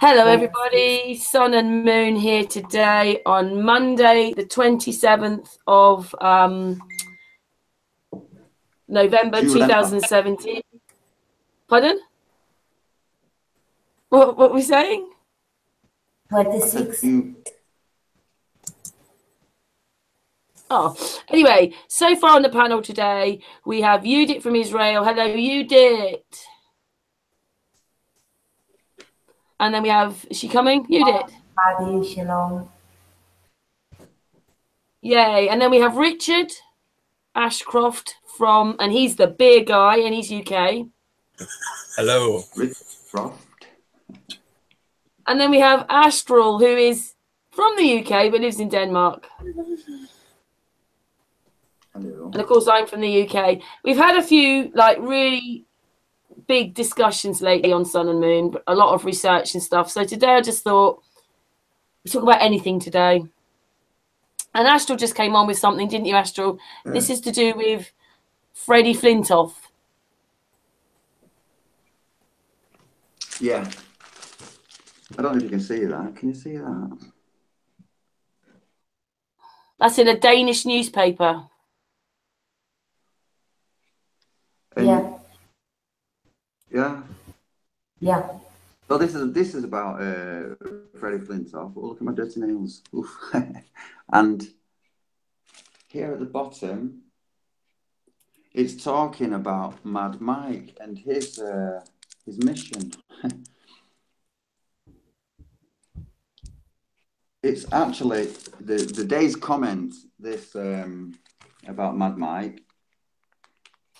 Hello everybody, Sun and Moon here today on Monday the 27th of November 2017. Pardon? What were we saying? 26. Oh, anyway, so far on the panel today we have Yudit from Israel. Hello Yudit. And then we have, is she coming? Yudit. Adi, shalom. Yay. And then we have Richard Ashcroft from, and he's the beer guy and he's UK. Hello. And then we have Astral, who is from the UK but lives in Denmark. Hello. And of course, I'm from the UK. We've had a few like really big discussions lately on Sun and Moon, a lot of research and stuff. So today I just thought we talk about anything today. And Astral just came on with something, didn't you, Astral? Yeah. This is to do with Freddie Flintoff. Yeah. I don't know if you can see that. Can you see that? That's in a Danish newspaper. Yeah. Yeah. Yeah. Well, this is about Freddie Flintoff. Oh, look at my dirty nails. And here at the bottom, it's talking about Mad Mike and his mission. It's actually the day's comment, this about Mad Mike.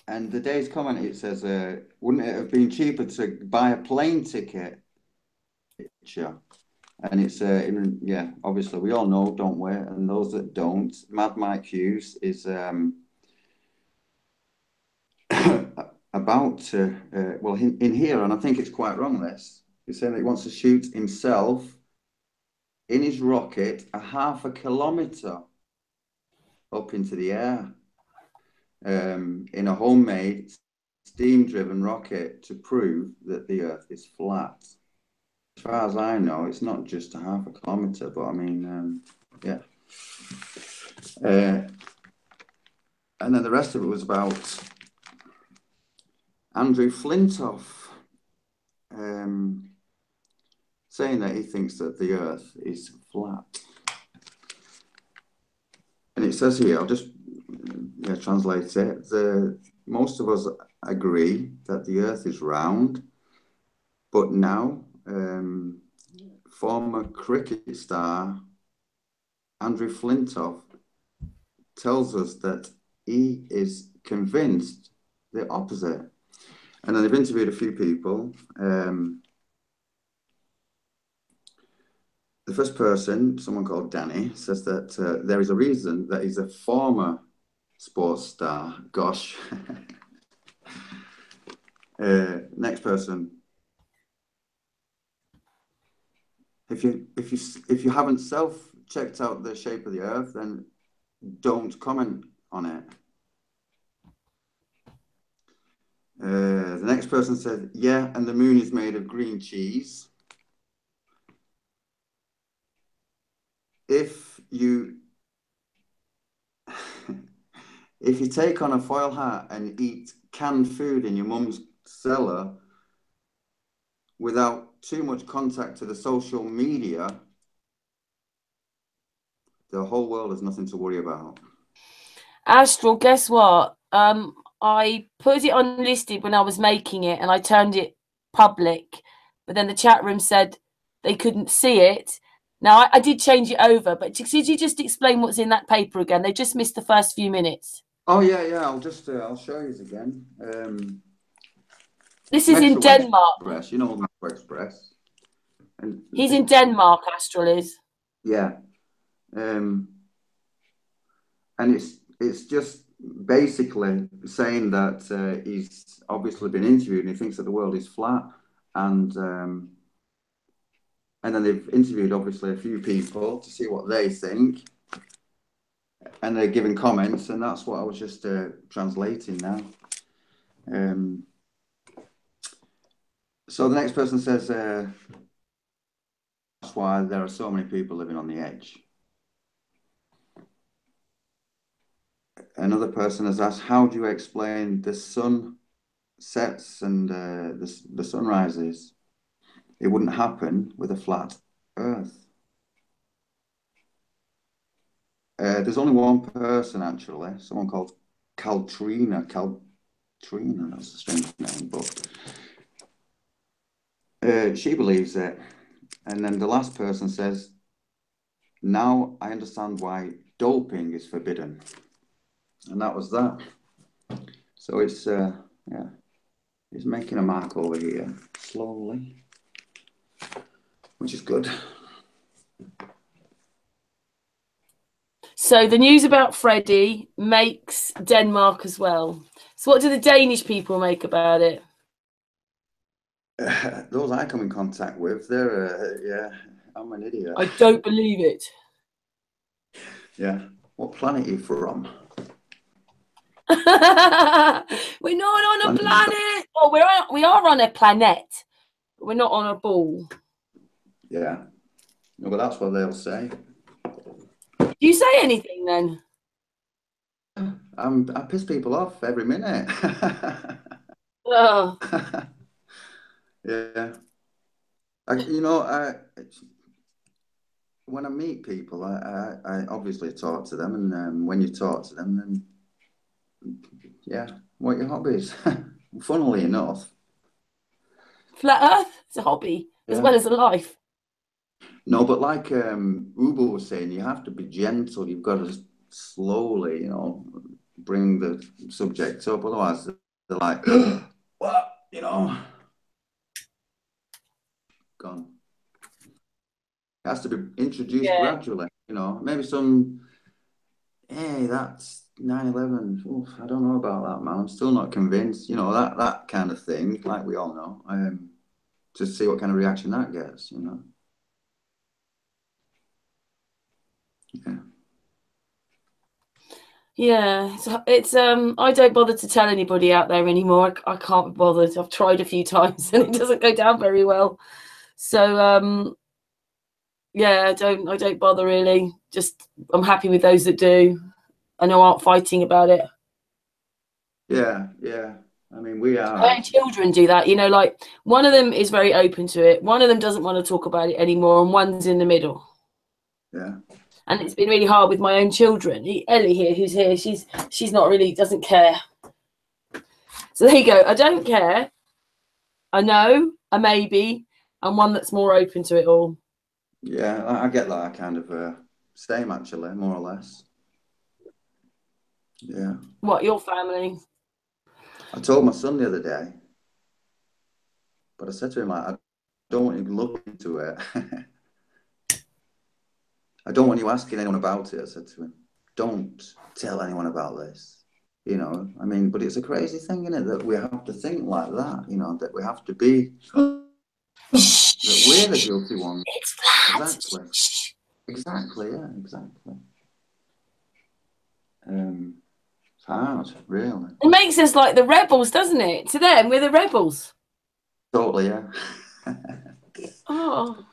And the day's comment, it says, wouldn't it have been cheaper to buy a plane ticket? And it's, yeah, obviously we all know, don't we? And those that don't, Mad Mike Hughes is about to, well, in here, and I think it's quite wrong, this. He's saying that he wants to shoot himself in his rocket a 0.5 kilometre up into the air in a homemade steam-driven rocket to prove that the Earth is flat. As far as I know, it's not just a 0.5 kilometre, but I mean, yeah. And then the rest of it was about Andrew Flintoff saying that he thinks that the Earth is flat. And it says here, I'll just translate it. Most of us agree that the Earth is round, but now former cricket star Andrew Flintoff tells us that he is convinced the opposite. And then they've interviewed a few people. The first person, someone called Danny, says that there is a reason that he's a former sports star. Gosh. Next person. If you haven't checked out the shape of the Earth, then don't comment on it. The next person said, yeah, and the moon is made of green cheese. If you take on a foil hat and eat canned food in your mum's cellar without too much contact to the social media, the whole world has nothing to worry about. Astral, guess what? I put it unlisted when I was making it and I turned it public, but then the chat room said they couldn't see it. Now, I did change it over, but could you just explain what's in that paper again? They just missed the first few minutes. Oh, yeah. I'll show you again. This is in Denmark. Express, you know, Metro Express. And he's in Denmark, Astral is. Yeah. And it's just basically saying that he's obviously been interviewed and he thinks that the world is flat. And then they've interviewed, obviously, a few people to see what they think. And they're giving comments, and that's what I was just translating now. So the next person says, that's why there are so many people living on the edge. Another person has asked, how do you explain the sun sets and the sun rises? It wouldn't happen with a flat Earth. There's only one person, actually, someone called Caltrina. Caltrina, that's a strange name, but she believes it. And then the last person says, now I understand why doping is forbidden. And that was that. So it's, yeah, it's making a mark over here, slowly, which is good. So the news about Freddie makes Denmark as well. So what do the Danish people make about it? Those I come in contact with, they're, yeah, I'm an idiot. I don't believe it. Yeah. What planet are you from? We're not on a planet. Oh, we are on a planet, but we're not on a ball. Yeah. No, but that's what they'll say. Do you say anything then? I piss people off every minute. Oh. Yeah. When I meet people, I obviously talk to them, and when you talk to them, then yeah, what are your hobbies? Funnily enough, Flat Earth is a hobby as well as a life. No, but like Uber was saying, you have to be gentle. You've got to just slowly, bring the subject up. Otherwise, they're like, what? Gone. It has to be introduced gradually. Maybe some, hey, that's 9/11. Oof, I don't know about that, man. I'm still not convinced. That kind of thing, like we all know. To see what kind of reaction that gets. Yeah. Yeah, it's I don't bother to tell anybody out there anymore. I can't be bothered. I've tried a few times and it doesn't go down very well. So yeah, I don't bother really. Just I'm happy with those that do. I know aren't fighting about it. Yeah, yeah. I mean, we are. My own children do that, like one of them is very open to it. One of them doesn't want to talk about it anymore, and one's in the middle. Yeah. And it's been really hard with my own children. Ellie here, who's here, she's not really, doesn't care. So there you go. I don't care. I know, a maybe, and one that's more open to it all. Yeah, I get that kind of same actually, more or less. Yeah. What, your family? I told my son the other day, but I said to him, I don't want you to look into it. I don't want you asking anyone about it. I said to him, don't tell anyone about this. But it's a crazy thing, isn't it, that we have to think like that, that we have to be, that we're the guilty ones. It's flat. Exactly, yeah, exactly. It's hard, really. It makes us like the rebels, doesn't it? To them, we're the rebels. Totally, yeah. Oh.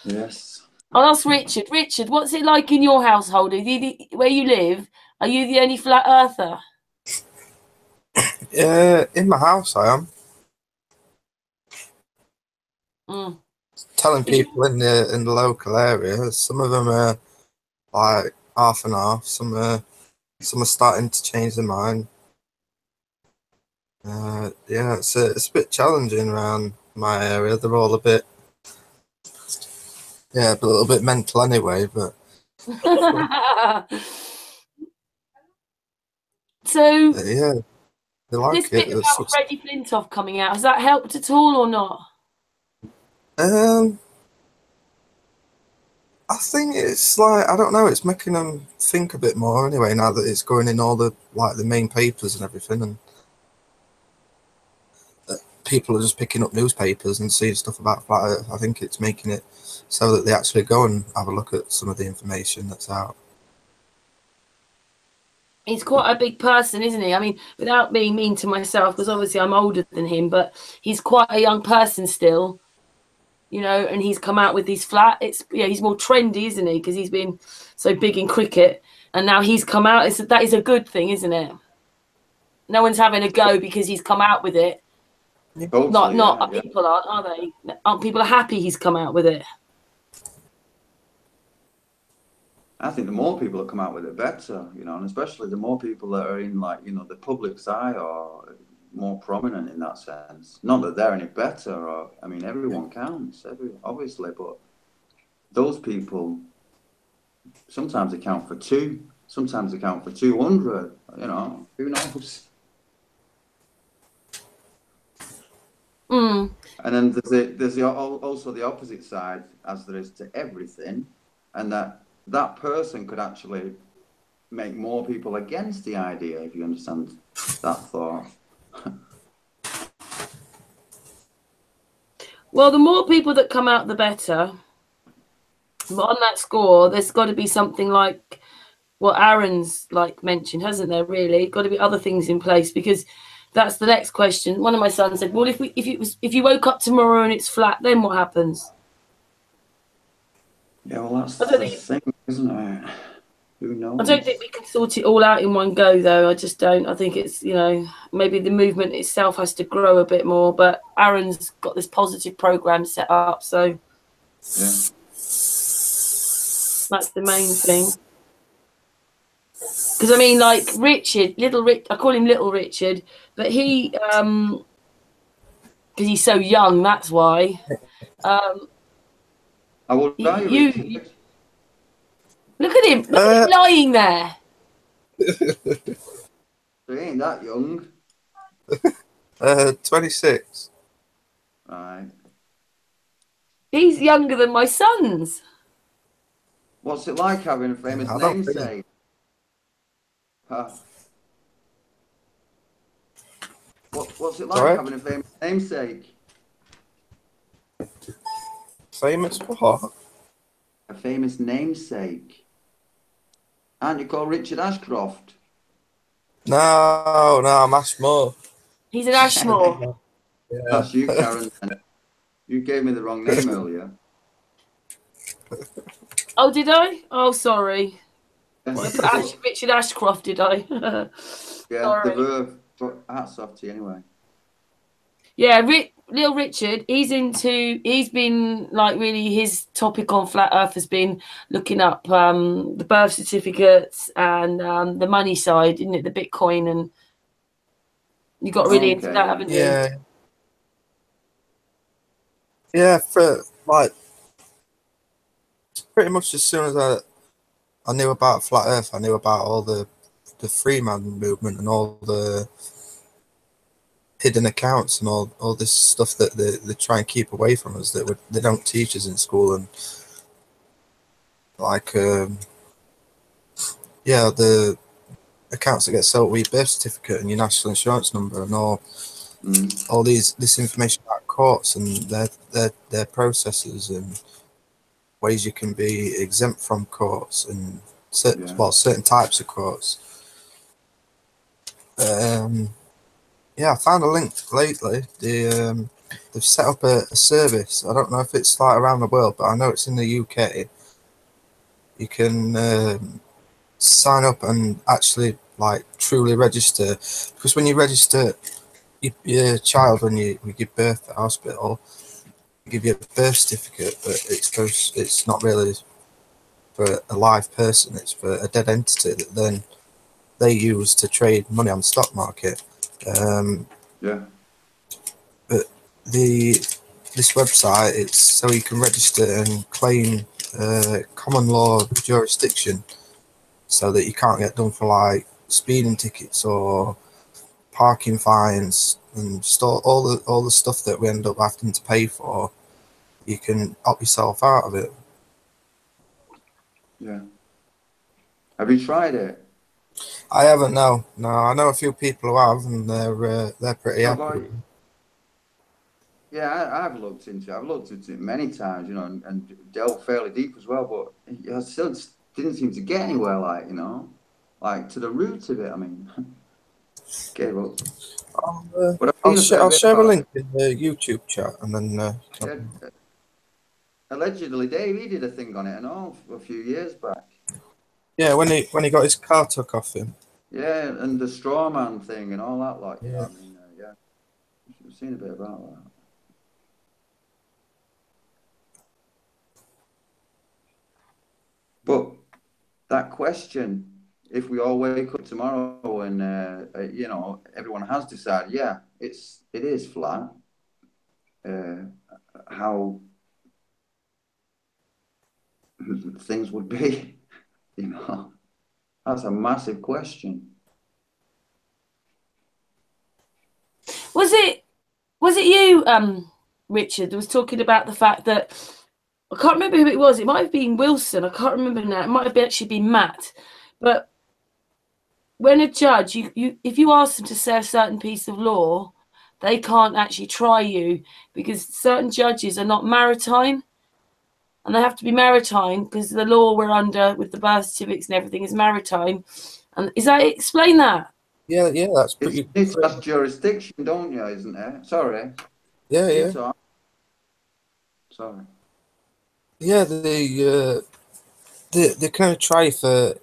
Yes. I'll ask Richard. Richard, what's it like in your household? Where you live, are you the only flat earther? In my house, I am. Telling people in the local area. Some of them are like half and half. Some are starting to change their mind. Yeah, it's a bit challenging around my area. They're all a little bit mental anyway. But so yeah, they like this bit about Freddie Flintoff coming out, has that helped at all or not? I think it's like, I don't know, it's making them think a bit more anyway, now that it's going in all the main papers and everything, and people are just picking up newspapers and seeing stuff about flat Earth. I think it's making it so that they actually go and have a look at some of the information that's out. He's quite a big person, isn't he? I mean, without being mean to myself, because obviously I'm older than him, but he's quite a young person still. you know, and he's come out with his flat. It's, yeah, he's more trendy, isn't he? Because he's been so big in cricket, and now he's come out. That is a good thing, isn't it? No one's having a go because he's come out with it. Totally, People aren't, are they? Aren't people happy he's come out with it? I think the more people that come out with it, better, you know, and especially the more people that are in, like, you know, the public's eye or more prominent in that sense. Not that they're any better, or, I mean, everyone counts, obviously, but those people, sometimes they count for 2, sometimes they count for 200, you know, who knows? Mm. And then there's also the opposite side, as there is to everything, and that person could actually make more people against the idea, if you understand that thought. Well, the more people that come out, the better. But on that score, there's got to be something like what Aaron's like mentioned, hasn't there? Really, got to be other things in place, because that's the next question. One of my sons said, "Well, if you woke up tomorrow and it's flat, then what happens?" Yeah, well, that's the thing, isn't it? Who knows? I don't think we can sort it all out in one go, though. I just don't. I think it's, you know, maybe the movement itself has to grow a bit more. But Aaron's got this positive program set up, so yeah, that's the main thing. Because I mean, like Richard, I call him Little Richard, but he, because he's so young, that's why. I will tell you. Look at him! Look at him lying there. He ain't that young. 26. Right. He's younger than my sons. What's it like having a famous namesake? Huh? What's it like having a famous namesake? Famous what? A famous namesake. Aren't you called Richard Ashcroft? No, I'm Ashmore. He's an Ashmore. Yeah. That's you, Karen. You gave me the wrong name earlier. Oh, did I? Oh, sorry. Richard Ashcroft, did I? Yeah, sorry. the verb. But hats off to you anyway. Yeah, Little Richard, he's been like, really, his topic on Flat Earth has been looking up the birth certificates and the money side, isn't it? The Bitcoin, and you got really into that, haven't you? Yeah. Yeah, for like pretty much as soon as I knew about Flat Earth, I knew about all the Freeman movement and all the hidden accounts and all this stuff that they try and keep away from us, that they don't teach us in school. And like yeah, the accounts that get sold with your birth certificate and your national insurance number and all this information about courts and their processes and ways you can be exempt from courts and certain types of courts. Yeah, I found a link lately. They've set up a service. I don't know if it's like around the world, but I know it's in the UK. You can sign up and actually like truly register, because when you register your child when you give birth at hospital, you give you a birth certificate, but it's not really for a live person. It's for a dead entity that then they use to trade money on the stock market. But this website, it's so you can register and claim common law jurisdiction, so that you can't get done for like speeding tickets or parking fines and all the stuff that we end up having to pay for. You can opt yourself out of it. Yeah. Have you tried it? I haven't. No. I know a few people who have, and they're pretty happy. Yeah, I've looked into it. I've looked into it many times, you know, and delved fairly deep as well. But I still didn't seem to get anywhere. Like, you know, like to the root of it. I mean, gave up. I'll share a link in the YouTube chat, and then. allegedly, Dave, he did a thing on it and all a few years back. Yeah, when he got his car took off him. Yeah, and the straw man thing and all that, like, you know Yeah. what I mean? Yeah, I've seen a bit about that. But that question, if we all wake up tomorrow and you know, everyone has decided, yeah, it is flat. How things would be, you know, that's a massive question. Was it you, Richard, that was talking about the fact that I can't remember who it was. It might have been Wilson. I can't remember now. It might have actually been Matt. But when a judge, if you ask them to say a certain piece of law, they can't actually try you because certain judges are not maritime, and they have to be maritime because the law we're under with the birth certificates and everything is maritime. And is that explain that? Yeah, that's pretty. It's past jurisdiction, don't you? Isn't it? Sorry. Yeah. Sorry. Yeah, they kind of try for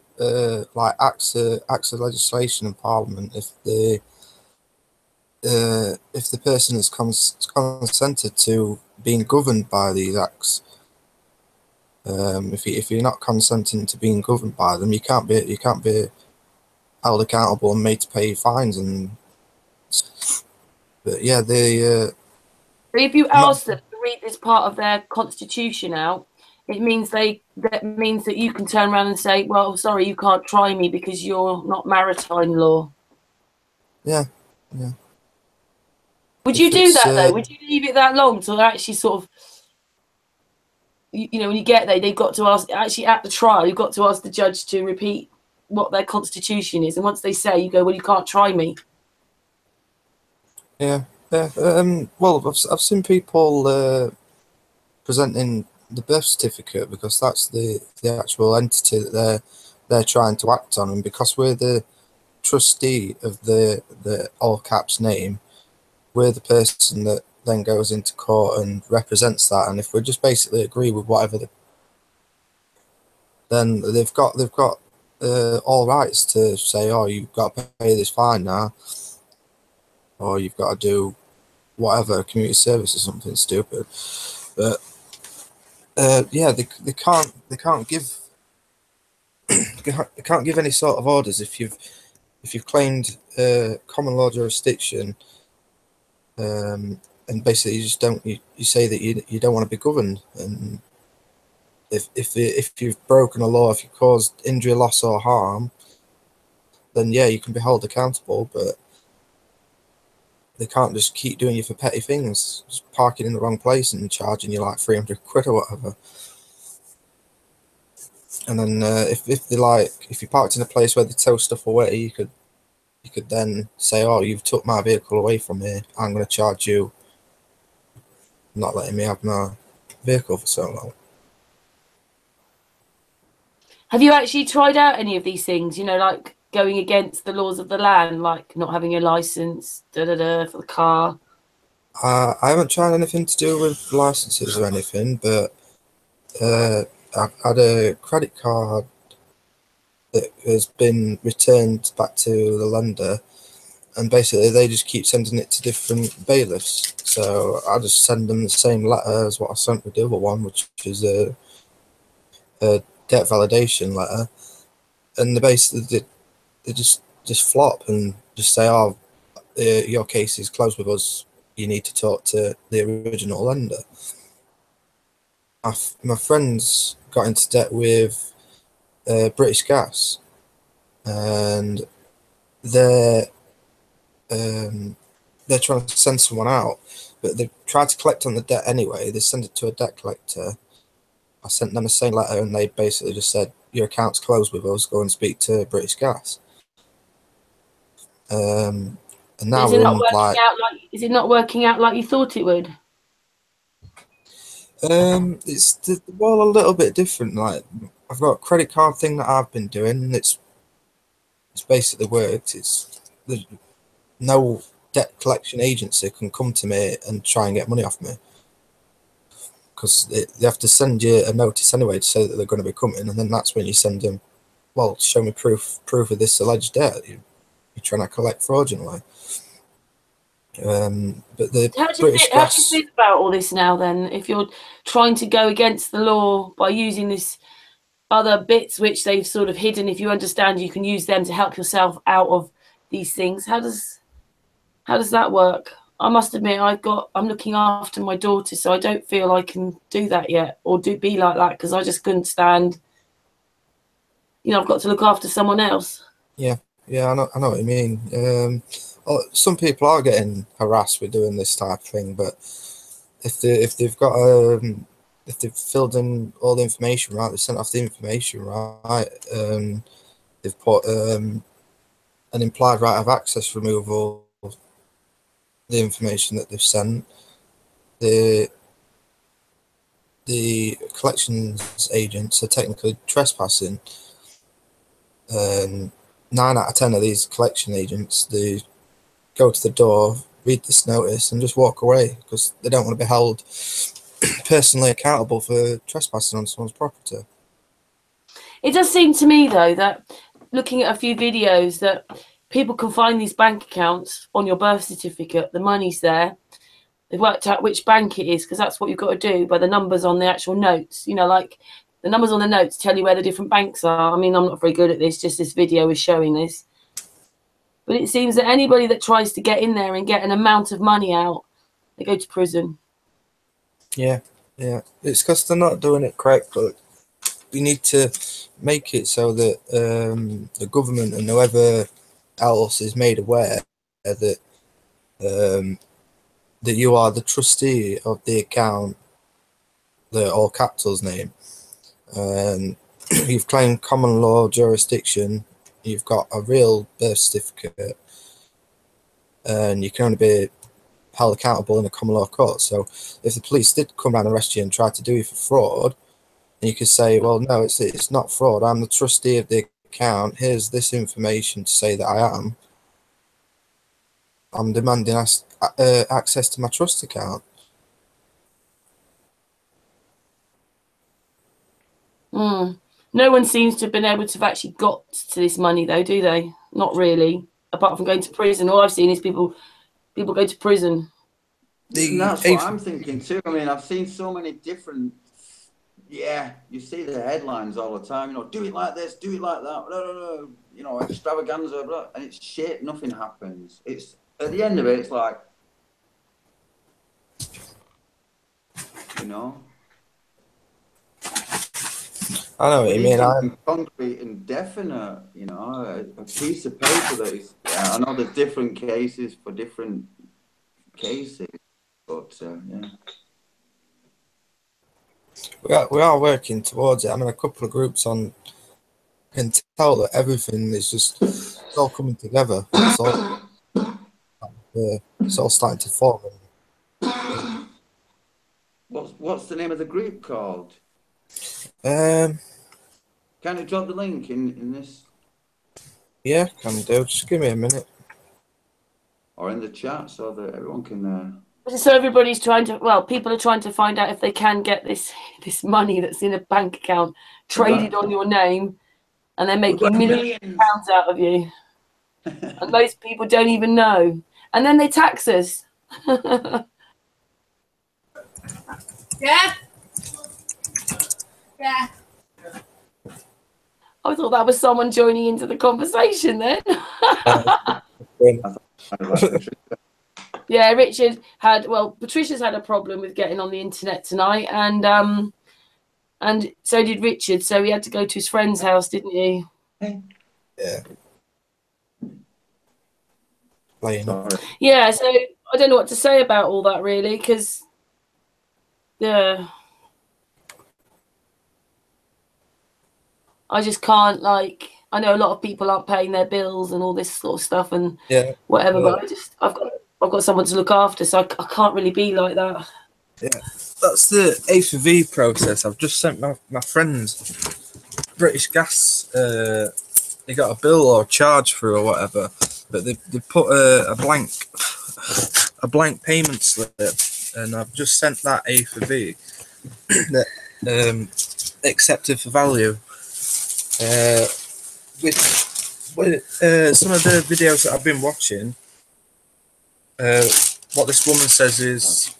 like acts of legislation in Parliament if the person has consented to being governed by these acts. If you're not consenting to being governed by them, you can't be held accountable and made to pay fines. And but yeah, If you ask them to read this part of their constitution out, it means that you can turn around and say, well, sorry, you can't try me because you're not maritime law. Yeah. Would you do that though? Would you leave it that long till actually sort of, you know, when you get there, they've got to ask, actually at the trial, you've got to ask the judge to repeat what their constitution is. And once they say, you go, well, you can't try me. Yeah. Well, I've seen people presenting the birth certificate because that's the actual entity that they're trying to act on, and because we're the trustee of the all caps name, we're the person that then goes into court and represents that. And if we just basically agree with whatever then they've got all rights to say, oh, you've got to pay this fine now, or you've got to do whatever, community service or something stupid. But yeah, they can't give they can't give any sort of orders if you've claimed common law jurisdiction, and basically you just don't you say that you don't want to be governed, and if you've broken a law, if you caused injury, loss, or harm, then yeah, you can be held accountable, but they can't just keep doing you for petty things, just parking in the wrong place and charging you like 300 quid or whatever. And then if you parked in a place where they tow stuff away, you could then say, oh, you've took my vehicle away from me, I'm going to charge you not letting me have my vehicle for so long. Have you actually tried out any of these things, you know, like going against the laws of the land, like not having a license, for the car? I haven't tried anything to do with licenses or anything, but I've had a credit card that has been returned back to the lender, and basically they just keep sending it to different bailiffs. So I just send them the same letter as what I sent with the other one, which is a debt validation letter, and they just flop and just say, oh, your case is closed with us, you need to talk to the original lender. My friends got into debt with British Gas, and they're trying to send someone out, but they've tried to collect on the debt anyway. They send it to a debt collector. I sent them the same letter, and they basically just said, your account's closed with us, go and speak to British Gas. And now is it not working out like you thought it would? It's well, a little bit different. Like, I've got a credit card thing that I've been doing, and it's basically worked. There's no debt collection agency can come to me and try and get money off me, because they have to send you a notice anyway to say that they're going to be coming, and then that's when you send them, well, show me proof of this alleged debt you're trying to collect fraudulently. But the How do British you gas, feel about all this now then? If you're trying to go against the law by using this other bits which they've sort of hidden, if you understand you can use them to help yourself out of these things, how does that work? I must admit, I'm looking after my daughter, so I don't feel I can do that yet, or be like that, because I just couldn't stand. I've got to look after someone else. Yeah, I know what you mean. Some people are getting harassed with doing this type of thing, but if they've got if they've filled in all the information right, they've sent off the information right, they've put an implied right of access removal, the information that they've sent, the collections agents are technically trespassing. 9 out of 10 of these collection agents, they go to the door, read this notice, and just walk away because they don't want to be held personally accountable for trespassing on someone's property. It does seem to me, though, that looking at a few videos, that people can find these bank accounts on your birth certificate. The money's there. They've worked out which bank it is, because that's what you've got to do by the numbers on the actual notes. Like the numbers on the notes tell you where the different banks are. I mean, I'm not very good at this. Just this video is showing this. But it seems that anybody that tries to get in there and get an amount of money out, they go to prison. Yeah. It's because they're not doing it correctly. We need to make it so that the government and whoever else is made aware that that you are the trustee of the account, the all capitals name. You've claimed common law jurisdiction. You've got a real birth certificate, and you can only be held accountable in a common law court. So if the police did come around and arrest you and try to do you for fraud, and you could say, well, no, it's not fraud. I'm the trustee of the account. Here's this information to say that I'm demanding access to my trust account. No one seems to have been able to have actually got to this money, though, do they? Not really. Apart from going to prison, all I've seen is people go to prison. And that's what I'm thinking too. I mean, I've seen so many different. Yeah, you see the headlines all the time. Do it like this, do it like that. No. Extravaganza, blah, and it's shit. Nothing happens. It's at the end of it. It's like, I know what you mean. I'm concrete and definite. A piece of paper that is. I know there's different cases for different cases, but yeah. We are working towards it. I'm in a couple of groups on. I can tell that everything is it's all coming together. It's all starting to form. What's the name of the group called? Can you drop the link in this? Yeah, can do. Just give me a minute. Or in the chat so that everyone can. So everybody's people are trying to find out if they can get this money that's in a bank account traded on your name, and they're making millions of pounds out of you. And most people don't even know. And then they tax us. Yeah. I thought that was someone joining into the conversation then. Yeah, Patricia's had a problem with getting on the internet tonight, and so did Richard. So he had to go to his friend's house, didn't he? Yeah. Yeah, so I don't know what to say about all that really, because I just can't, I know a lot of people aren't paying their bills and all this sort of stuff and whatever, but I've got someone to look after, so I can't really be like that. Yeah, that's the A4V process. I've just sent my friends British Gas. They got a bill or a charge through or whatever, but they put a blank payment slip, and I've just sent that A4V. that accepted for value. With some of the videos that I've been watching, what this woman says is,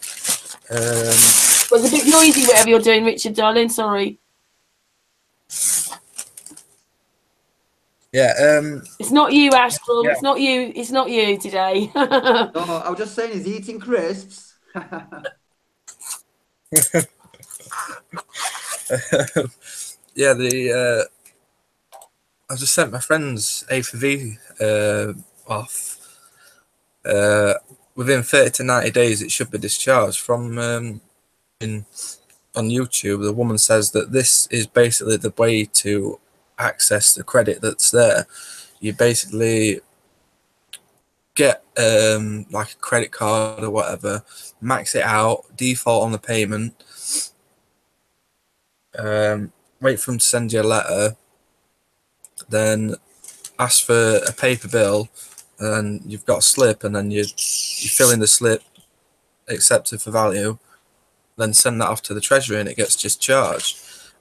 Well, it's a bit noisy, whatever you're doing, Richard, darling. Sorry. yeah, It's not you, Astral. Yeah. It's not you. It's not you today. No, I was just saying he's eating crisps. yeah, I just sent my friend's A4V off. Within 30 to 90 days, it should be discharged from on YouTube. The woman says that this is basically the way to access the credit that's there. You basically get like a credit card or whatever, max it out, default on the payment, wait for them to send you a letter, then ask for a paper bill, and you've got a slip, and then you fill in the slip, accepted for value, then send that off to the treasury, and it gets discharged,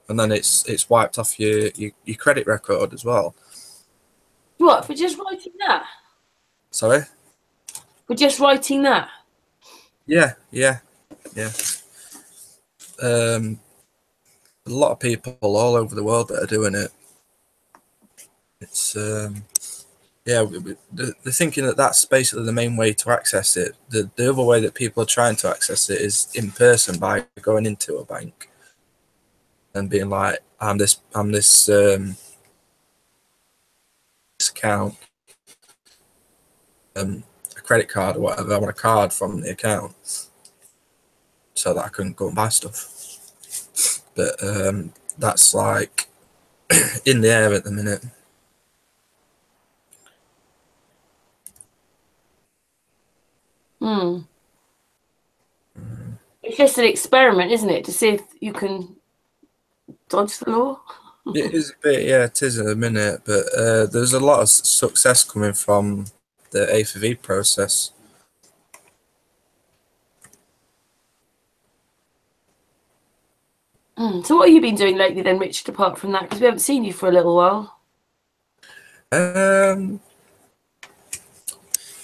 and then it's wiped off your credit record as well. What, for just writing that? Sorry? For just writing that? Yeah. A lot of people all over the world that are doing it. It's yeah, they're thinking that that's basically the main way to access it. The other way that people are trying to access it is in person, by going into a bank and being like, I'm this account, a credit card or whatever. I want a card from the account so that I can go and buy stuff. But that's like in the air at the minute. It's just an experiment, isn't it, to see if you can dodge the law? It is a bit, yeah, it is in a minute, but there's a lot of success coming from the A4V process. So what have you been doing lately then, Richard, apart from that? Because we haven't seen you for a little while. Not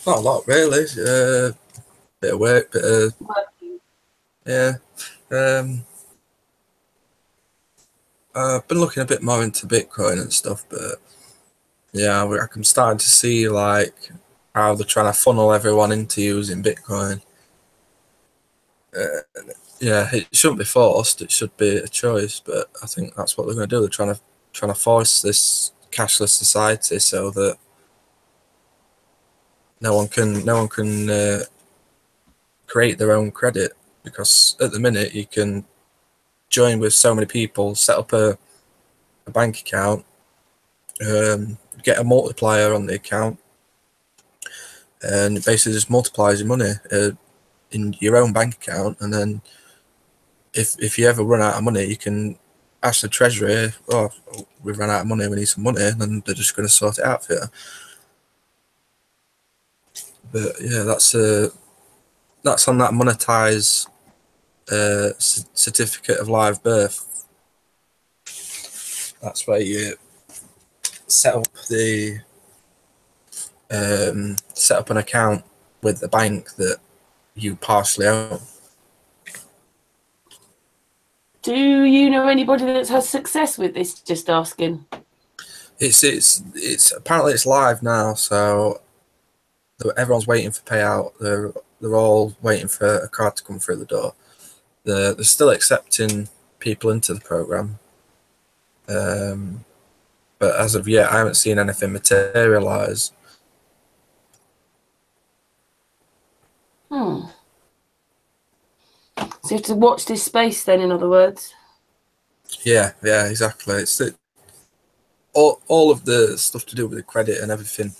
a lot, really. Bit of work, bit of... Yeah. I've been looking a bit more into Bitcoin and stuff, but yeah, I'm starting to see like how they're trying to funnel everyone into using Bitcoin. Yeah, it shouldn't be forced. It should be a choice, but I think that's what they're going to do. They're trying to force this cashless society so that no one can create their own credit, because at the minute you can join with so many people, set up a bank account, get a multiplier on the account, and it basically just multiplies your money in your own bank account. And then if you ever run out of money, you can ask the treasury, oh, we've run out of money, we need some money, and then they're just going to sort it out for you. But yeah, that's on that monetize certificate of live birth. That's where you set up an account with the bank that you partially own. Do you know anybody that's had success with this? Just asking. It's apparently it's live now, so everyone's waiting for payout. They're all waiting for a card to come through the door. They're still accepting people into the program, but as of yet, I haven't seen anything materialize. So you have to watch this space then, in other words. Yeah, exactly. It's all of the stuff to do with the credit and everything.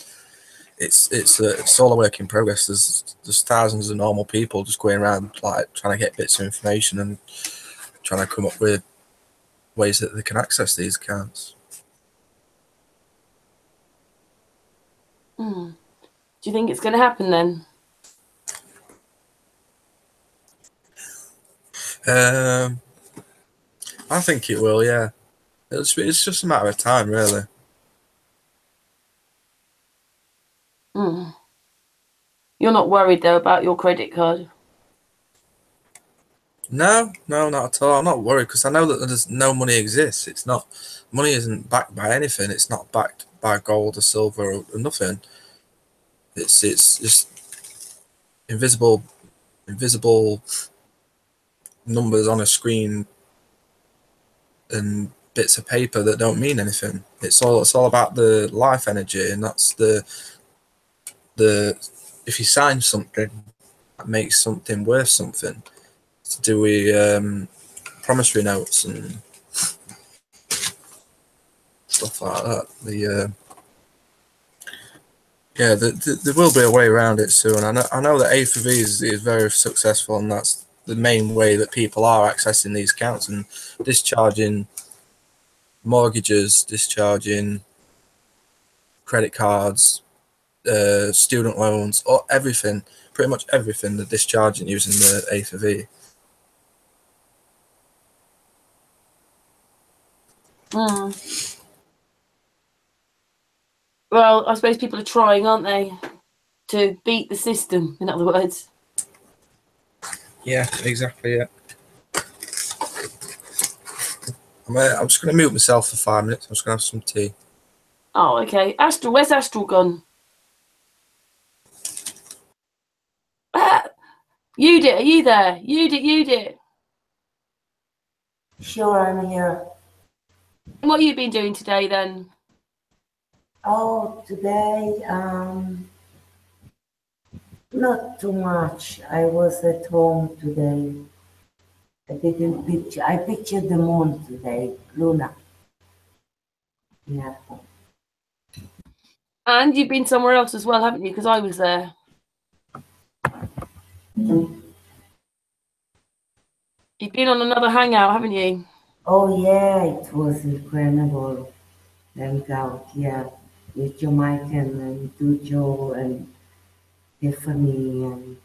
It's all a work in progress. There's thousands of normal people just going around like trying to get bits of information and trying to come up with ways that they can access these accounts. Do you think it's going to happen then? I think it will, yeah. It's just a matter of time, really. You're not worried though about your credit card? No, not at all. I'm not worried because I know that there's no money exists. It's not, money isn't backed by anything. It's not backed by gold or silver or nothing. It's just invisible numbers on a screen and bits of paper that don't mean anything. It's all about the life energy, and that's the if you sign something that makes something worth something. To do with promissory notes and stuff like that. There will be a way around it soon. I know that A4V is very successful, and that's the main way that people are accessing these accounts and discharging mortgages, discharging credit cards, student loans, or everything. Pretty much everything they're discharging using the A4V. Well, I suppose people are trying, aren't they, to beat the system, in other words. Yeah, exactly, yeah. I'm just going to mute myself for 5 minutes. I'm just going to have some tea. Oh, okay. Astral, where's Astral gone? Yudit, are you there? Yudit. Sure, I'm here. What have you been doing today then? Oh, today, not too much. I was at home today. I pictured the moon today, Luna. Yeah. And you've been somewhere else as well, haven't you? Because I was there. You've been on another hangout, haven't you? Oh, yeah, it was incredible. Hangout, yeah, with Jamaican and Dujo and Tiffany and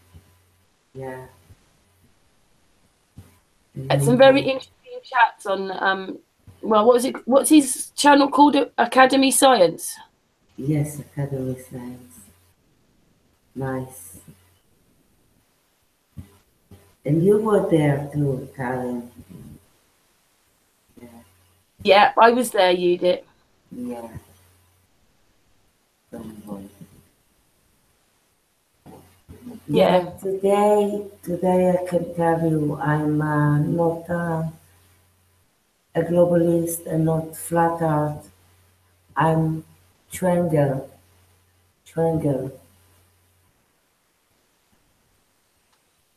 yeah. Had some very interesting chats on well, what's his channel called? Academy Science? Yes, Academy Science. Nice. And you were there too, Karen. Yeah, I was there, Yudit. Yeah. Yeah. Today I can tell you I'm not a globalist and not flat earth. I'm triangle. Triangle.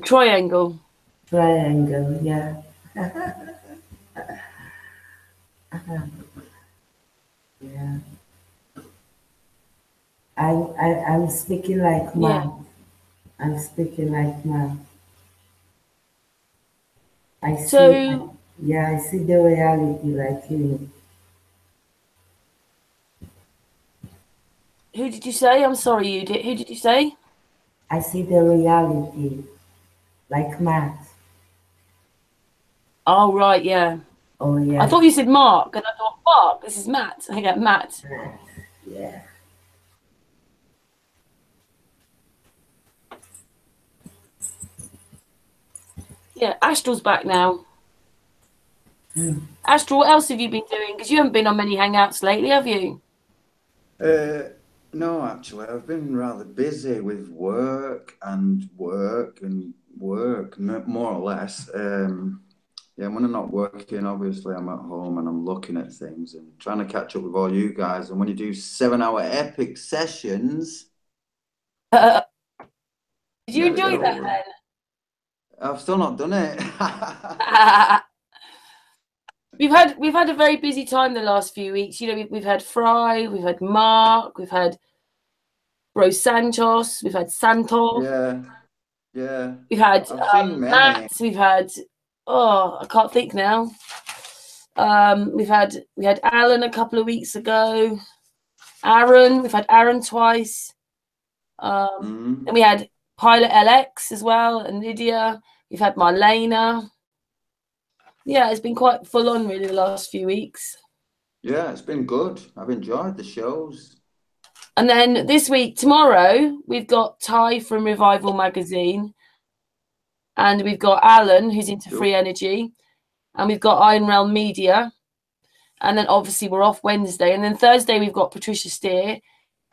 Triangle, yeah. Yeah. I'm speaking like man. Yeah. I'm speaking like man. I see the reality like him. Who did you say? I'm sorry, Yudit. Who did you say? I see the reality like Matt. Oh, right, yeah. Oh, yeah. I thought you said Mark, and I thought, Mark, this is Matt. I get Matt. Yeah. Yeah, Astral's back now. Astral, what else have you been doing? Because you haven't been on many hangouts lately, have you? No, actually, I've been rather busy with work, more or less. Yeah, when I'm not working, obviously I'm at home and I'm looking at things and trying to catch up with all you guys. And when you do 7-hour epic sessions, Did you enjoy that then? I've still not done it. We've had a very busy time the last few weeks. You know, we've had Fry, we've had Mark, we've had Rose Santos, we've had Santos. Yeah. We've had Matt, we've had I can't think now. We had Alan a couple of weeks ago. Aaron, we've had Aaron twice. And we had Pilot LX as well, and Lydia. We've had Marlena. Yeah, it's been quite full on really the last few weeks. Yeah, it's been good. I've enjoyed the shows. And then this week, tomorrow, we've got Ty from Revival Magazine. And we've got Alan, who's into free energy. And we've got Iron Realm Media. And then obviously we're off Wednesday. And then Thursday, we've got Patricia Steer.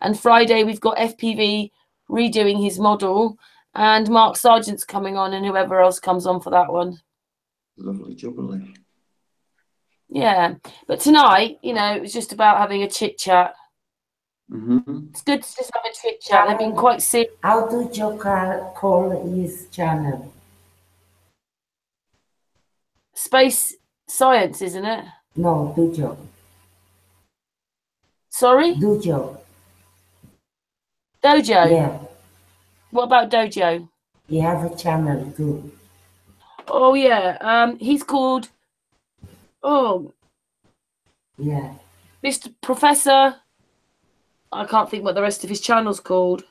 And Friday, we've got FPV redoing his model. And Mark Sargent's coming on and whoever else comes on for that one. Lovely jubbly. Yeah. But tonight, you know, it was just about having a chit-chat. It's good to just have a chit-chat. They've been quite serious. How do Joker call his channel? Space Science, isn't it? No, Dojo. Sorry? Dojo. Dojo? Yeah, What about Dojo? he have a channel too. Oh, yeah. He's called, Yeah. Mr. Professor. I can't think what the rest of his channel's called.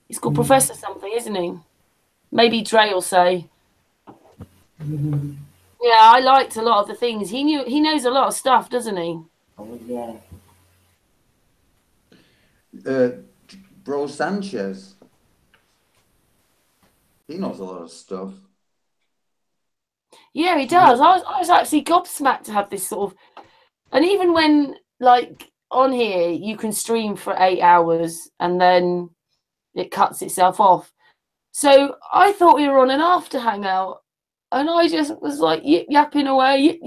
He's called Professor something, isn't he? Maybe Dre will say. Yeah, I liked a lot of the things. He knows a lot of stuff, doesn't he? Oh, yeah. Bro Sanchez. He knows a lot of stuff. Yeah, he does. I was actually gobsmacked to have this sort of, and even when like on here you can stream for 8 hours and then it cuts itself off. So I thought we were on an after hangout, and I just was like yapping away.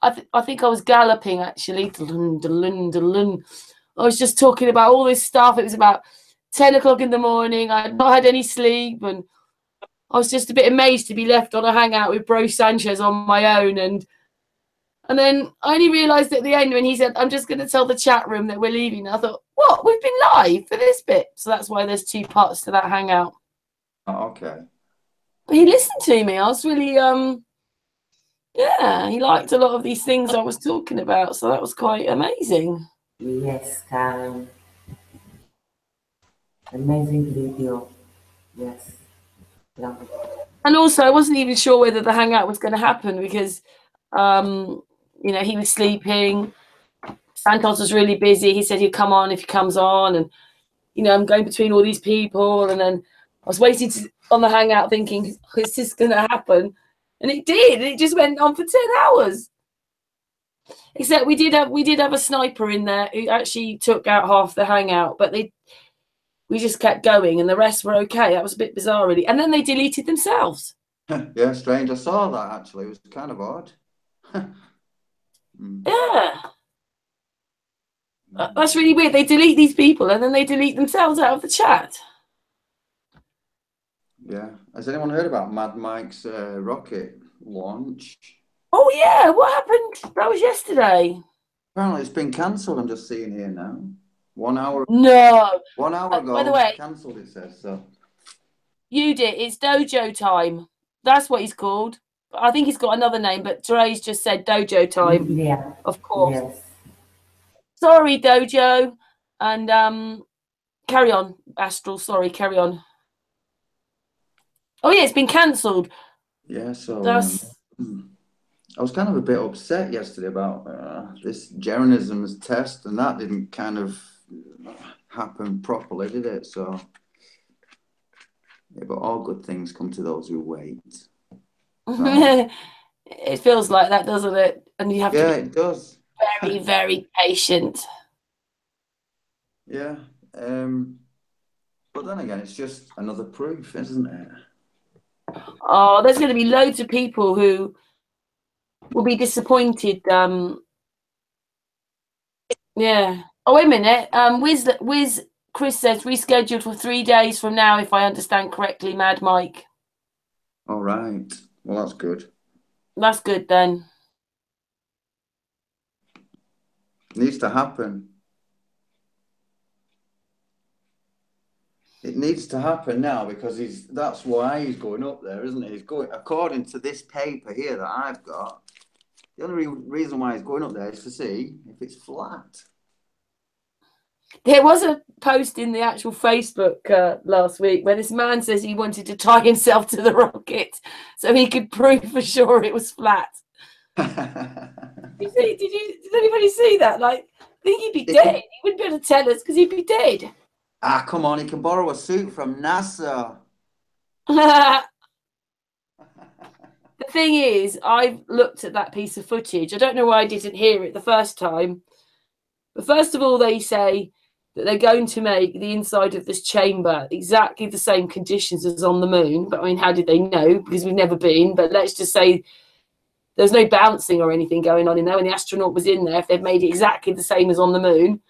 I think I was galloping actually. I was just talking about all this stuff. It was about 10 o'clock in the morning. I had not had any sleep, and I was just a bit amazed to be left on a hangout with Bro Sanchez on my own. And then I only realised at the end when he said, I'm just going to tell the chat room that we're leaving. I thought, what? We've been live for this bit. So that's why there's 2 parts to that hangout. Oh, okay. But he listened to me. I was really, yeah, he liked a lot of these things I was talking about. So that was quite amazing. Yes, Karen. Amazing video. Yes. Love it. And also, I wasn't even sure whether the hangout was going to happen because, you know, he was sleeping. Santos was really busy. He said he'd come on if he comes on. And, you know, I'm going between all these people. And then I was waiting on the hangout thinking, is this going to happen? And it did. It just went on for 10 hours. Except we did have a sniper in there who actually took out half the hangout. But we just kept going and the rest were okay. That was a bit bizarre, really. And then they deleted themselves. Yeah, strange. I saw that actually. It was kind of odd. Yeah. That's really weird. They delete these people and then they delete themselves out of the chat. Yeah. Has anyone heard about Mad Mike's rocket launch? Oh, yeah. What happened? That was yesterday. Apparently it's been cancelled. I'm just seeing here now. 1 hour. No. 1 hour ago. By the way, cancelled. It says so. Yudit, it's Dojo Time. That's what he's called. I think he's got another name, but Dre's just said Dojo Time. Yeah. Of course. Yes. Sorry, Dojo. And carry on, Astral. Sorry, carry on. Oh, yeah, it's been cancelled. Yeah, so That's... I was kind of a bit upset yesterday about this Jeranism's test, and that didn't kind of happen properly, did it? So, yeah, but all good things come to those who wait. So, it feels like that, doesn't it? And you have to it does. Very, very patient. Yeah. But then again, it's just another proof, isn't it? Oh, there's going to be loads of people who will be disappointed. Yeah. Oh, wait a minute. Wiz Chris says rescheduled for 3 days from now, if I understand correctly, Mad Mike. All right. Well, that's good. That's good then. Needs to happen. It needs to happen now because that's why he's going up there, isn't it? He's going, according to this paper here that I've got, the only reason why he's going up there is to see if it's flat. There was a post in the actual Facebook last week where this man says he wanted to tie himself to the rocket so he could prove for sure it was flat. Did anybody see that? Like, I think he'd be dead. He wouldn't be able to tell us because he'd be dead. Ah, come on, he can borrow a suit from NASA. The thing is, I've looked at that piece of footage. I don't know why I didn't hear it the first time. But first of all, they say that they're going to make the inside of this chamber exactly the same conditions as on the moon. But I mean, how did they know? Because we've never been. But let's just say there's no bouncing or anything going on in there when the astronaut was in there, if they've made it exactly the same as on the moon.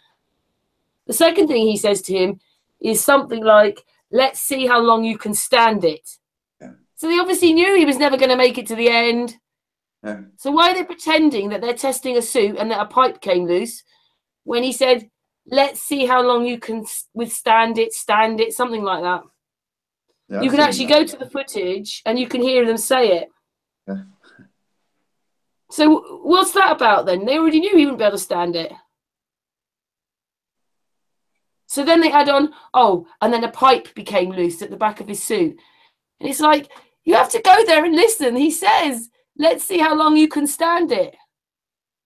The second thing he says to him is something like, let's see how long you can stand it. Yeah. So they obviously knew he was never going to make it to the end. Yeah. So why are they pretending that they're testing a suit and that a pipe came loose when he said, let's see how long you can withstand it, stand it, something like that. Yeah, you can actually go to the footage and you can hear them say it. Yeah. So what's that about then? They already knew he wouldn't be able to stand it. So then they add on, oh, and then a pipe became loose at the back of his suit. And it's like, you have to go there and listen. He says, let's see how long you can stand it.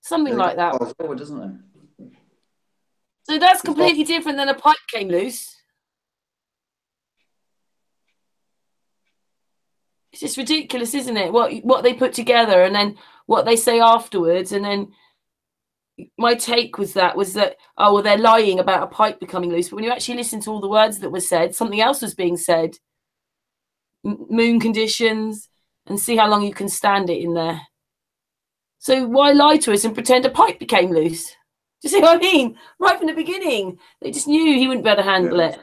Something like that. Forward, doesn't it? So that's completely different than a pipe came loose. It's just ridiculous, isn't it? What they put together and then what they say afterwards. And then my take was that, oh, well, they're lying about a pipe becoming loose. But when you actually listen to all the words that were said, something else was being said. Moon conditions, and see how long you can stand it in there. So why lie to us and pretend a pipe became loose? Do you see what I mean? Right from the beginning, they just knew he wouldn't be able to handle it.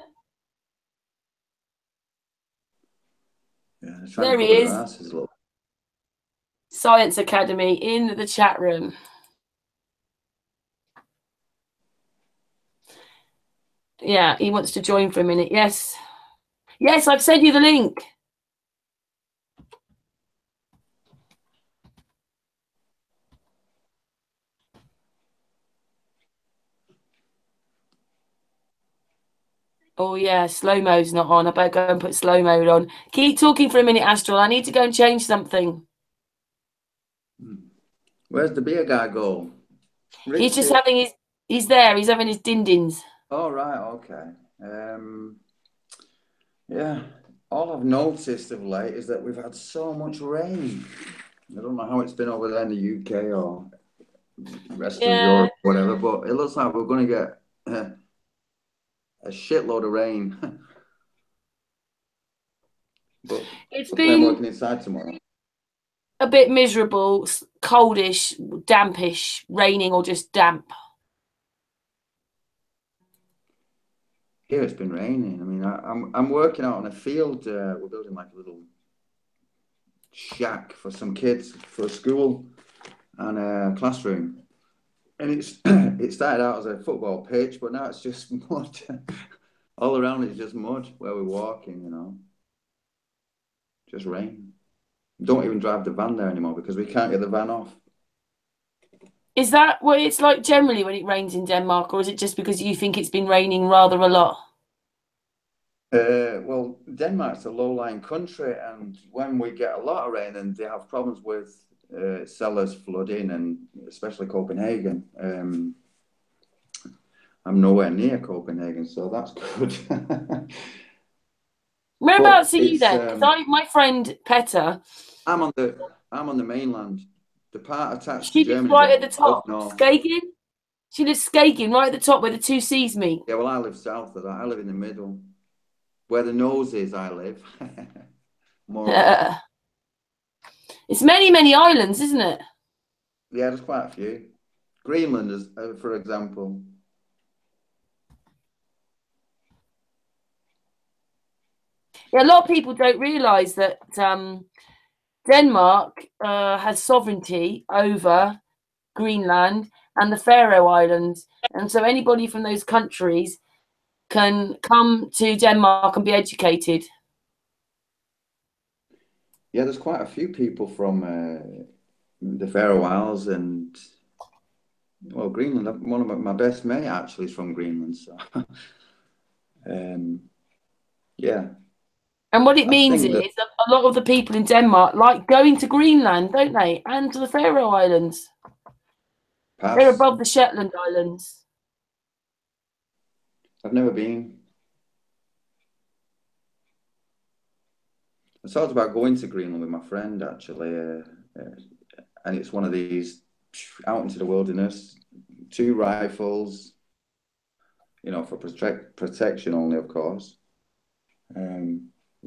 Yeah, there he is. Science Academy in the chat room. Yeah, he wants to join for a minute. Yes. Yes, I've sent you the link. Oh, yeah, slow-mo's not on. I better go and put slow mode on. Keep talking for a minute, Astral. I need to go and change something. Where's the beer guy go? Richard. He's just having his... He's there. He's having his din-dins. Oh, right, okay. Yeah, all I've noticed of late is that we've had so much rain. I don't know how it's been over there in the UK or rest of Europe, whatever, but it looks like we're going to get a shitload of rain. But it's been working inside tomorrow. A bit miserable, coldish, dampish, raining or just damp. Here it's been raining. I mean, I'm working out on a field. We're building like a little shack for some kids for a school and a classroom. And it started out as a football pitch, but now it's just mud. All around it's just mud where we're walking, you know. Just rain. Don't even drive the van there anymore because we can't get the van off. Is that what it's like generally when it rains in Denmark, or is it just because you think it's been raining rather a lot? Well, Denmark's a low-lying country, and when we get a lot of rain, and they have problems with cellars flooding, and especially Copenhagen. I'm nowhere near Copenhagen, so that's good. Whereabouts are you then? Because my friend Petter, I'm on the mainland. The part attached to Germany. She lives right at the top. Skagen? She lives Skagen, right at the top where the two seas meet. Yeah, well, I live south of that. I live in the middle. Where the nose is, I live. It's many, many islands, isn't it? Yeah, there's quite a few. Greenland, is, for example. Yeah, a lot of people don't realise that Denmark has sovereignty over Greenland and the Faroe Islands. And so anybody from those countries can come to Denmark and be educated. Yeah, there's quite a few people from the Faroe Isles and Well, Greenland. One of my best mate actually is from Greenland. So, yeah. And what it I means think is that that a lot of the people in Denmark like going to Greenland, don't they? And to the Faroe Islands. They're pass. above the Shetland Islands. I've never been. I thought about going to Greenland with my friend actually, and it's one of these out into the wilderness, 2 rifles, you know, for protection only, of course.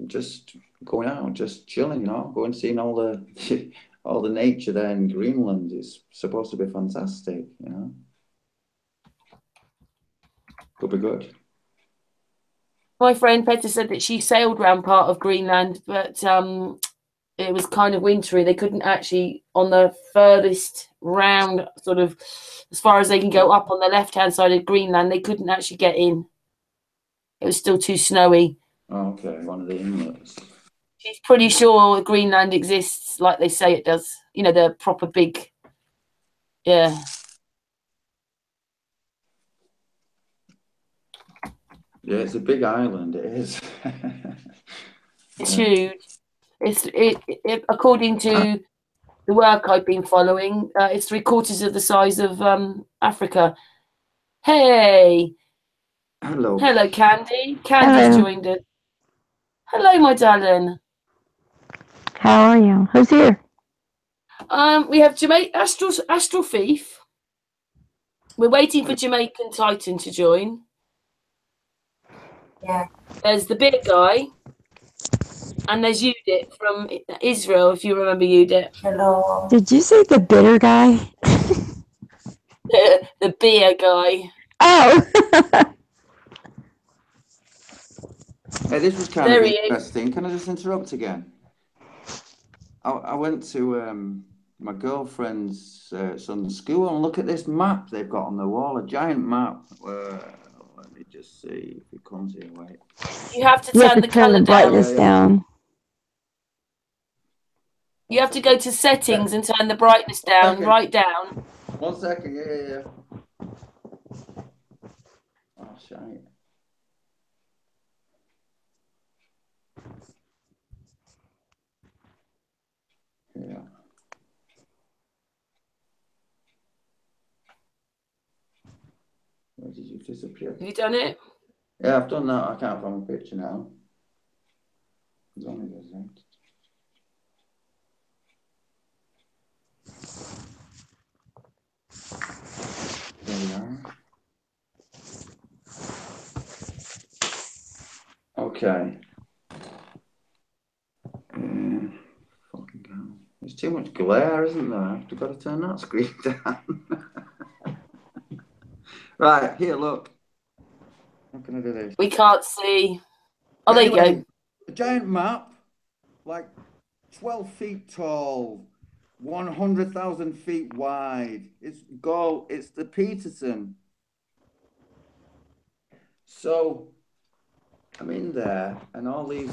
Just going out, just chilling, you know, going seeing all the all the nature there in Greenland is supposed to be fantastic, you know. Could be good. My friend Petter said that she sailed around part of Greenland, but it was kind of wintry. They couldn't actually, on the furthest round, sort of as far as they can go up on the left-hand side of Greenland, they couldn't actually get in. It was still too snowy. Oh, okay, one of the inlets. She's pretty sure Greenland exists like they say it does. You know, the proper big, yeah. Yeah, it's a big island, it is. It's huge. It according to the work I've been following, it's 3/4 of the size of Africa. Hey, Hello. hello, Candi. Candi's joined us. Hello, my darling. How are you? Who's here? We have Astral Thief. We're waiting for Jamaican Titan to join. Yeah. There's the big guy. And there's Yudit from Israel, if you remember Yudit. Hello. Did you say the bitter guy? The beer guy. Oh! Hey, this was kind of interesting. Can I just interrupt again? I went to my girlfriend's son's school and look at this map they've got on the wall, a giant map. Let me just see if it comes here. Wait. You have to turn the colour brightness down. You have to go to settings and turn the brightness down, right down. 1 second, yeah. Oh, shite. Yeah. Where did you disappear? Have you done it? Yeah, I've done that. I can't find my picture now. It's only this end. There we are. Okay. Fucking hell. There's too much glare, isn't there? I've got to turn that screen down. Right, here, look. How can I do this? We can't see. Oh, there you go. A giant map, like 12 feet tall, 100,000 feet wide. It's the Peterson. So I'm in there, and all these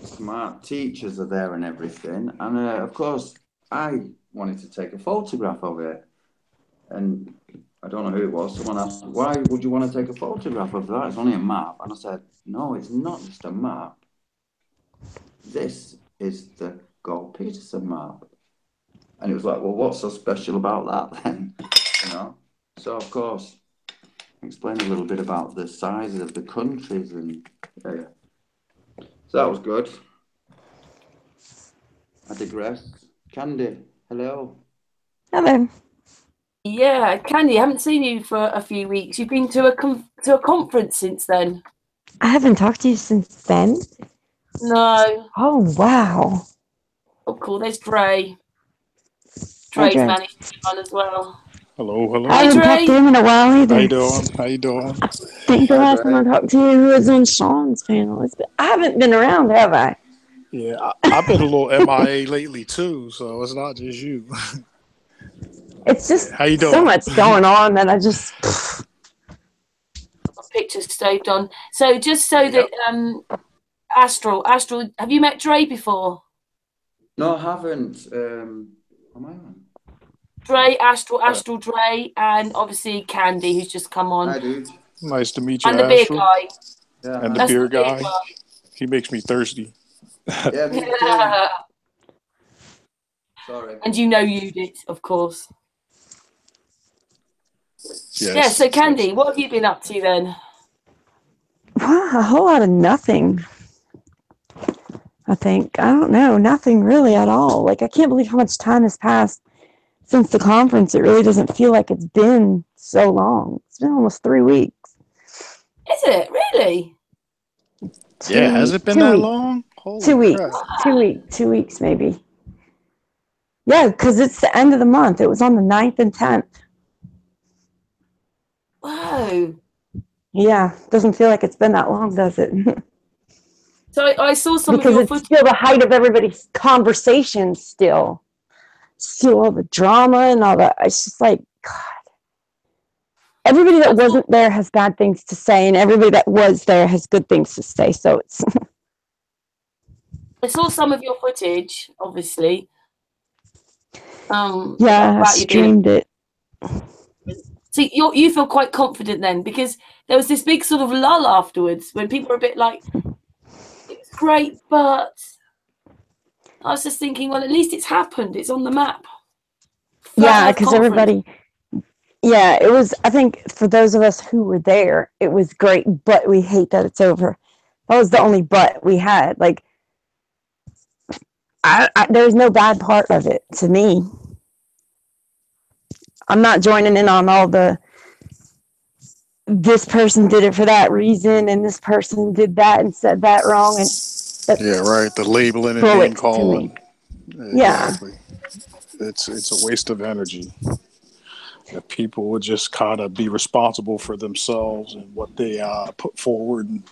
smart teachers are there and everything. And of course, I wanted to take a photograph of it. And I don't know who it was. Someone asked, why would you want to take a photograph of that? It's only a map. And I said, no, it's not just a map. This is the Gold Peterson map. And it was like, well, what's so special about that then? You know? So, of course, explain a little bit about the sizes of the countries. And yeah. So that was good. I digress. Candi, hello. Hello. Yeah, Candi, I haven't seen you for a few weeks. You've been to a conference since then. I haven't talked to you since then. No. Oh, wow. Oh, cool. There's Dre. Dre's managed to get on as well. Hello. I haven't talked to him in a while either. How you doing? I think the last time I talked to you was on Sean's panel. I haven't been around, have I? Yeah, I've been a little MIA lately too, so it's not just you. It's just how you doing? So much going on that I just... Pictures saved on. So just so that Astral, have you met Dre before? No, I haven't. Am I on? Dre, Astral Dre, and obviously Candi, who's just come on. Hi, dude. Nice to meet you, And the beer Astral. guy. Yeah, And the That's beer the beer guy. guy. He makes me thirsty. Yeah, me too. Sorry. And you know Yudit, of course. Yes. Yeah, so Candi, what have you been up to then? A whole lot of nothing. I think. I don't know. Nothing really at all. Like, I can't believe how much time has passed since the conference. It really doesn't feel like it's been so long. It's been almost 3 weeks. Is it? Really? Yeah, has it been that long? Holy 2 weeks. crap. 2 weeks maybe. Yeah, because it's the end of the month. It was on the 9th and 10th. Whoa. Yeah, doesn't feel like it's been that long, does it? So I saw some because of your it's footage. still the height of everybody's conversation still all the drama and all that. It's just like, God, everybody that wasn't there has bad things to say, and everybody that was there has good things to say. So it's I saw some of your footage, obviously. yeah, I streamed it. So you feel quite confident then, because there was this big sort of lull afterwards when people were a bit like, it's great, but I was just thinking, well, at least it's happened. It's on the map. Yeah, because everybody, yeah, it was, I think for those of us who were there, it was great, but we hate that it's over. That was the only but we had. Like, there's no bad part of it to me. I'm not joining in on all this person did it for that reason, and this person did that and said that wrong. And yeah, right. The labeling and name calling. Exactly. Yeah. It's a waste of energy. If people would just kind of be responsible for themselves and what they put forward, and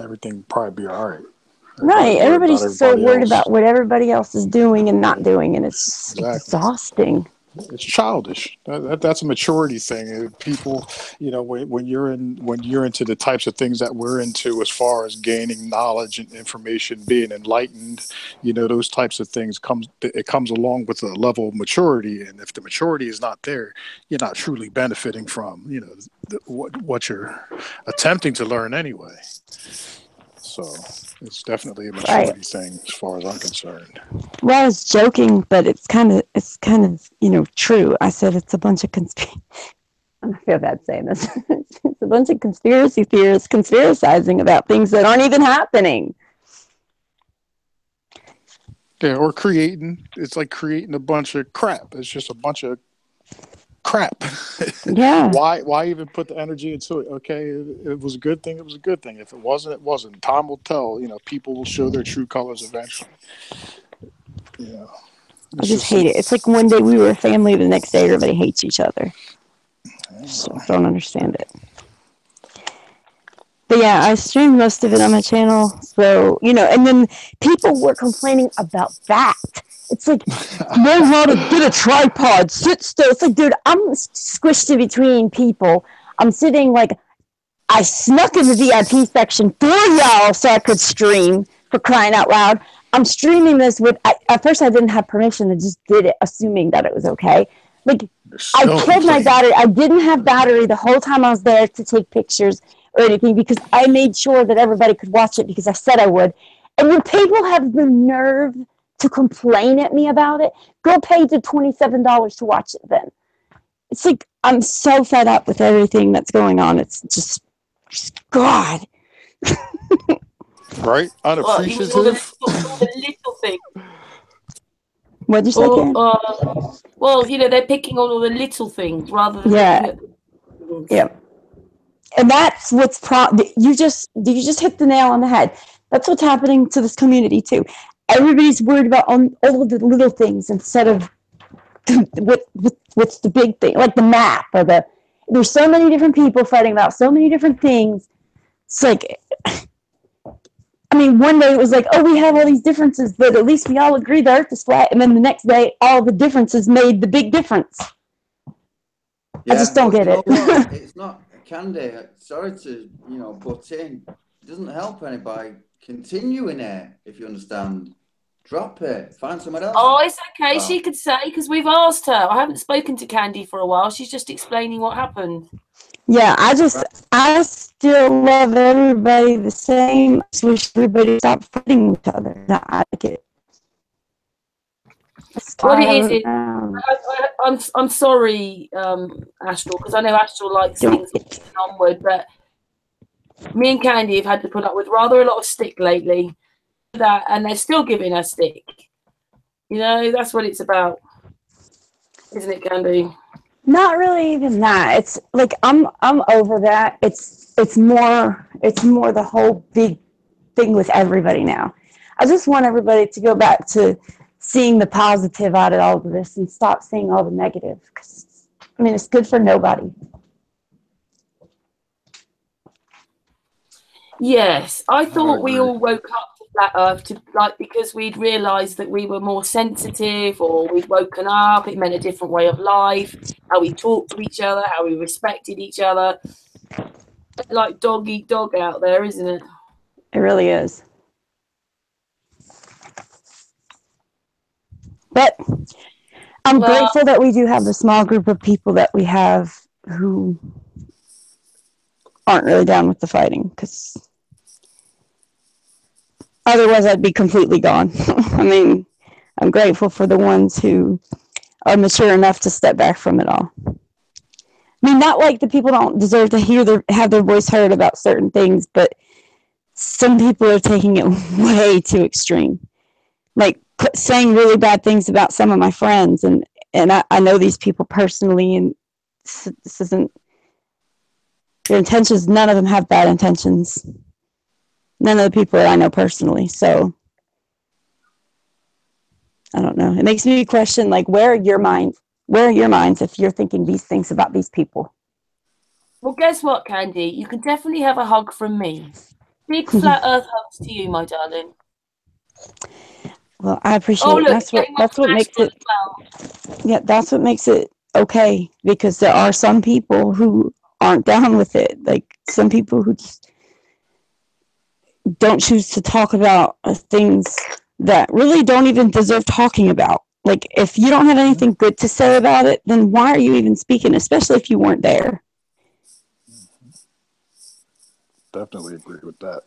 everything would probably be all right. Right. Everybody's so worried about what everybody else is doing and not doing, and it's exhausting. It's childish. That's a maturity thing. People, when you're into the types of things that we're into, as far as gaining knowledge and information, being enlightened, those types of things comes along with a level of maturity. And if the maturity is not there, you're not truly benefiting from what you're attempting to learn anyway. So it's definitely a maturity thing as far as I'm concerned. Well, I was joking, but it's kind of true. I said it's a bunch of I feel bad saying this. It's a bunch of conspiracy theorists conspiracizing about things that aren't even happening. Yeah, or it's like creating a bunch of crap. It's just a bunch of crap. Yeah. Why even put the energy into it? Okay, it was a good thing. It was a good thing. If it wasn't, it wasn't. Time will tell. People will show their true colors eventually. I just hate it. It's like one day we were a family, the next day everybody hates each other. So I don't understand it. But yeah, I streamed most of it on my channel. So, and then people were complaining about that. It's like, learn how to get a tripod, sit still. It's like, dude, I'm squished in between people. I'm sitting like, I snuck in the VIP section for y'all so I could stream, for crying out loud. I'm streaming this at first I didn't have permission. I just did it, assuming that it was okay. Like, I killed my battery. I didn't have battery the whole time I was there to take pictures or anything, because I made sure that everybody could watch it because I said I would. And when people have the nerve to complain at me about it, go pay the $27 to watch it then. It's like, I'm so fed up with everything that's going on. It's just God. Right? Unappreciative. All the little things. What'd you say, Karen? Well, they're picking on all the little things rather than yeah. And that's what's you just hit the nail on the head. That's what's happening to this community too. Everybody's worried about all of the little things instead of what's the big thing, like the map or there's so many different people fighting about so many different things. It's like, I mean, one day it was like, oh, we have all these differences, but at least we all agree the earth is flat. And then the next day, all the differences made the big difference. Yeah, I just don't get it. It's not, Candi, sorry to, butt in. It doesn't help anybody continuing it, if you understand. Drop it. Find someone else. Oh, it's okay. Oh. She could say, because we've asked her. I haven't spoken to Candi for a while. She's just explaining what happened. Yeah, I still love everybody the same. I just wish everybody stopped fighting each other. I like it. What it is, I'm sorry, Astral, because I know Astral likes things onward, but me and Candi have had to put up with rather a lot of stick lately. That, and they're still giving us stick. You know, that's what it's about, isn't it, Candi? Not really even that. It's like I'm over that. It's more the whole big thing with everybody now. I just want everybody to go back to seeing the positive out of all of this and stop seeing all the negative. 'Cause, I mean, it's good for nobody. Yes, I thought we all woke up to Flat Earth because we'd realised that we were more sensitive, or we'd woken up. It meant a different way of life, how we talked to each other, how we respected each other. Like dog eat dog out there, isn't it? It really is. But I'm grateful that we do have a small group of people that we have who aren't really down with the fighting, because otherwise I'd be completely gone. I mean, I'm grateful for the ones who are mature enough to step back from it all. I mean, not like the people don't deserve to have their voice heard about certain things, but some people are taking it way too extreme. Like saying really bad things about some of my friends, and I know these people personally, and this isn't their intentions. None of them have bad intentions. None of the people that I know personally. So I don't know. It makes me question, like, where are your minds? Where are your minds if you're thinking these things about these people? Well, guess what, Candi? You can definitely have a hug from me. Big flat Earth hugs to you, my darling. Well, I appreciate it. That's what makes it. Yeah, that's what makes it okay, because there are some people who aren't down with it. Like some people who just don't choose to talk about things that really don't even deserve talking about. Like if you don't have anything good to say about it, then why are you even speaking, especially if you weren't there? Definitely agree with that.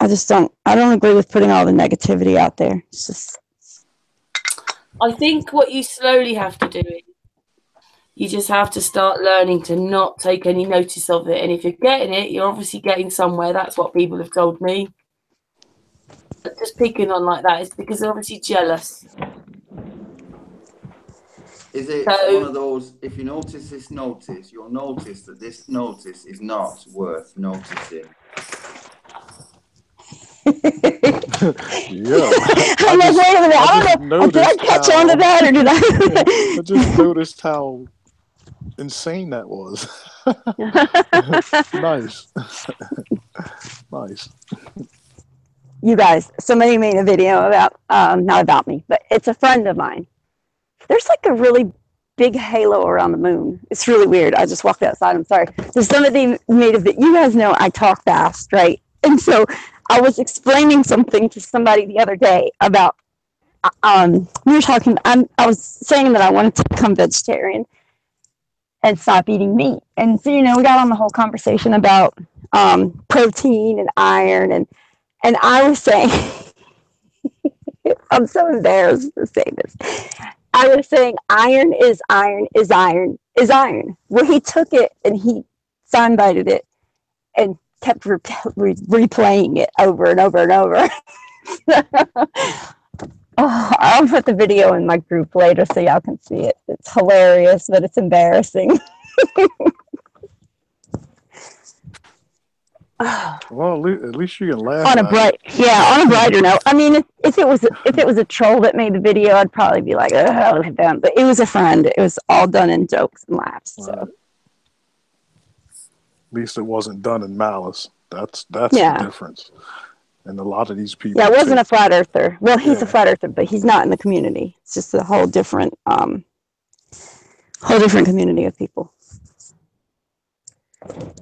I don't agree with putting all the negativity out there. It's just, I think what you slowly have to do is you just have to start learning to not take any notice of it. And if you're getting it, you're obviously getting somewhere. That's what people have told me. But just picking on like that is because they're obviously jealous. Is it one of those, if you notice this notice, you'll notice that this notice is not worth noticing? Yeah. I'm like, wait a minute, I don't know. Did I catch on to that, or did I? I just noticed how insane that was. Nice. Nice. You guys, somebody made a video about, not about me, but it's a friend of mine. There's like a really big halo around the moon. It's really weird. I just walked outside. I'm sorry. So somebody made a video. You guys know I talk fast, right? And so I was explaining something to somebody the other day about, we were talking, I was saying that I wanted to become vegetarian and stop eating meat. And so, we got on the whole conversation about protein and iron. And I was saying, I'm so embarrassed to say this. I was saying iron is iron is iron is iron. Well, he took it and he soundbited it and kept replaying it over and over and over. I'll put the video in my group later so y'all can see it. It's hilarious, but it's embarrassing. Well, at least you can laugh. On a brighter note. I mean, if it was a troll that made the video, I'd probably be like, oh, them. But it was a friend. It was all done in jokes and laughs. So. At least it wasn't done in malice. That's the difference. And a lot of these people. Yeah, it wasn't a flat earther. Well, he's a flat earther, but he's not in the community. It's just a whole different community of people.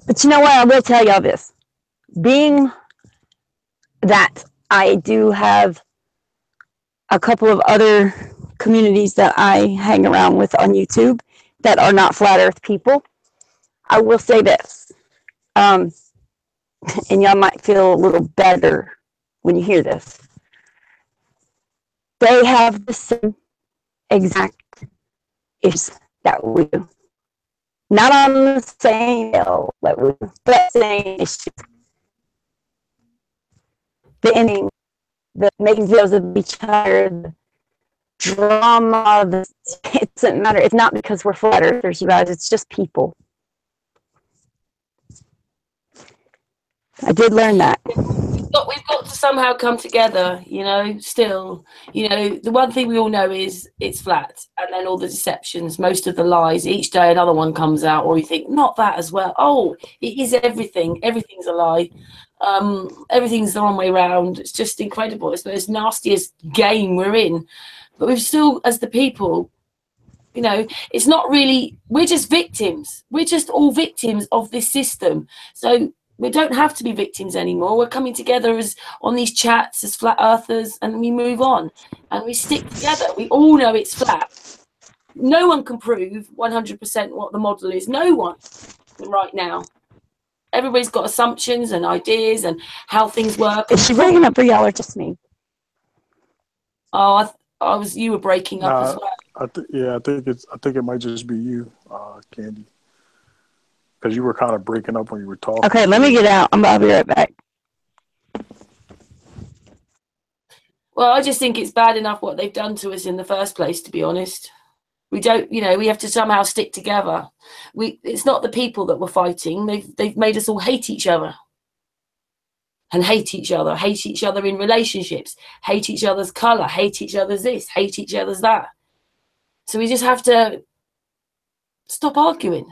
But you know what? I will tell y'all this. Being that I do have a couple of other communities that I hang around with on YouTube that are not flat earth people. I will say this, and y'all might feel a little better when you hear this. They have the same exact issues that we do. Not on the same level that we do, but same issues. The ending, the making videos of each other, the drama, it doesn't matter. It's not because we're flat earthers, you guys. It's just people. I did learn that. We've got to somehow come together, you know, still. You know, the one thing we all know is it's flat, and then all the deceptions, most of the lies, each day another one comes out, or you think, not that as well. Oh, it is everything. Everything's a lie. Everything's the wrong way around. It's just incredible. It's the most nastiest game we're in. But we've still, as the people, you know, it's not really, we're just victims. We're just all victims of this system. So we don't have to be victims anymore. We're coming together as on these chats as flat earthers, and we move on and we stick together. We all know it's flat. No one can prove 100% what the model is. No one right now. Everybody's got assumptions and ideas and how things work. Is she breaking up for y'all or just me? Oh, you were breaking up as well. I think it might just be you, Candi. Because you were kind of breaking up when you were talking. Okay, let me get out. I'll be right back. Well, I just think it's bad enough what they've done to us in the first place, to be honest. We don't, you know, we have to somehow stick together. It's not the people that we're fighting. They've made us all hate each other. And hate each other in relationships, hate each other's colour, hate each other's this, hate each other's that. So we just have to stop arguing.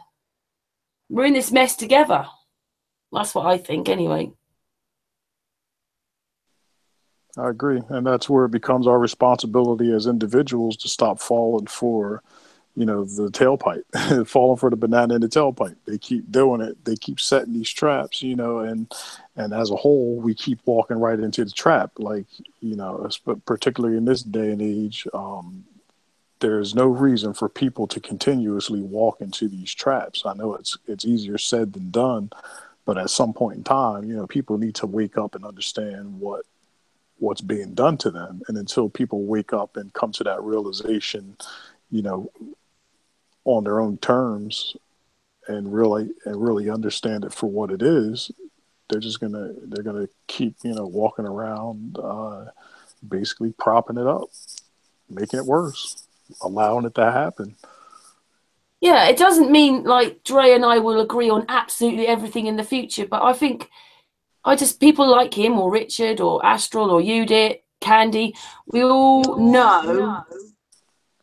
We're in this mess together. That's what I think, anyway. I agree. And that's where it becomes our responsibility as individuals to stop falling for, you know, the tailpipe, falling for the banana in the tailpipe. They keep doing it. They keep setting these traps, you know, and as a whole, we keep walking right into the trap. Like, you know, particularly in this day and age, there's no reason for people to continuously walk into these traps. I know it's easier said than done, but at some point in time, you know, people need to wake up and understand what's being done to them. And until people wake up and come to that realization, you know, on their own terms and really understand it for what it is, they're gonna keep, you know, walking around, basically propping it up, making it worse, allowing it to happen. Yeah, it doesn't mean like Dre and I will agree on absolutely everything in the future, but I think people like him or Richard or Astral or Yudit, Candi, we all know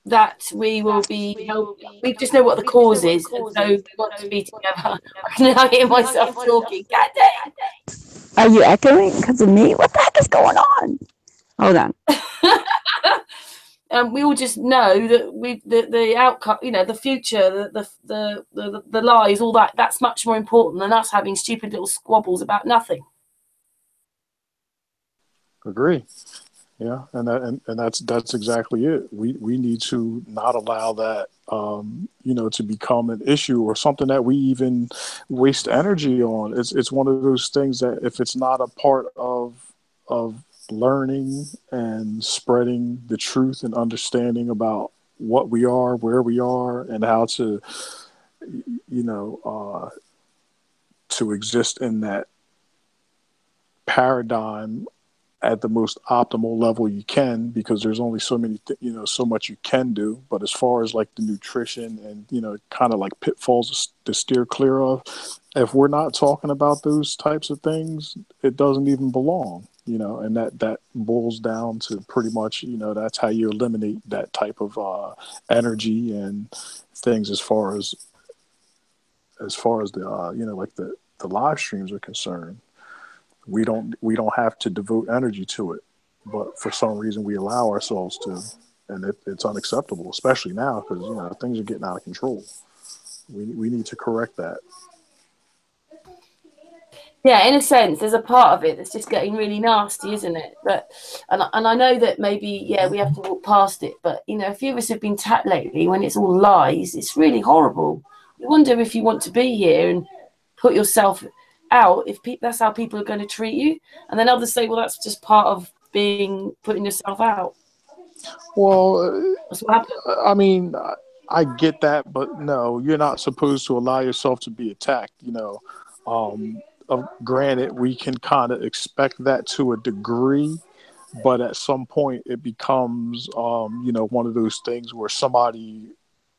that we will be helping. We just know what the cause is, and so we want to be together. I can now hear myself talking. Candi! Are you echoing because of me? What the heck is going on? Hold on. We all just know that the outcome, you know, the future, the lies, all that's much more important than us having stupid little squabbles about nothing. Agree. Yeah, and that's exactly it. We need to not allow that, you know, to become an issue or something that we even waste energy on. It's one of those things that if it's not a part of learning and spreading the truth and understanding about what we are, where we are, and how to, you know, to exist in that paradigm at the most optimal level you can, because there's only so many, so much you can do. But as far as like the nutrition and, you know, kind of like pitfalls to steer clear of, if we're not talking about those types of things, it doesn't even belong, you know, and that boils down to pretty much, you know, that's how you eliminate that type of energy and things as far as the, you know, like the live streams are concerned. We don't have to devote energy to it, but for some reason we allow ourselves to, and it's unacceptable, especially now because, you know, things are getting out of control. We need to correct that. Yeah, in a sense, there's a part of it that's just getting really nasty, isn't it? But and I know that maybe we have to walk past it. But you know, a few of us have been tapped lately when it's all lies. It's really horrible. You wonder if you want to be here and put yourself out. If that's how people are going to treat you, and then others say, well, that's just part of putting yourself out. Well, That's what happened. I mean, I get that, but no, you're not supposed to allow yourself to be attacked. You know, granted, we can kind of expect that to a degree, but at some point it becomes, you know, one of those things where somebody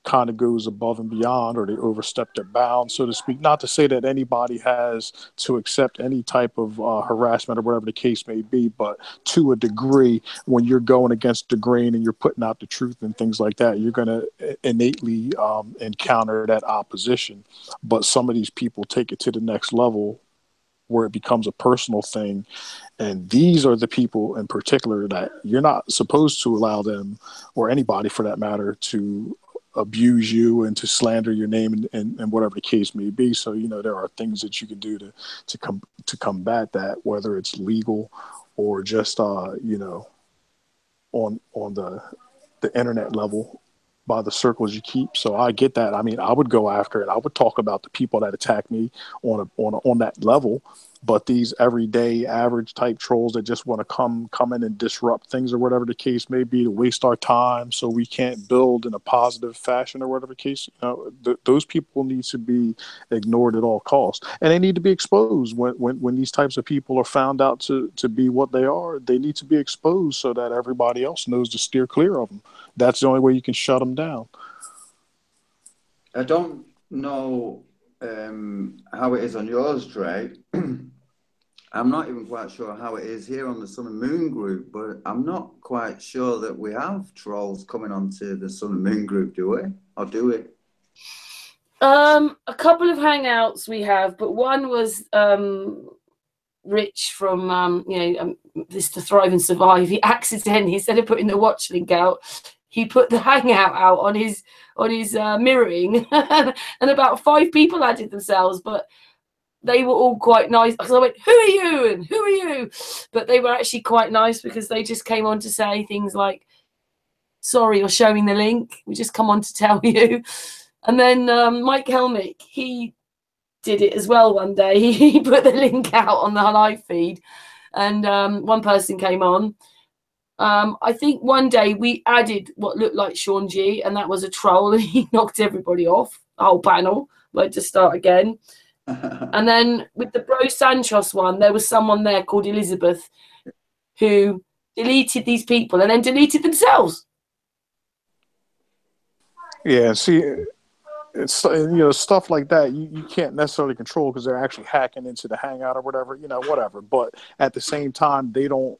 kind of goes above and beyond, or they overstep their bounds, so to speak. Not to say that anybody has to accept any type of harassment or whatever the case may be, but to a degree, when you're going against the grain and you're putting out the truth and things like that, you're going to innately encounter that opposition. But some of these people take it to the next level where it becomes a personal thing. And these are the people in particular that you're not supposed to allow them, or anybody for that matter, to abuse you and to slander your name and whatever the case may be. So, you know, there are things that you can do to combat that, whether it's legal or just, you know, on the internet level, by the circles you keep. So I get that. I mean, I would go after it. I would talk about the people that attack me on that level. But these everyday average type trolls that just want to come in and disrupt things or whatever the case may be, to waste our time so we can't build in a positive fashion or whatever the case, you know, those people need to be ignored at all costs. And they need to be exposed. When these types of people are found out to be what they are, they need to be exposed so that everybody else knows to steer clear of them. That's the only way you can shut them down. I don't know how it is on yours, Dre. I'm not even quite sure how it is here on the Sun and Moon group, but I'm not quite sure that we have trolls coming onto the Sun and Moon group, do we? Or do we? A couple of hangouts we have, but one was Rich from this To Thrive and Survive. He accidentally, instead of putting the watch link out, he put the hangout out on his mirroring, and about 5 people added themselves, but they were all quite nice. Because I went, "Who are you?" and "Who are you?" But they were actually quite nice because they just came on to say things like, "Sorry, you're showing the link. We just come on to tell you." And then Mike Helmick, he did it as well one day. He put the link out on the live feed, and one person came on. I think one day we added what looked like Sean G, and that was a troll, and he knocked everybody off, the whole panel. We had to start again. And then with the Bro Sanchos one, there was someone there called Elizabeth who deleted these people and then deleted themselves. Yeah, see, it's, you know, stuff like that you can't necessarily control because they're actually hacking into the hangout or whatever, you know, whatever. But at the same time, they don't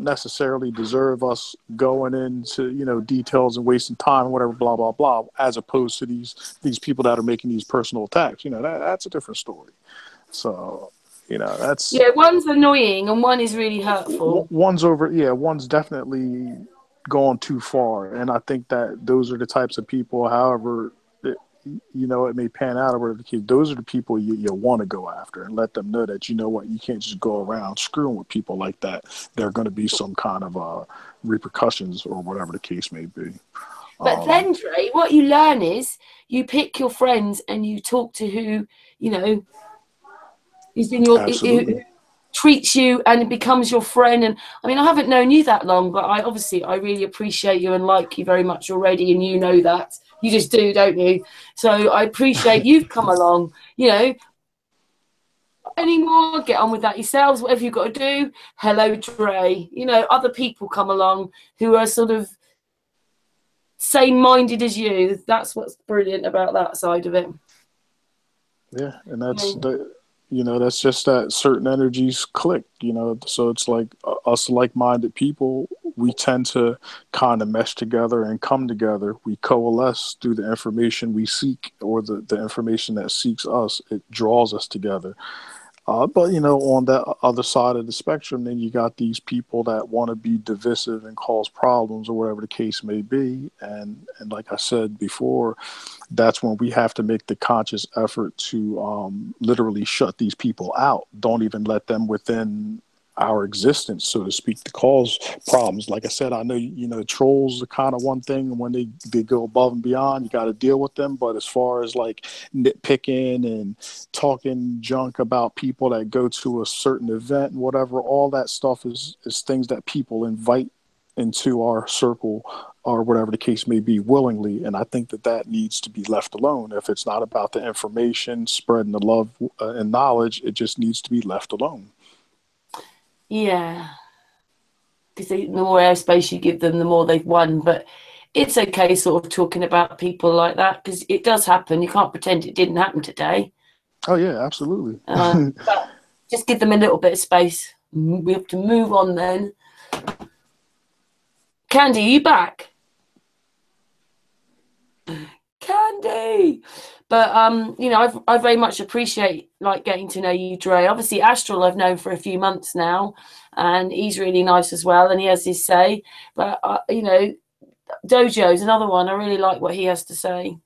necessarily deserve us going into, you know, details and wasting time and whatever, blah blah blah, as opposed to these people that are making these personal attacks. You know, that's a different story. So, you know, that's, yeah, one's annoying and one is really hurtful. One's definitely gone too far, and I think that those are the types of people, however you know it may pan out or whatever the case, those are the people you want to go after and let them know that, you know what, you can't just go around screwing with people like that. There are going to be some kind of repercussions or whatever the case may be. But then, Dre, what you learn is you pick your friends and you talk to who, you know, is in your who treats you and it becomes your friend. And I mean, I haven't known you that long, but I really appreciate you and like you very much already, and you know that. You just do, don't you? So I appreciate you've come along, you know. Anymore, get on with that yourselves, whatever you've got to do. Hello, Dre. You know, other people come along who are sort of same-minded as you. That's what's brilliant about that side of it. Yeah, and that's you know, that's just that certain energies click, you know. So it's like us like-minded people, we tend to kind of mesh together and come together. We coalesce through the information we seek, or the information that seeks us. It draws us together. But you know, on that other side of the spectrum, then you got these people that want to be divisive and cause problems or whatever the case may be. And like I said before, that's when we have to make the conscious effort to literally shut these people out. Don't even let them within our existence, so to speak, to cause problems. Like I said, I know, you know, trolls are kind of one thing, and when they go above and beyond, you got to deal with them. But as far as like nitpicking and talking junk about people that go to a certain event and whatever, all that stuff is things that people invite into our circle or whatever the case may be willingly. And I think that needs to be left alone. If it's not about the information, spreading the love and knowledge, it just needs to be left alone. Yeah, because the more airspace you give them, the more they've won. But it's okay sort of talking about people like that, because it does happen. You can't pretend it didn't happen today. Oh, yeah, absolutely. But just give them a little bit of space. We have to move on then. Candi, are you back? Candi! But you know, I very much appreciate like getting to know you, Dre. Obviously, Astral I've known for a few months now, and he's really nice as well, and he has his say. But you know, Dojo's another one. I really like what he has to say.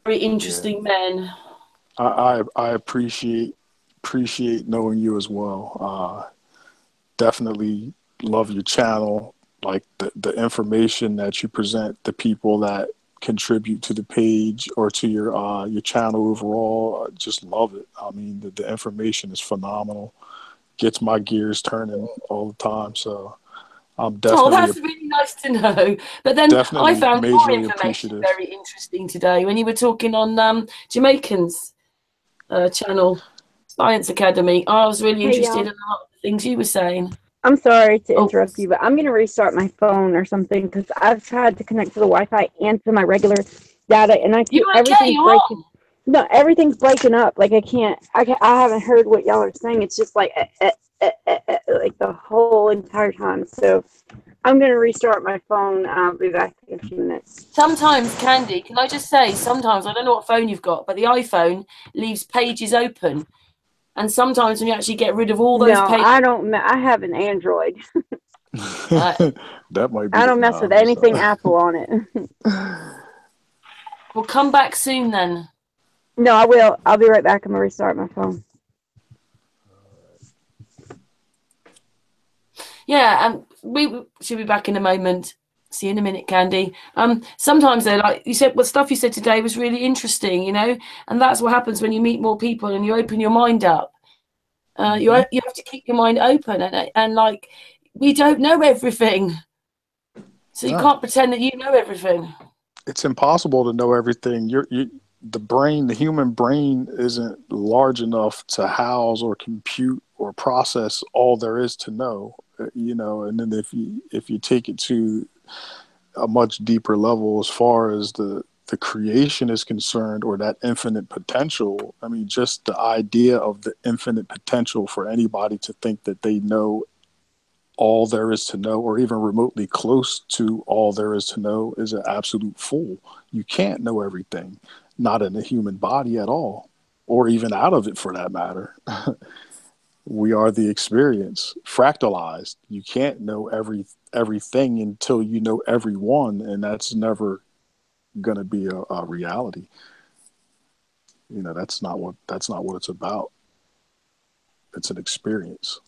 Very interesting men. I appreciate knowing you as well. Definitely love your channel, like the information that you present, the people that contribute to the page or to your channel overall. I just love it. I mean, the information is phenomenal. Gets my gears turning all the time. So I'm definitely. Oh, that's really nice to know. But then I found more information very interesting today when you were talking on Jamaican's channel, Science Academy. I was really interested in a lot of the things you were saying. I'm sorry to interrupt you, but I'm going to restart my phone or something, because I've tried to connect to the Wi-Fi and to my regular data, and I keep everything's breaking. No, everything's breaking up. Like I haven't heard what y'all are saying. It's just like like the whole entire time. So I'm going to restart my phone. I'll be back in a few minutes. Sometimes, Candi, can I just say, sometimes, I don't know what phone you've got, but the iPhone leaves pages open. And sometimes when you actually get rid of all those pages... I don't. I have an Android. That might be. I don't mess with anything Apple on it. Well, come back soon then. No, I will. I'll be right back. I'm going to restart my phone. Yeah, and we should be back in a moment. See you in a minute, Candi. Sometimes though, like you said, what stuff you said today was really interesting, you know, and that's what happens when you meet more people and you open your mind up. You have to keep your mind open, and like we don't know everything, so you can't pretend that you know everything. It's impossible to know everything. The human brain isn't large enough to house or compute or process all there is to know, you know. And then if you take it to a much deeper level as far as the creation is concerned, or that infinite potential, I mean, just the idea of the infinite potential for anybody to think that they know all there is to know, or even remotely close to all there is to know, is an absolute fool. You can't know everything, not in the human body at all, or even out of it for that matter. We are the experience, fractalized. You can't know everything until you know everyone, and that's never going to be a reality. You know, that's not what it's about. It's an experience.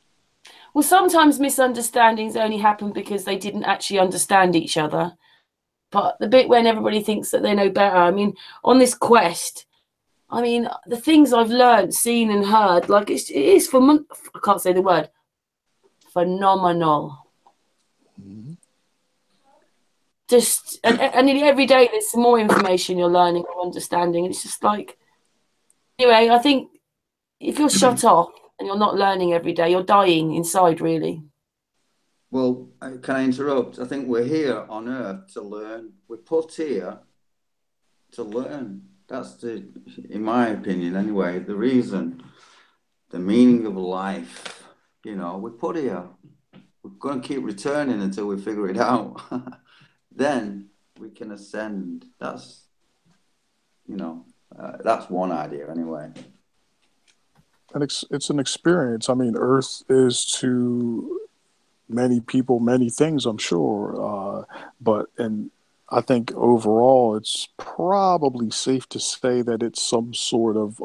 Well, sometimes misunderstandings only happen because they didn't actually understand each other. But the bit when everybody thinks that they know better, I mean, on this quest, I mean, the things I've learned, seen and heard, like it is I can't say the word, phenomenal. Mm-hmm. Just, and nearly every day there's some more information you're learning or understanding. It's just like, anyway, I think if you're shut off and you're not learning every day, you're dying inside, really. Well, can I interrupt? I think we're here on Earth to learn. We're put here to learn. That's in my opinion anyway, the reason, the meaning of life. You know, we're put here. We're going to keep returning until we figure it out. Then we can ascend. That's, you know, that's one idea anyway. it's an experience. I mean, Earth is to many people many things, I'm sure, but and I think overall it's probably safe to say that it's some sort of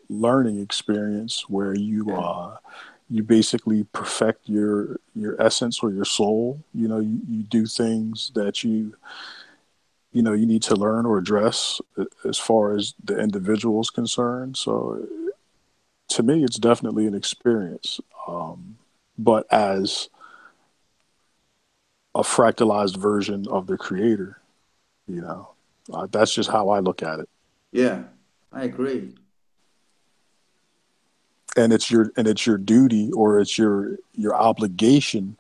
learning experience where you basically perfect your essence or your soul. You know, you do things that you need to learn or address as far as the individual is concerned. So to me, it's definitely an experience, but as a fractalized version of the creator, you know, that's just how I look at it. Yeah, I agree. And it's your duty, or it's your obligation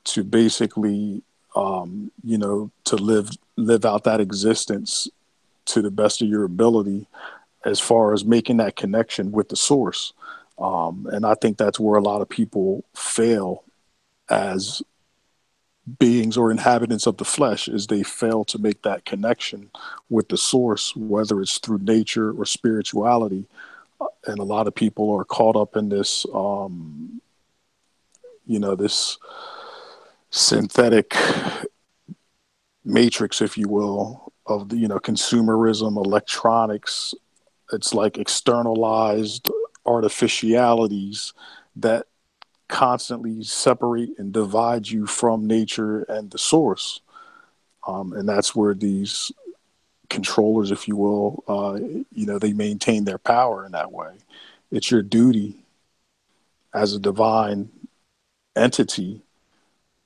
to basically, to live out that existence to the best of your ability, as far as making that connection with the source. And I think that's where a lot of people fail as beings or inhabitants of the flesh, is they fail to make that connection with the source, whether it's through nature or spirituality. And a lot of people are caught up in this, this synthetic matrix, if you will, of the, consumerism, electronics. It's like externalized artificialities that constantly separate and divide you from nature and the source. And that's where these controllers, if you will, they maintain their power in that way. It's your duty as a divine entity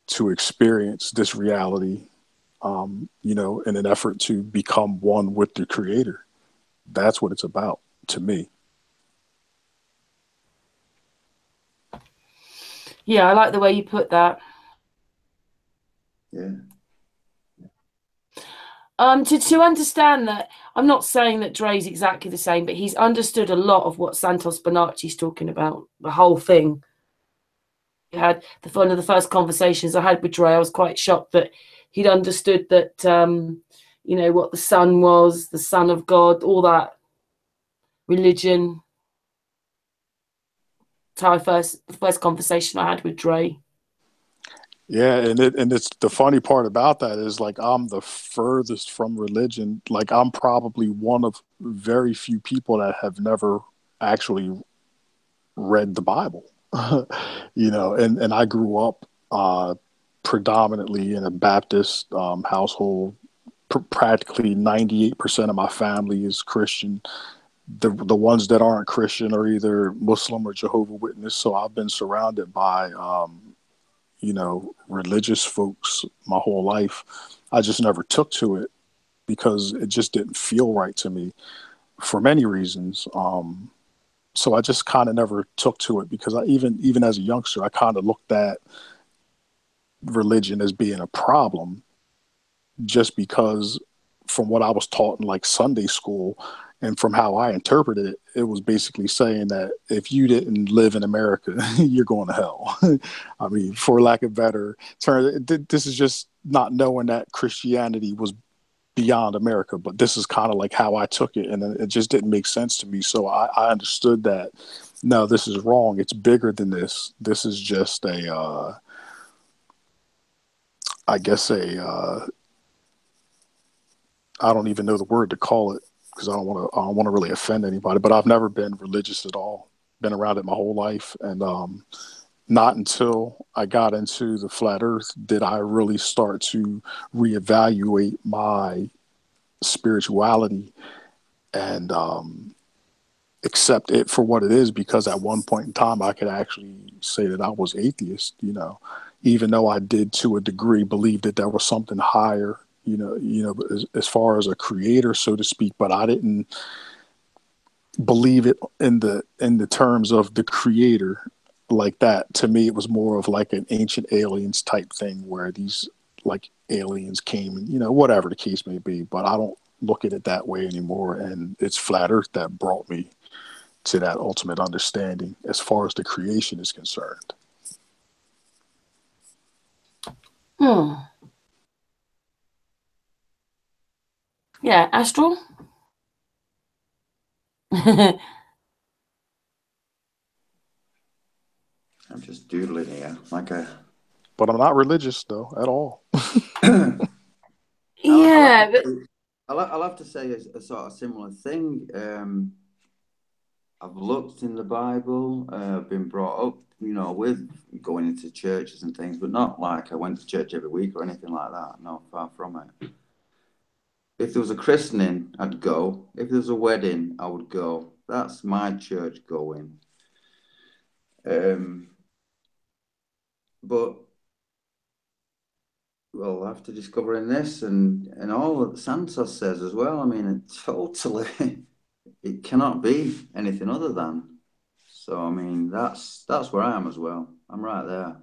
to experience this reality, in an effort to become one with the creator. That's what it's about to me. Yeah, I like the way you put that. Yeah. To understand that, I'm not saying that Dre's exactly the same, but he's understood a lot of what Santos Bonacci's talking about, the whole thing. We had one of the first conversations I had with Dre. I was quite shocked that he'd understood that, what the sun was, the son of God, all that religion. That's how the first conversation I had with Dre. Yeah, and it's the funny part about that is, like, I'm the furthest from religion. Like, I'm probably one of very few people that have never actually read the Bible. And I grew up predominantly in a Baptist household. Practically 98% of my family is Christian. The ones that aren't Christian are either Muslim or Jehovah's Witness. So I've been surrounded by religious folks my whole life. I just never took to it because it just didn't feel right to me for many reasons. So I just kind of never took to it because even as a youngster, I kind of looked at religion as being a problem, just because from what I was taught in like Sunday school and from how I interpreted it, it was basically saying that if you didn't live in America, you're going to hell. I mean, for lack of better term, this is just not knowing that Christianity was beyond America, but this is kind of like how I took it. And it just didn't make sense to me. So I understood that, no, this is wrong. It's bigger than this. This is just I don't even know the word to call it because I don't want to really offend anybody, but I've never been religious at all. Been around it my whole life. And not until I got into the flat earth did I really start to reevaluate my spirituality and accept it for what it is, because at one point in time I could actually say that I was atheist, even though I did to a degree believe that there was something higher, as far as a creator, so to speak, but I didn't believe it in the terms of the creator like that. To me, it was more of like an ancient aliens type thing where these like aliens came and, whatever the case may be, but I don't look at it that way anymore. And it's flat earth that brought me to that ultimate understanding as far as the creation is concerned. Yeah, Astral. I'm just doodling here, like a. But I'm not religious though at all. Yeah, but I'll have to say a sort of similar thing. I've looked in the Bible. I've been brought up, with going into churches and things, but not like I went to church every week or anything like that. No, far from it. If there was a christening, I'd go. If there was a wedding, I would go. That's my church going. But well, after discovering this and all that Santos says as well, I mean, it cannot be anything other than. So I mean, that's where I am as well. I'm right there.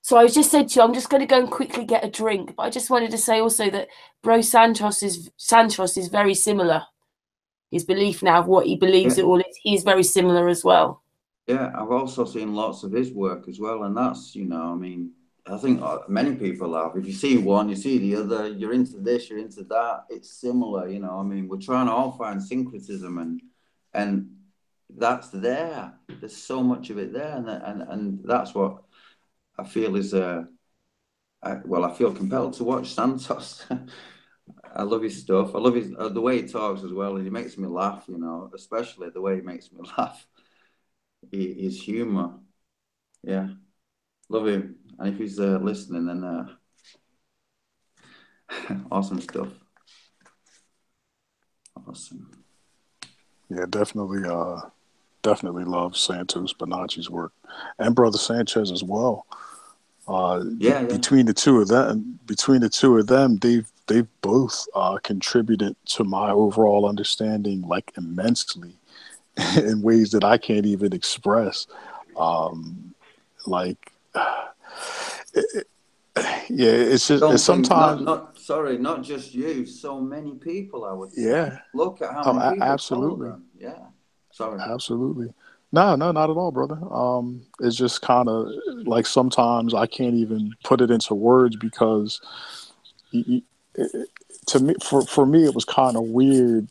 so I just said to you, I'm just going to go and quickly get a drink. But I just wanted to say also that Bro Santos is very similar. His belief now of what he believes it all is, he's very similar as well. Yeah, I've also seen lots of his work as well, and that's, I mean, I think many people have. If you see one, you see the other. You're into this, you're into that. It's similar, I mean, we're trying to all find syncretism, and that's there. There's so much of it there, and that's what I feel is I feel compelled to watch Santos. I love his stuff. I love his the way he talks as well, and he makes me laugh. Especially the way he makes me laugh. His humor, yeah, love him. And if he's listening, then awesome stuff. Awesome. Yeah, definitely love Santos Bonacci's work, and Brother Sanchez as well. Between the two of them, they've both contributed to my overall understanding like immensely in ways that I can't even express. It's just it's sometimes not just you. So many people, I would say. Yeah. Look at how many people absolutely. follow them. Yeah. Sorry. Absolutely. No, not at all, brother. It's just kind of like sometimes I can't even put it into words because to me, for me, it was kind of weird,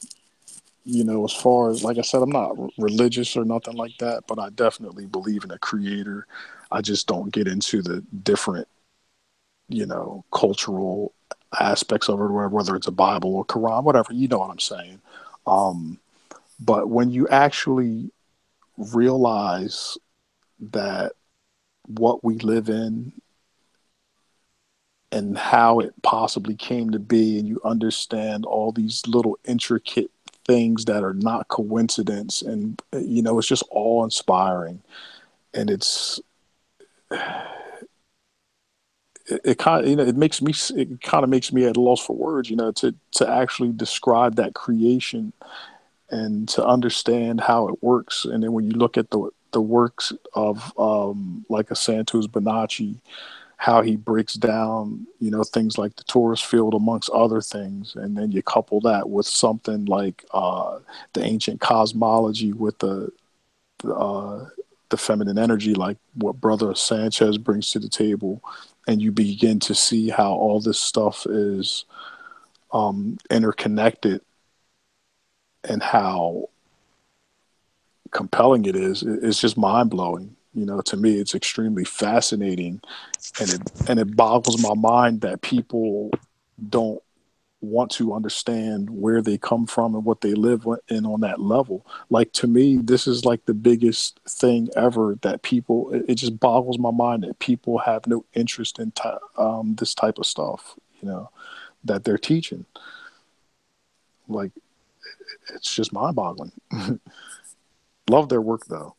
as far as, like I said, I'm not religious or nothing like that, but I definitely believe in a creator. I just don't get into the different, cultural aspects of it, whether it's a Bible or Quran, whatever, you know what I'm saying. But when you actually realize that what we live in and how it possibly came to be, and you understand all these little intricate things that are not coincidence, and it's just awe inspiring, and it kind of it kind of makes me at a loss for words, to actually describe that creation and to understand how it works. And then when you look at the works of like a Santos Bonacci, how he breaks down, things like the Taurus field amongst other things, and then you couple that with something like the ancient cosmology with the feminine energy, like what Brother Sanchez brings to the table, and you begin to see how all this stuff is interconnected and how compelling it is. It's just mind-blowing. To me, it's extremely fascinating, and it boggles my mind that people don't want to understand where they come from and what they live in on that level. Like, to me, this is like the biggest thing ever that people, it just boggles my mind that people have no interest in this type of stuff, that they're teaching. Like, it's just mind-boggling. Love their work, though.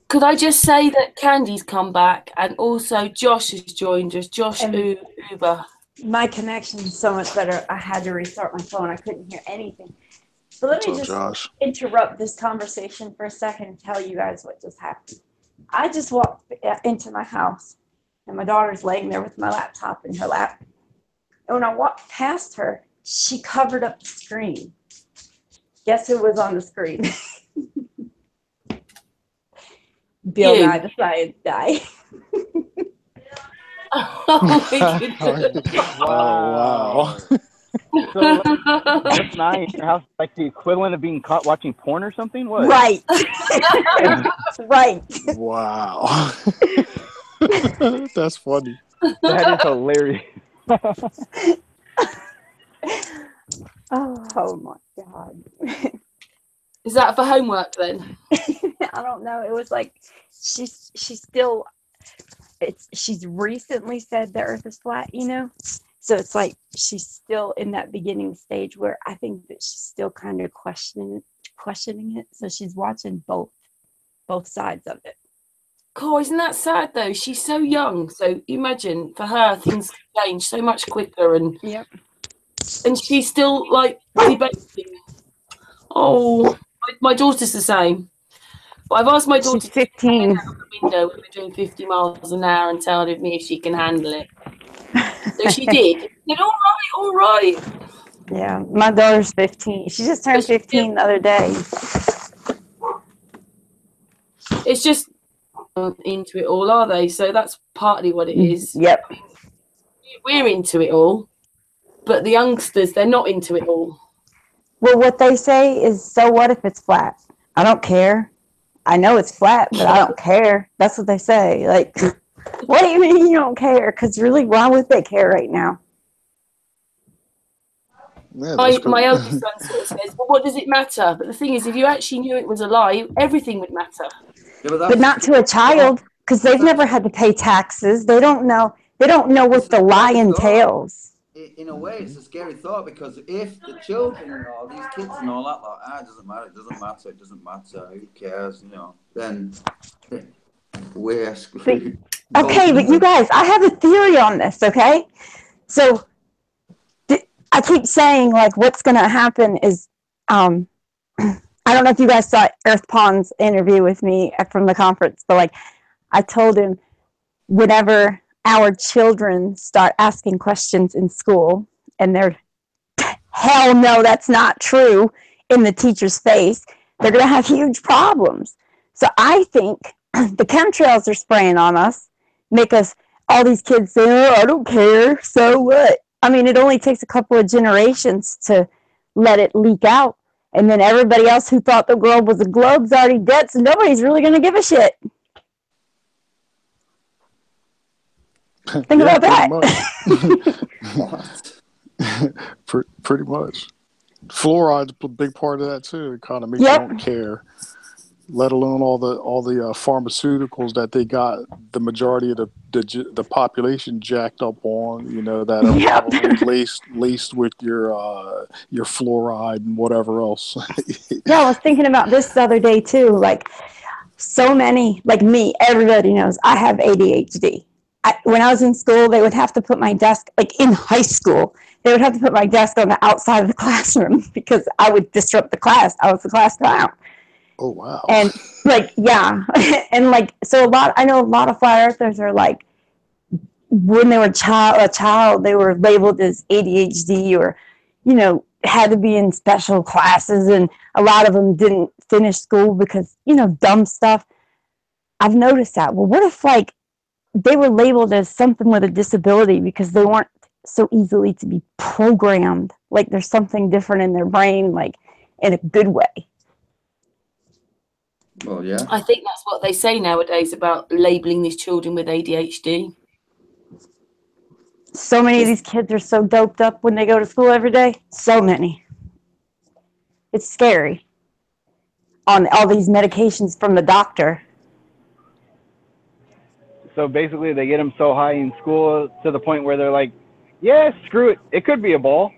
Could I just say that Candi's come back, and also Josh has joined us. Josh Uber. My connection is so much better. I had to restart my phone. I couldn't hear anything. So let me just interrupt this conversation for a second and tell you guys what just happened. I just walked into my house, and my daughter's laying there with my laptop in her lap. And when I walked past her, she covered up the screen. Guess who was on the screen? Bill Nye, the Science Guy. Oh my goodness. Wow. So that's nice. Your house is like the equivalent of being caught watching porn or something? What? Right. Right. Wow. That's funny. That is hilarious. Oh my God. Is that for homework then? I don't know. It was like she's still she's recently said the earth is flat, you know? So it's like she's still in that beginning stage where I think that she's still kind of questioning it. So she's watching both sides of it. Cool, isn't that sad though? She's so young. So imagine for her things can change so much quicker and Yep. And she's still like debating. Oh, my daughter's the same. But I've asked my daughter She's 15. to out the window when we're doing 50 miles an hour and tell me if she can handle it. So she did. She said, all right. Yeah, my daughter's 15. She just turned 15 the other day. It's just into it all, are they? So that's partly what it is. Yep. We're into it all, but the youngsters, they're not into it all. Well, what they say is, so what if it's flat? I don't care. I know it's flat, but I don't care. That's what they say. Like, what do you mean you don't care? Because really, why would they care right now? Yeah, My eldest son sort of says, well, what does it matter? But the thing is, if you actually knew it was a lie, everything would matter. Yeah, But not to a child, because they've never had to pay taxes. They don't know what the lie entails. In a way, it's a scary thought, because if the children and all these kids and all that, like, it doesn't matter, who cares, then we're screwed. Okay, but you guys, I have a theory on this, okay? So I keep saying, like, what's going to happen is, I don't know if you guys saw Earth Pond's interview with me from the conference, but, like, I told him whenever our children start asking questions in school and they're, hell no, that's not true, in the teacher's face, they're going to have huge problems. So I think the chemtrails are spraying on us, make us, all these kids say, oh, I don't care, so what? I mean, it only takes a couple of generations to let it leak out. And then everybody else who thought the globe was a globe's already dead, so nobody's really going to give a shit. Think about that. Pretty much. Fluoride's a big part of that too. It kind of makes you don't care. Let alone all the pharmaceuticals that they got the majority of the population jacked up on, that are probably laced with your fluoride and whatever else. Yeah, I was thinking about this the other day too. Like, so many, like me, everybody knows I have ADHD. When I was in school, they would have to put my desk, like in high school, they would have to put my desk on the outside of the classroom because I would disrupt the class. I was the class clown. Oh, wow. And like, yeah. And like, so I know a lot of flat earthers are like, when they were a child, they were labeled as ADHD or, had to be in special classes. And a lot of them didn't finish school because, dumb stuff. I've noticed that. Well, what if like they were labeled as something with a disability because they weren't so easily to be programmed? Like there's something different in their brain, like in a good way. Well, yeah. I think that's what they say nowadays about labeling these children with ADHD. So many of these kids are so doped up when they go to school every day. So many. It's scary. On all these medications from the doctor. So basically, they get them so high in school to the point where they're like, yeah, screw it. It could be a ball.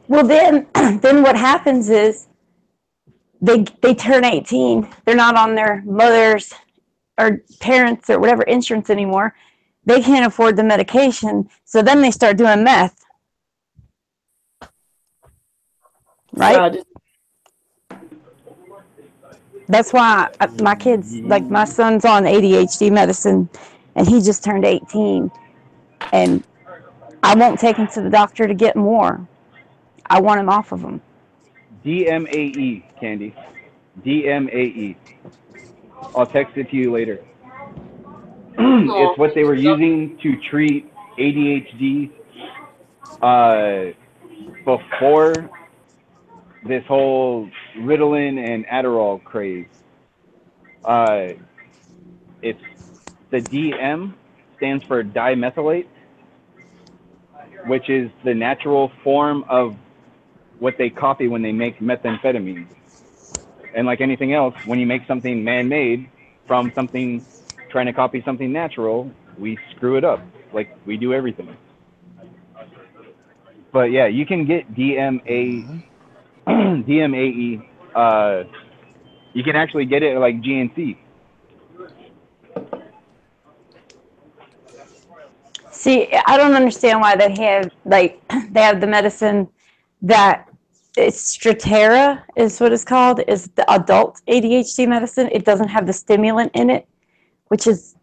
Well, then what happens is they turn 18. They're not on their mother's or parents or whatever insurance anymore. They can't afford the medication. So then they start doing meth. Right? That's why my kids, like my son's on ADHD medicine and he just turned 18. And I won't take him to the doctor to get more. I want him off of them. DMAE, Candy. DMAE. I'll text it to you later. It's what they were using to treat ADHD before this whole Ritalin and Adderall craze. It's the DM stands for dimethylate, which is the natural form of what they copy when they make methamphetamine. And like anything else, when you make something man-made from something trying to copy something natural, we screw it up like we do everything. But yeah, you can get DMAE. You can actually get it like GNC. See, I don't understand why they have the medicine that it's Strattera is what it's called, is the adult ADHD medicine. It doesn't have the stimulant in it, which is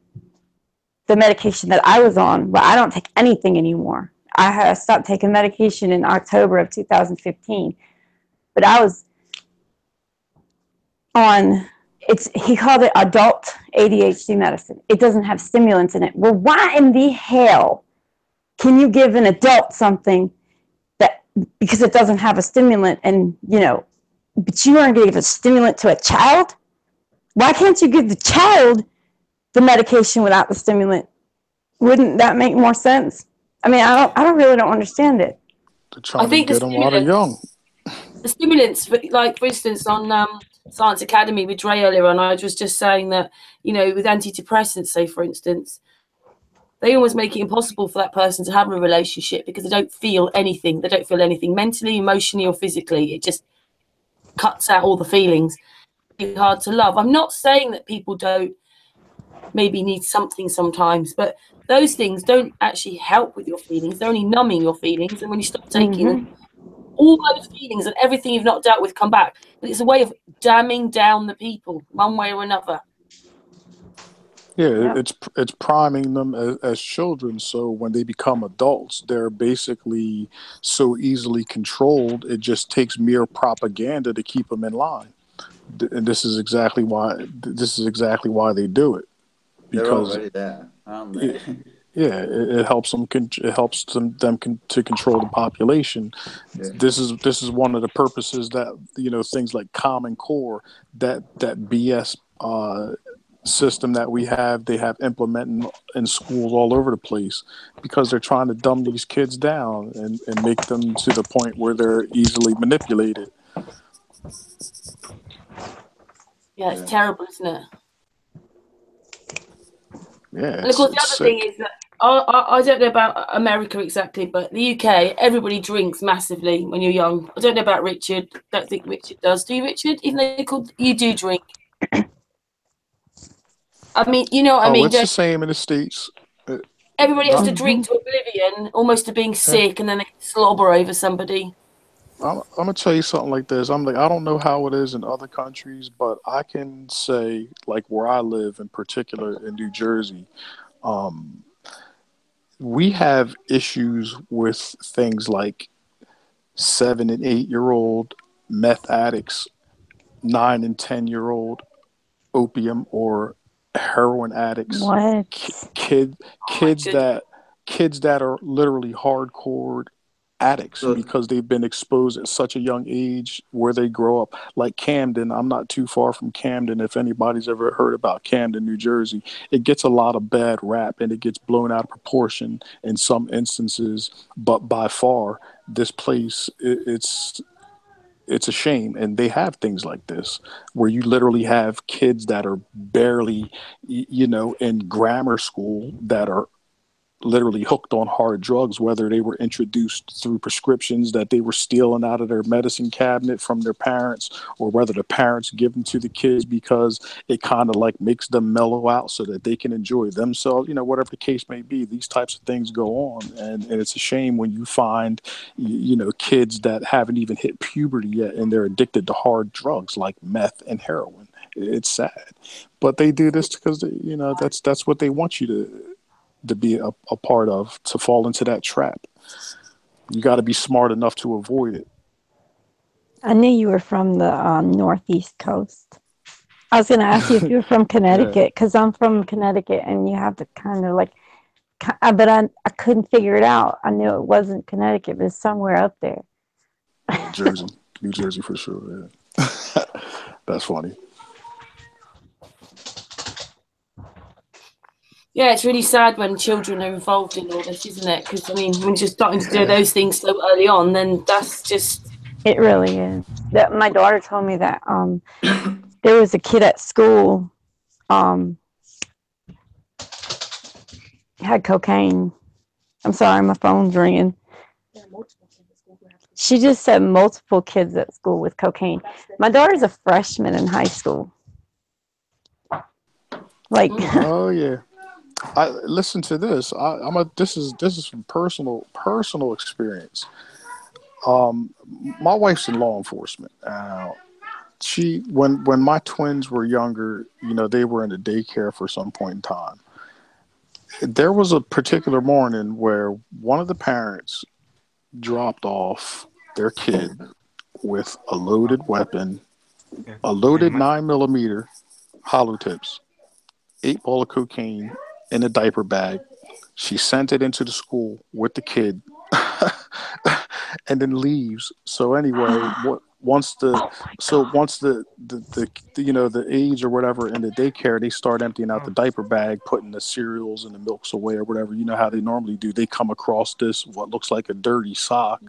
the medication that I was on, but I don't take anything anymore. I stopped taking medication in October of 2015, but I was on, he called it adult ADHD medicine. It doesn't have stimulants in it. Well, why in the hell can you give an adult something that, because it doesn't have a stimulant, and, but you aren't going to give a stimulant to a child? Why can't you give the child the medication without the stimulant? Wouldn't that make more sense? I mean, I don't understand it. They're trying to get them while they're young. The stimulants, like for instance, on Science Academy with Dre earlier on, I was just saying that, with antidepressants, say for instance, they almost make it impossible for that person to have a relationship because they don't feel anything. They don't feel anything mentally, emotionally, or physically. It just cuts out all the feelings. It's hard to love. I'm not saying that people don't maybe need something sometimes, but those things don't actually help with your feelings. They're only numbing your feelings. And when you stop taking them, all those feelings and everything you've not dealt with come back. But it's a way of damming down the people one way or another. Yeah, it's priming them as children, so when they become adults, they're basically so easily controlled. It just takes mere propaganda to keep them in line, and this is exactly why they do it. Because they're already there, aren't they? It helps them. It helps them to control the population. Yeah. This is one of the purposes that things like Common Core, that BS system that we have, they have implementing in schools all over the place, because they're trying to dumb these kids down and make them to the point where they're easily manipulated. Yeah, it's terrible, isn't it? Yeah, and of course the other thing is that I don't know about America exactly, but the UK, everybody drinks massively when you're young. I don't know about Richard. Don't think Richard does. Do you, Richard? Even though you do drink. I mean, you know what I mean? It's the same in the States. Everybody has to drink to oblivion, almost to being sick, and then they slobber over somebody. I'm gonna tell you something like this. I don't know how it is in other countries, but I can say, like where I live, in particular in New Jersey, we have issues with things like 7 and 8 year old meth addicts, 9 and 10-year-old opium or heroin addicts. What? Kids that are literally hardcore addicts because they've been exposed at such a young age where they grow up. Like Camden, I'm not too far from Camden. If anybody's ever heard about Camden, New Jersey, it gets a lot of bad rap and it gets blown out of proportion in some instances. But by far, this place, it's a shame. And they have things like this where you literally have kids that are barely, in grammar school that are literally hooked on hard drugs, whether they were introduced through prescriptions that they were stealing out of their medicine cabinet from their parents, or whether the parents give them to the kids because it kind of like makes them mellow out so that they can enjoy themselves, whatever the case may be. These types of things go on, and it's a shame when you find kids that haven't even hit puberty yet and they're addicted to hard drugs like meth and heroin. It's sad, but they do this because that's what they want you to be a part of, to fall into that trap. You got to be smart enough to avoid it. I knew you were from the Northeast coast. I was going to ask you if you were from Connecticut, because I'm from Connecticut, and you have the kind of like but I couldn't figure it out. I knew it wasn't Connecticut, but it's somewhere up there. Jersey, New Jersey for sure. Yeah. That's funny. Yeah, it's really sad when children are involved in all this, isn't it? Because, I mean, when you're starting to do those things so early on, then that's just... It really is. My daughter told me that there was a kid at school had cocaine. I'm sorry, my phone's ringing. She just said multiple kids at school with cocaine. My daughter's a freshman in high school. Like, oh yeah. I listen to this. This is from personal experience. My wife's in law enforcement. When my twins were younger, they were in a daycare for some point in time. There was a particular morning where one of the parents dropped off their kid with a loaded weapon, a loaded 9mm hollow tips, 8 ball of cocaine in a diaper bag. She sent it into the school with the kid and then leaves. So anyway, once the aides or whatever in the daycare, they start emptying out the diaper bag, putting the cereals and the milks away or whatever, how they normally do. They come across this, what looks like a dirty sock,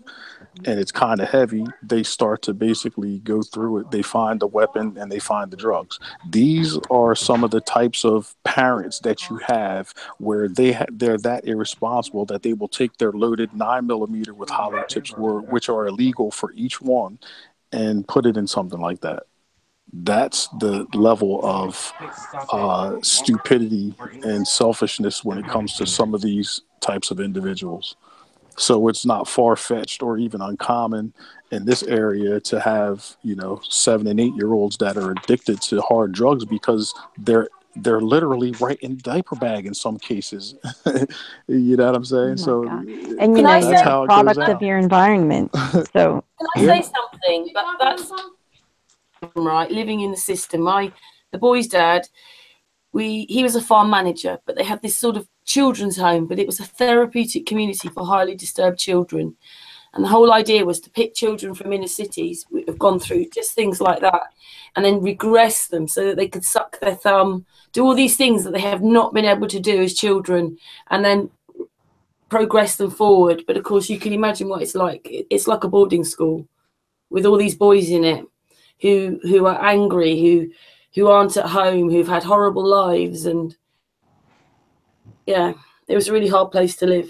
and it's kind of heavy. They start to basically go through it. They find the weapon and they find the drugs. These are some of the types of parents that you have where they're that irresponsible that they will take their loaded 9mm with hollow tips, which are illegal for each one, and put it in something like that. That's the level of stupidity and selfishness when it comes to some of these types of individuals. So it's not far-fetched or even uncommon in this area to have, 7 and 8-year-olds that are addicted to hard drugs because they're literally right in the diaper bag in some cases. You know what I'm saying? Oh so God. And that's how you're a it product goes of your environment. So Can I say something? That's right. Living in the system. The boy's dad, he was a farm manager, but they had this sort of children's home, but it was a therapeutic community for highly disturbed children. And the whole idea was to pick children from inner cities who have gone through just things like that and then regress them so that they could suck their thumb, do all these things that they have not been able to do as children, and then progress them forward. But of course, you can imagine what it's like. It's like a boarding school with all these boys in it who are angry, who aren't at home, who've had horrible lives. And yeah, it was a really hard place to live.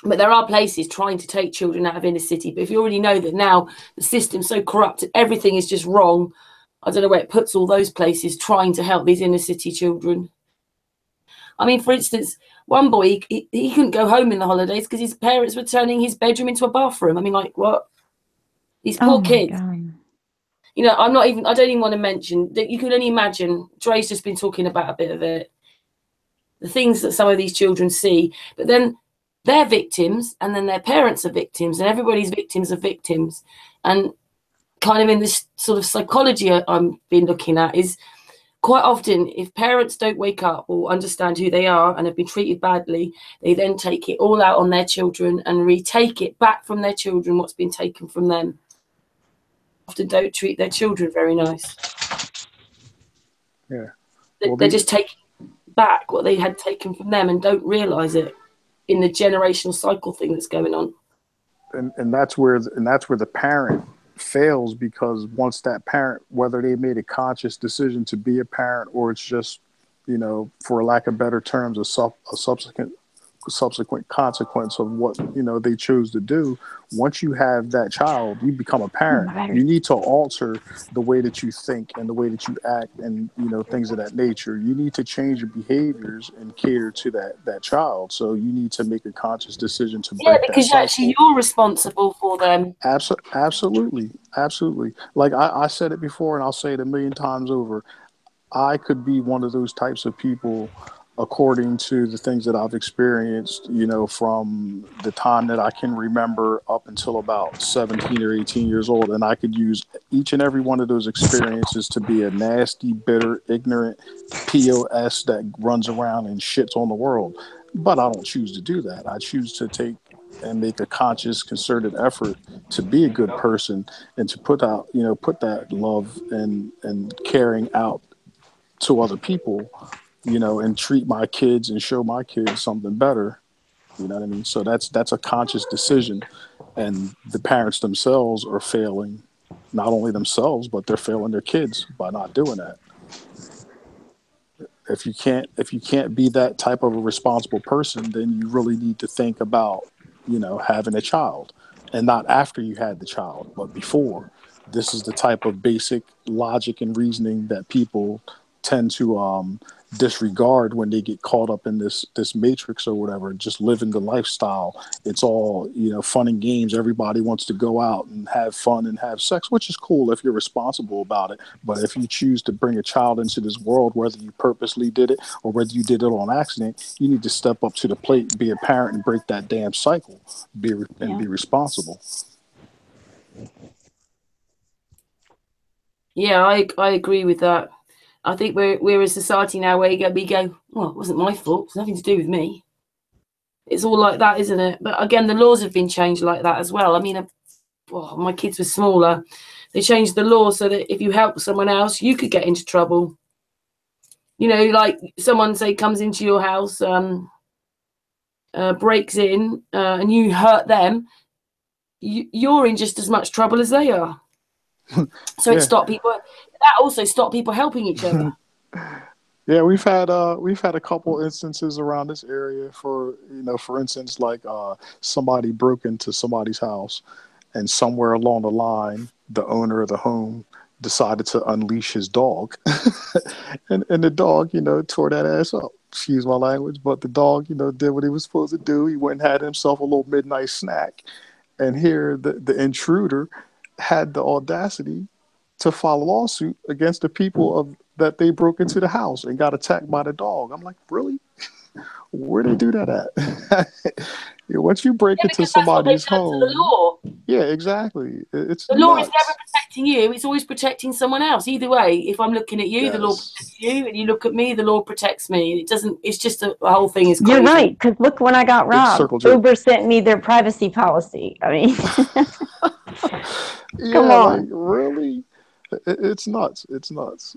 But there are places trying to take children out of inner city. But if you already know that now the system's so corrupt, everything is just wrong, I don't know where it puts all those places trying to help these inner city children. I mean, for instance, one boy, he couldn't go home in the holidays because his parents were turning his bedroom into a bathroom. I mean, like, what? These poor kids. God. I don't even want to mention that. You can only imagine. Dre's just been talking about a bit of it. The things that some of these children see, but then they're victims, and then their parents are victims, and everybody's victims are victims. And kind of in this sort of psychology I've been looking at is quite often if parents don't wake up or understand who they are and have been treated badly, they then take it all out on their children and retake it back from their children, what's been taken from them. Often don't treat their children very nice. Yeah. They're just taking back what they had taken from them and don't realise it in the generational cycle thing that's going on. And that's where the parent fails, because once that parent, whether they made a conscious decision to be a parent or it's just, for lack of better terms, a subsequent consequence of what they chose to do, once you have that child, you become a parent. You need to alter the way that you think and the way that you act and things of that nature. You need to change your behaviors and cater to that child. So you need to make a conscious decision to break because that you're responsible for them. Absolutely. Like I said it before and I'll say it a million times over. I could be one of those types of people according to the things that I've experienced, you know, from the time that I can remember up until about 17 or 18 years old. And I could use each and every one of those experiences to be a nasty, bitter, ignorant POS that runs around and shits on the world. But I don't choose to do that. I choose to take and make a conscious, concerted effort to be a good person and to put out, you know, put that love and caring out to other people, you know, and treat my kids and show my kids something better. You know what I mean? So that's a conscious decision, and the parents themselves are failing, not only themselves, but they're failing their kids by not doing that. If you can't be that type of a responsible person, then you really need to think about, you know, having a child, and not after you had the child, but before. This is the type of basic logic and reasoning that people tend to disregard when they get caught up in this matrix or whatever, just living the lifestyle. It's all, you know, fun and games. Everybody wants to go out and have fun and have sex, which is cool if you're responsible about it. But if you choose to bring a child into this world, whether you purposely did it or whether you did it on accident, you need to step up to the plate, be a parent, and break that damn cycle, be responsible. Yeah, I agree with that. I think we're a society now where we go, well, it wasn't my fault. It's nothing to do with me. It's all like that, isn't it? But again, the laws have been changed like that as well. I mean, my kids were smaller. They changed the law so that if you help someone else, you could get into trouble. You know, like someone, say, comes into your house, breaks in, and you hurt them, you're in just as much trouble as they are. So it stopped people. That also stopped people helping each other. Yeah, we've had a couple instances around this area for instance, like somebody broke into somebody's house, and somewhere along the line, the owner of the home decided to unleash his dog, and the dog, you know, tore that ass up. Excuse my language, but the dog, you know, did what he was supposed to do. He went and had himself a little midnight snack, and here the intruder had the audacity to file a lawsuit against the people that they broke into the house and got attacked by the dog. I'm like, really? Where they do that at? Once you break into somebody's home, the law. Yeah, exactly. It's the law is never protecting you; it's always protecting someone else. Either way, if I'm looking at you, the law protects you, and you look at me, the law protects me. It doesn't. It's just the whole thing is crazy. You're right, because look, when I got robbed, Uber sent me their privacy policy. I mean, come on, like, really? It's nuts. It's nuts.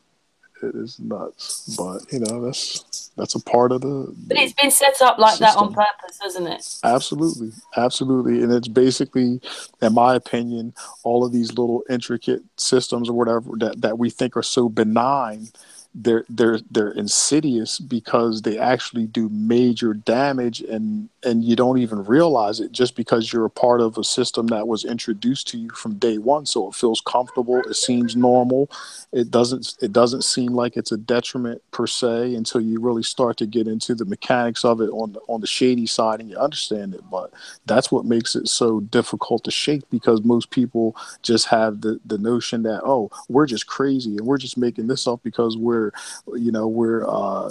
It is nuts. But you know, that's a part of the But it's been set up like that on purpose, hasn't it? Absolutely, absolutely. And it's basically, in my opinion, all of these little intricate systems or whatever that we think are so benign, they're insidious because they actually do major damage, and you don't even realize it just because you're a part of a system that was introduced to you from day one. So it feels comfortable, it seems normal. It doesn't seem like it's a detriment per se until you really start to get into the mechanics of it on the shady side and you understand it. But that's what makes it so difficult to shake, because most people just have the notion that, oh, we're just crazy and we're just making this up because we're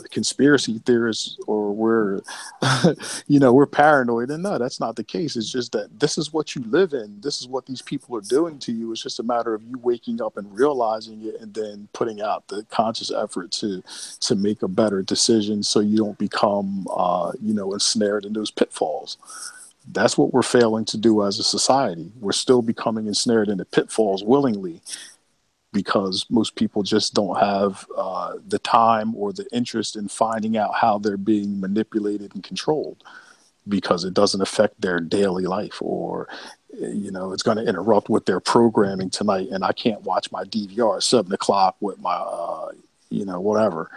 conspiracy theorists, or we're we're paranoid. And no, that's not the case. It's just that this is what you live in. This is what these people are doing to you. It's just a matter of you waking up and realizing it, and then putting out the conscious effort to make a better decision so you don't become ensnared in those pitfalls. That's what we're failing to do as a society. We're still becoming ensnared into pitfalls willingly, because most people just don't have the time or the interest in finding out how they're being manipulated and controlled, because it doesn't affect their daily life, or it's going to interrupt with their programming tonight, and I can't watch my DVR at 7 o'clock with my whatever,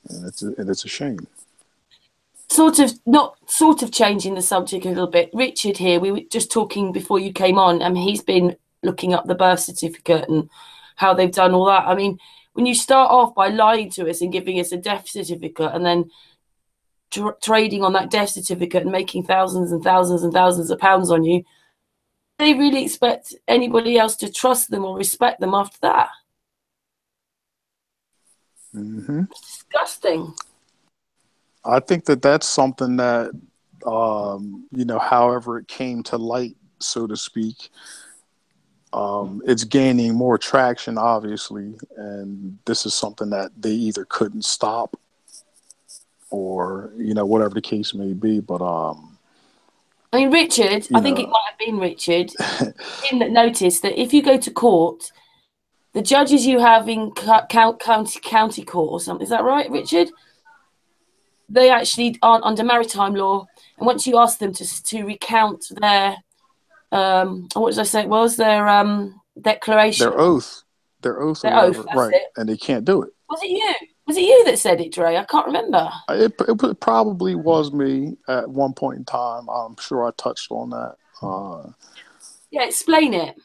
and it's a shame. Sort of changing the subject a little bit. Richard here, we were just talking before you came on. I mean, he's been looking up the birth certificate and how they've done all that. I mean, when you start off by lying to us and giving us a death certificate, and then trading on that death certificate and making thousands and thousands and thousands of pounds on you, they really expect anybody else to trust them or respect them after that? Mm-hmm. It's disgusting. I think that that's something that, however it came to light, so to speak, it's gaining more traction, obviously, and this is something that they either couldn't stop or, whatever the case may be. But I mean, Richard, I think it might have been Richard, him that noticed that if you go to court, the judges you have in county court or something, is that right, Richard? They actually aren't under maritime law, and once you ask them to recount their what did I say it was, their declaration, their oath or their whatever, oath, that's right? it. And they can't do it. Was it you that said it, Dre? I can't remember. It probably was me at one point in time. I'm sure I touched on that. Yeah, explain it.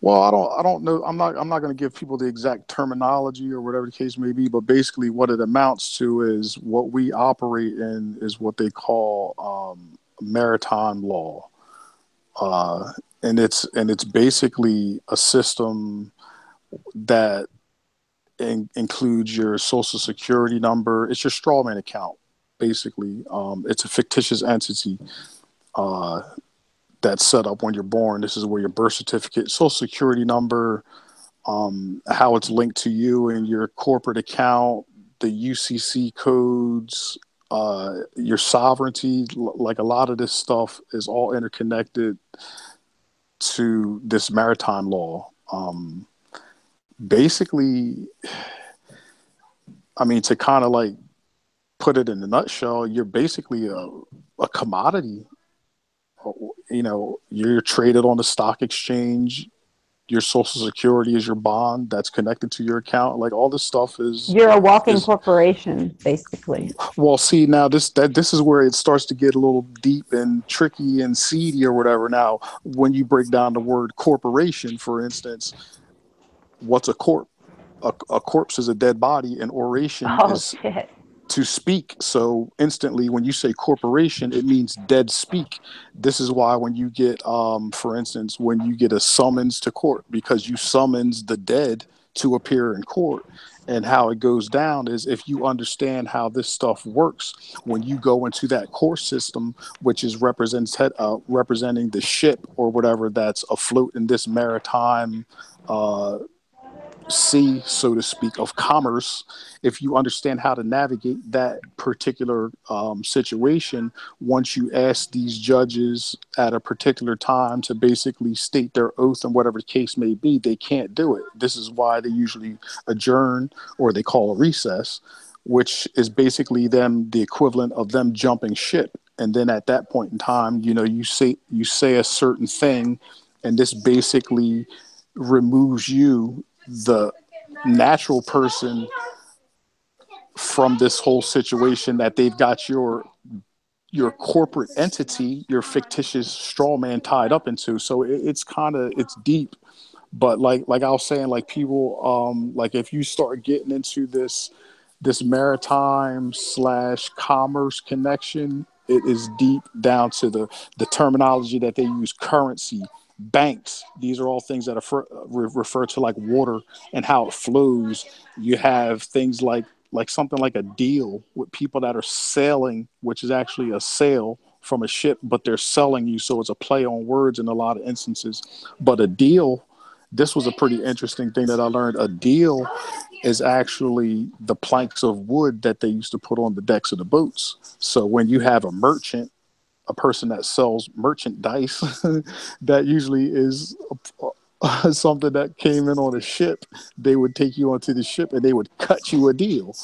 Well, I don't know. I'm not going to give people the exact terminology or whatever the case may be, but basically what it amounts to is what we operate in is what they call maritime law, and it's basically a system that includes your social security number. It's your strawman account, basically. It's a fictitious entity that's set up when you're born. This is where your birth certificate, social security number, how it's linked to you and your corporate account, the UCC codes, your sovereignty. Like a lot of this stuff is all interconnected to this maritime law. Basically, I mean, to kind of like put it in a nutshell, you're basically a commodity. You're traded on the stock exchange. Your social security is your bond that's connected to your account. Like all this stuff you're a walking corporation, basically. Well, see, now this is where it starts to get a little deep and tricky and seedy or whatever. Now, when you break down the word corporation, for instance, what's a corp? A corpse is a dead body, and oration is shit. To speak. So instantly when you say corporation, it means dead speak. This is why when you get, for instance, when you get a summons to court, because you summons the dead to appear in court. And how it goes down is, if you understand how this stuff works, when you go into that court system, which is representing the ship or whatever that's afloat in this maritime sea, so to speak, of commerce, if you understand how to navigate that particular situation, once you ask these judges at a particular time to basically state their oath and whatever the case may be, they can't do it. This is why they usually adjourn, or they call a recess, which is basically the equivalent of them jumping ship. And then at that point in time, you say a certain thing, and this basically removes you, the natural person, from this whole situation that they've got your corporate entity, your fictitious straw man, tied up into. So it's deep. But like I was saying, like people, like if you start getting into this maritime / commerce connection, it is deep down to the terminology that they use: currency, banks. These are all things that refer to like water and how it flows. You have things like something like a deal with people that are sailing, which is actually a sail from a ship, but they're selling you. So it's a play on words in a lot of instances. But a deal, this was a pretty interesting thing that I learned. A deal is actually the planks of wood that they used to put on the decks of the boats. So when you have a merchant, a person that sells merchandise, that usually is something that came in on a ship. They would take you onto the ship and they would cut you a deal.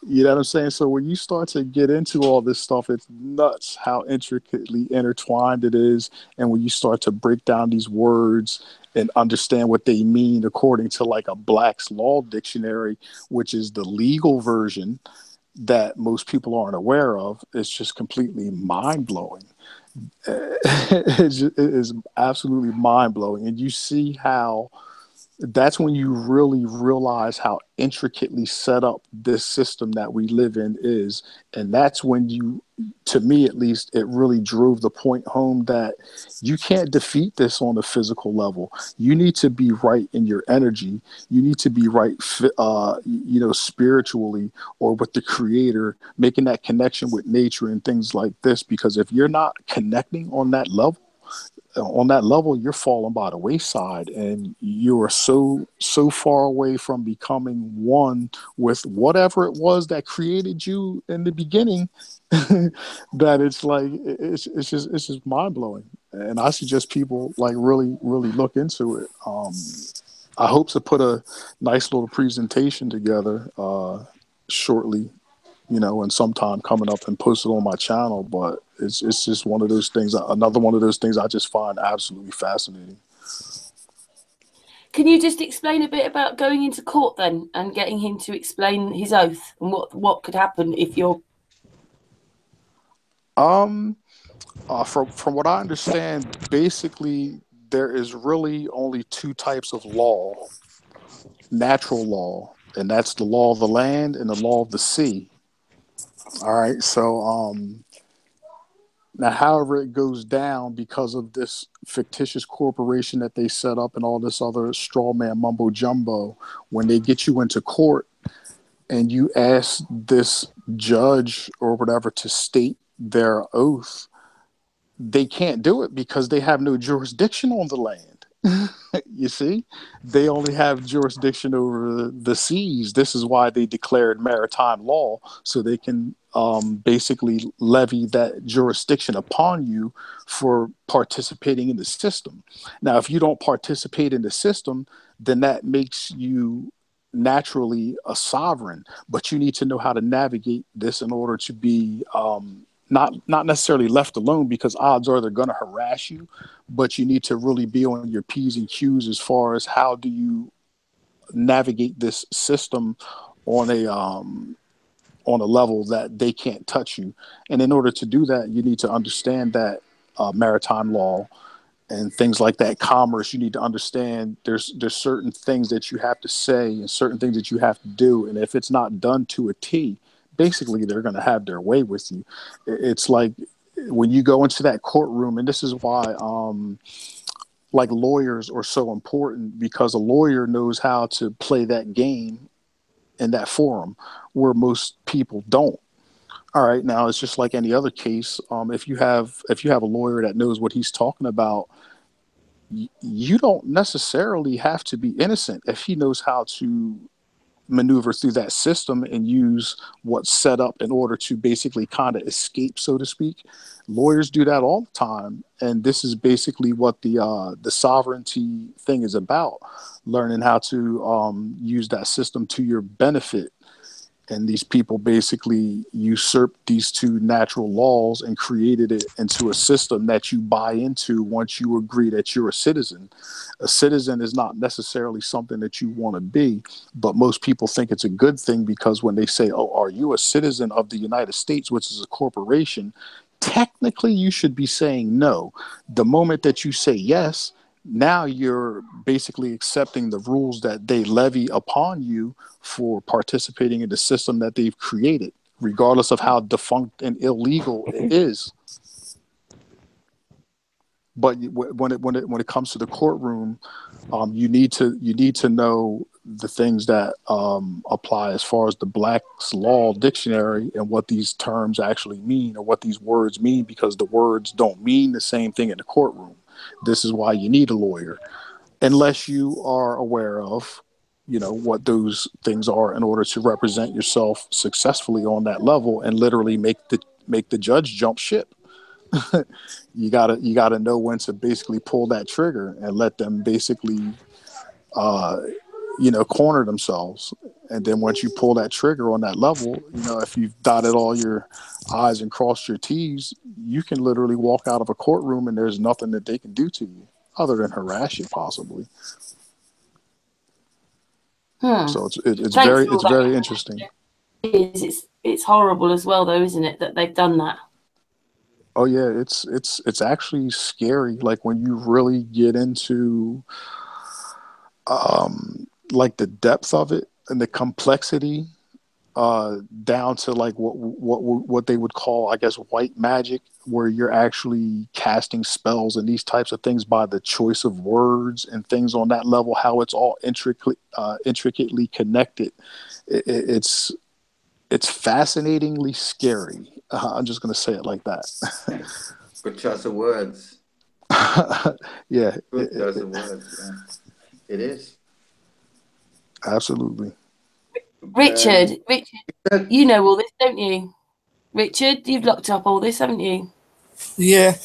You know what I'm saying? So when you start to get into all this stuff, it's nuts how intricately intertwined it is. And when you start to break down these words and understand what they mean according to like a Black's Law Dictionary, which is the legal version that most people aren't aware of, it's just completely mind-blowing. It is absolutely mind-blowing. And you see how that's when you really realize how intricately set up this system that we live in is. And that's when you, to me at least, it really drove the point home that you can't defeat this on a physical level. You need to be right in your energy. You need to be right, spiritually, or with the creator, making that connection with nature and things like this. Because if you're not connecting on that level, you're falling by the wayside, and you are so far away from becoming one with whatever it was that created you in the beginning that it's like it's just mind blowing. And I suggest people like really look into it. I hope to put a nice little presentation together shortly, and sometime coming up and post it on my channel. But it's just one of those things, another one of those things I just find absolutely fascinating. Can you just explain a bit about going into court then and getting him to explain his oath and what could happen if you're... From what I understand, basically there is really only two types of law: natural law, and that's the law of the land and the law of the sea. All right, so now, however it goes down, because of this fictitious corporation that they set up and all this other straw man mumbo jumbo, when they get you into court and you ask this judge or whatever to state their oath, they can't do it because they have no jurisdiction on the land. You see, they only have jurisdiction over the seas. This is why they declared maritime law, so they can basically levy that jurisdiction upon you for participating in the system. Now, if you don't participate in the system, then that makes you naturally a sovereign, but you need to know how to navigate this in order to be not necessarily left alone, because odds are they're going to harass you, but you need to really be on your P's and Q's as far as how do you navigate this system on a level that they can't touch you. And in order to do that, you need to understand that maritime law and things like that, commerce. You need to understand there's certain things that you have to say and certain things that you have to do, and if it's not done to a T, basically they're going to have their way with you. It's like when you go into that courtroom, and this is why like lawyers are so important, because a lawyer knows how to play that game in that forum where most people don't. All right, now it's just like any other case. If you have a lawyer that knows what he's talking about, you don't necessarily have to be innocent if he knows how to maneuver through that system and use what's set up in order to basically kind of escape, so to speak. Lawyers do that all the time, and this is basically what the sovereignty thing is about: learning how to use that system to your benefit. And these people basically usurped these two natural laws and created it into a system that you buy into once you agree that you're a citizen. A citizen is not necessarily something that you want to be, but most people think it's a good thing, because when they say, oh, are you a citizen of the United States, which is a corporation, technically you should be saying no. The moment that you say yes, now you're basically accepting the rules that they levy upon you for participating in the system that they've created, regardless of how defunct and illegal it is. But when it comes to the courtroom, you need to know the things that apply as far as the Black's Law Dictionary and what these terms actually mean, or what these words mean, because the words don't mean the same thing in the courtroom. This is why you need a lawyer, unless you are aware of, what those things are in order to represent yourself successfully on that level and literally make the judge jump ship. You gotta know when to basically pull that trigger and let them basically, corner themselves. And then once you pull that trigger on that level, if you've dotted all your I's and crossed your T's, you can literally walk out of a courtroom and there's nothing that they can do to you other than harass you, possibly. So it's very interesting. It's horrible as well, though, isn't it, that they've done that? Oh yeah, it's actually scary. Like when you really get into like the depth of it and the complexity, down to like what they would call, I guess, white magic, where you're actually casting spells and these types of things by the choice of words and things on that level. How it's all intricately connected. It's fascinatingly scary. I'm just gonna say it like that. Good choice of words. Yeah, Good choice of words. Yeah. It is. absolutely. Richard, you know all this, don't you? Richard, you've looked up all this, haven't you? Yeah.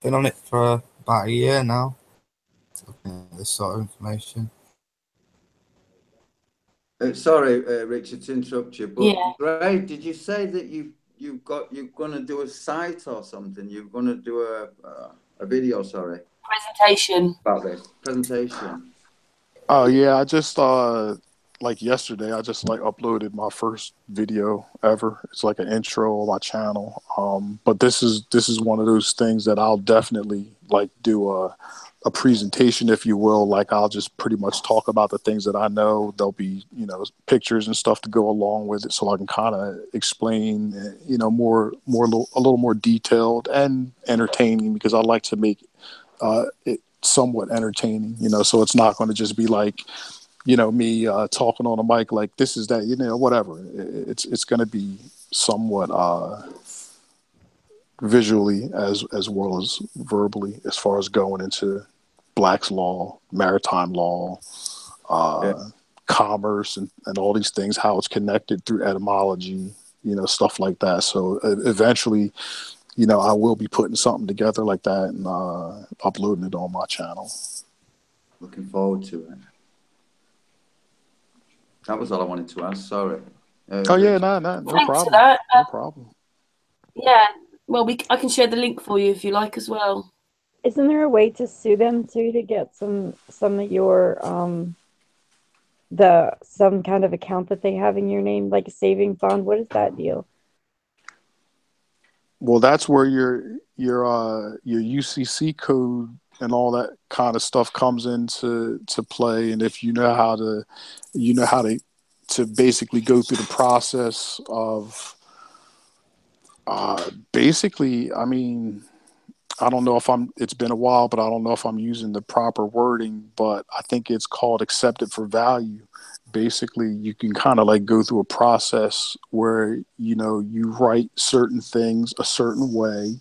Been on it for about a year now. Looking at this sort of information. Sorry, Richard, to interrupt you, but Yeah. Ray, did you say that you're going to do a site or something? You're going to do a video, sorry, Presentation. about this presentation. Oh yeah, I just like yesterday, I just like uploaded my first video ever. It's like an intro on my channel. But this is one of those things that I'll definitely like do a presentation, if you will. Like I'll just pretty much talk about the things that I know. There'll be, pictures and stuff to go along with it, so I can kind of explain, more a little more detailed and entertaining, because I like to make it somewhat entertaining, so it's not going to just be like, me talking on a mic like this is that, whatever. It's going to be somewhat visually as well as verbally, as far as going into Black's law, maritime law, commerce, and all these things, how it's connected through etymology, stuff like that. So eventually, I will be putting something together like that and uploading it on my channel. Looking forward to it. That was all I wanted to ask. Sorry. Oh yeah, no Thanks problem. for that. No problem. Yeah. Well, I can share the link for you if you like as well. Isn't there a way to sue them too, to get some of your some kind of account that they have in your name, like a saving fund? What is that deal? Well, that's where your UCC code and all that kind of stuff comes into play. And if you know how to basically go through the process of basically, I mean, I don't know if it's been a while, but I don't know if I'm using the proper wording, but I think it's called accepted for value. Basically, you can kind of like go through a process where, you write certain things a certain way,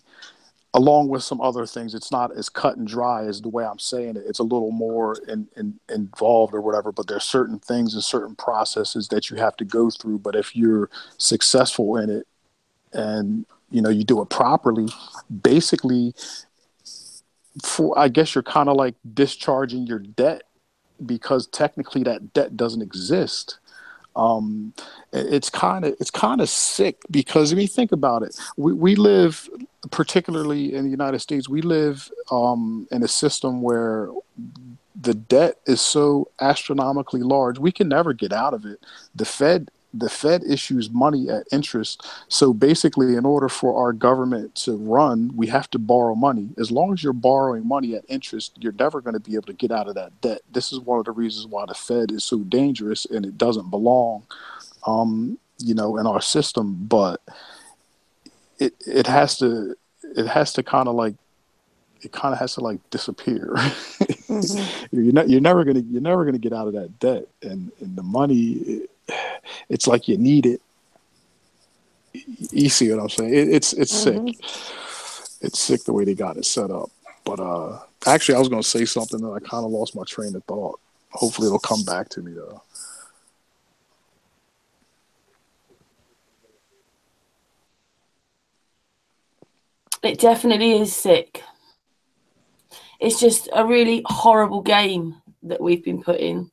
along with some other things. It's not as cut and dry as the way I'm saying it. It's a little more involved or whatever, but there's certain things and certain processes that you have to go through. But if you're successful in it and, you do it properly, basically, I guess you're kind of like discharging your debt, because technically that debt doesn't exist. It's kind of sick, because I mean, think about it. We live, particularly in the United States, we live in a system where the debt is so astronomically large, we can never get out of it. The Fed issues money at interest. So basically, in order for our government to run, we have to borrow money. As long as you're borrowing money at interest, you're never going to be able to get out of that debt. This is one of the reasons why the Fed is so dangerous, and it doesn't belong, in our system. But it has to kind of like, it kind of has to like disappear. Mm-hmm. You're never gonna get out of that debt, and the money. It's like you need it. You see what I'm saying? It's mm-hmm. sick. It's sick the way they got it set up. But actually, I was going to say something that I kind of lost my train of thought. Hopefully, it'll come back to me though. It definitely is sick. It's just a really horrible game that we've been put in.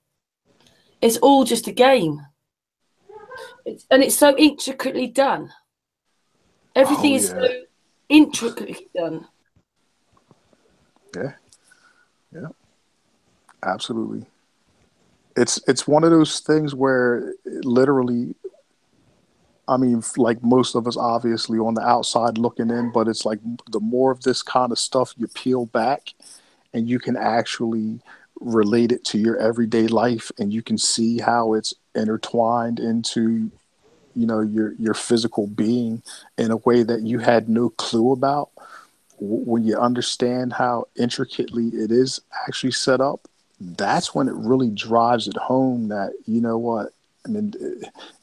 It's all just a game. It's so intricately done. Everything is so intricately done. Yeah, absolutely. It's one of those things where literally, I mean, like most of us obviously on the outside looking in, but it's like the more of this kind of stuff you peel back, and you can actually relate it to your everyday life, and you can see how it's intertwined into, you know, your physical being in a way that you had no clue about. When you understand how intricately it is actually set up, that's when it really drives it home that, you know what, I mean,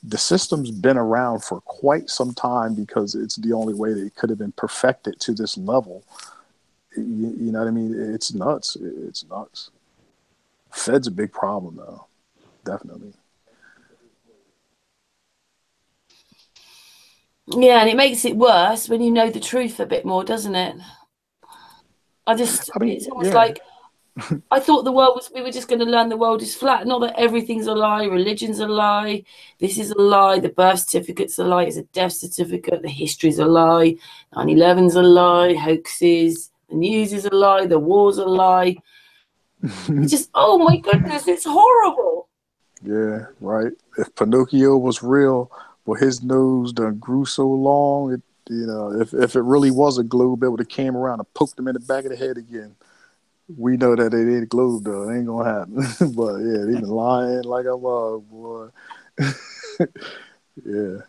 the system's been around for quite some time because it's the only way that it could have been perfected to this level. You know what I mean? It's nuts. It's nuts. Fed's a big problem, though. Definitely. Yeah, and it makes it worse when you know the truth a bit more, doesn't it? It's almost like, I thought we were just going to learn the world is flat. Not that everything's a lie, religion's a lie, this is a lie, the birth certificate's a lie, it's a death certificate, the history's a lie, 9/11's a lie, hoaxes, the news is a lie, the war's a lie. It's just, oh my goodness, it's horrible. Yeah, right. If Pinocchio was real, well, his nose done grew so long, you know, if it really was a globe, it would have came around and poked him in the back of the head again. We know that it ain't a globe, though. It ain't gonna happen. But yeah, they been lying like a mug, boy. Yeah.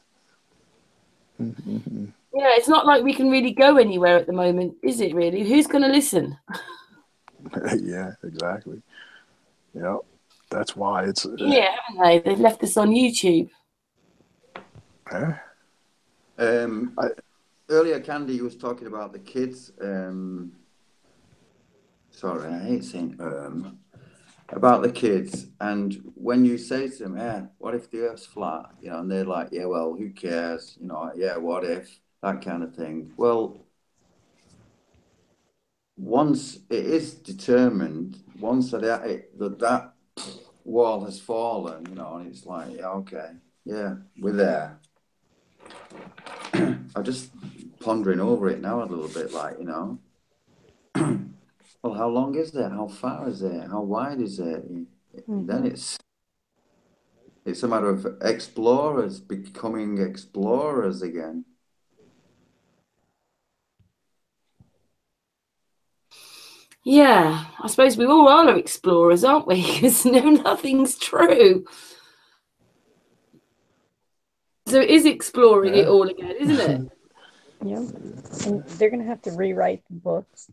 Mm-hmm. Yeah, it's not like we can really go anywhere at the moment, is it really? Who's going to listen? Yeah, exactly. Yeah, that's why it's... Yeah, haven't they? They've left us on YouTube. Earlier, Candi was talking about the kids. Sorry, I hate saying about the kids. And when you say to them, what if the Earth's flat? You know, and they're like, yeah, well, who cares? You know, yeah, what if? That kind of thing. Well, once it is determined, once that wall has fallen, you know, and it's like, yeah, okay, yeah, we're there. I'm just pondering over it now a little bit, like, you know, well, how long is it? How far is it? How wide is it? Then it's a matter of explorers becoming explorers again. Yeah, I suppose we all are explorers, aren't we? Because nothing's true. So it is exploring it all again, isn't it? Yeah. And they're going to have to rewrite the books.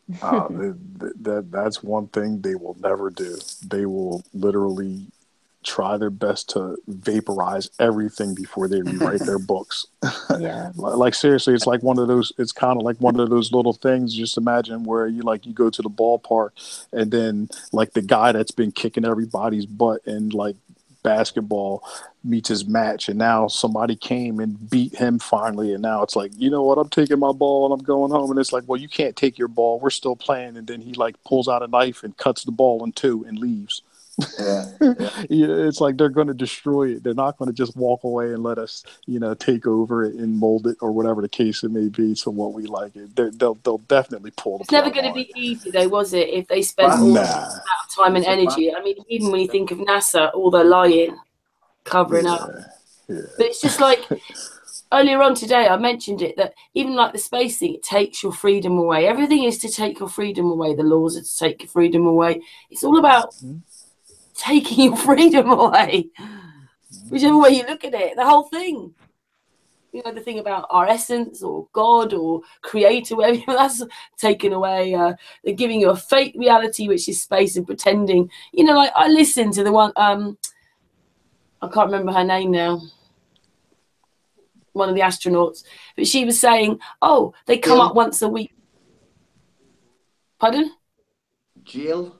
That's one thing they will never do. They will literally try their best to vaporize everything before they rewrite their books. Yeah. Like seriously, it's like one of those, it's kind of like one of those little things. Just imagine where you go to the ballpark and then like the guy that's been kicking everybody's butt in like basketball meets his match, and now somebody came and beat him finally, and now it's like, you know what, I'm taking my ball and I'm going home. And it's like, well, you can't take your ball, we're still playing. And then he like pulls out a knife and cuts the ball in two and leaves. Yeah. It's like they're going to destroy it. They're not going to just walk away and let us, take over it and mold it or whatever the case it may be to what we like it. They'll definitely pull the It's never plug going to on be it. easy, though, was it? If they spent all that amount of time and energy. I mean, even when you think of NASA, all the lying, covering up. Yeah. But it's just like earlier on today, I mentioned it, that even like the space thing, it takes your freedom away. Everything is to take your freedom away. The laws are to take your freedom away. It's all about taking your freedom away, whichever way you look at it. The whole thing, the thing about our essence or God or creator, whatever, that's taken away. They're giving you a fake reality, which is space, and pretending, like I listened to the one, I can't remember her name now, one of the astronauts, but she was saying, they come up once a week. Pardon? Jill?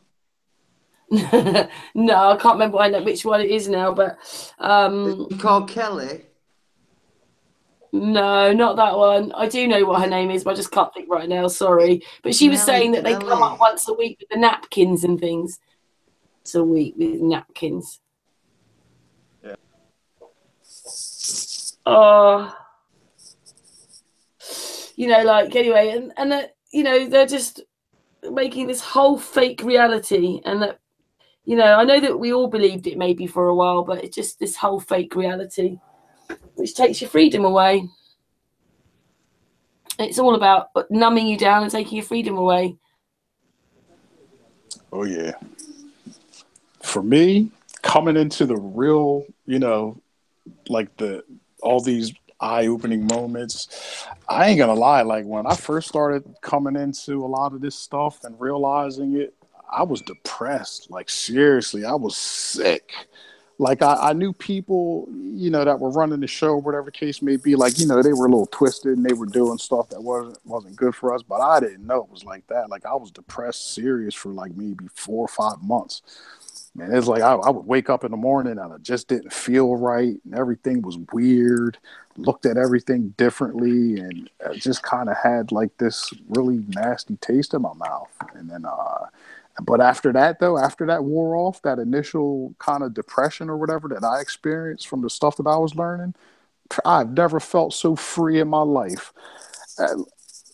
No, I can't remember which one it is now, but Is called Kelly? No, not that one. I do know what her name is, but I just can't think right now, sorry. But she was saying that they come up once a week with the napkins and things. Once a week with napkins. Yeah. Anyway, and that, they're just making this whole fake reality, and that, I know that we all believed it maybe for a while, but it's just this whole fake reality, which takes your freedom away. It's all about numbing you down and taking your freedom away. Oh yeah. For me, coming into the real, like all these eye-opening moments, I ain't gonna lie, like when I first started coming into a lot of this stuff and realizing it, I was depressed. Like seriously, I was sick. Like I knew people, that were running the show, whatever the case may be, like, they were a little twisted and they were doing stuff that wasn't good for us, but I didn't know it was like that. Like I was depressed serious for like maybe 4 or 5 months. Man, it's like I would wake up in the morning and I just didn't feel right and everything was weird, looked at everything differently, and I just kind of had like this really nasty taste in my mouth. And then but after that wore off, that initial kind of depression or whatever that I experienced from the stuff that I was learning, I've never felt so free in my life.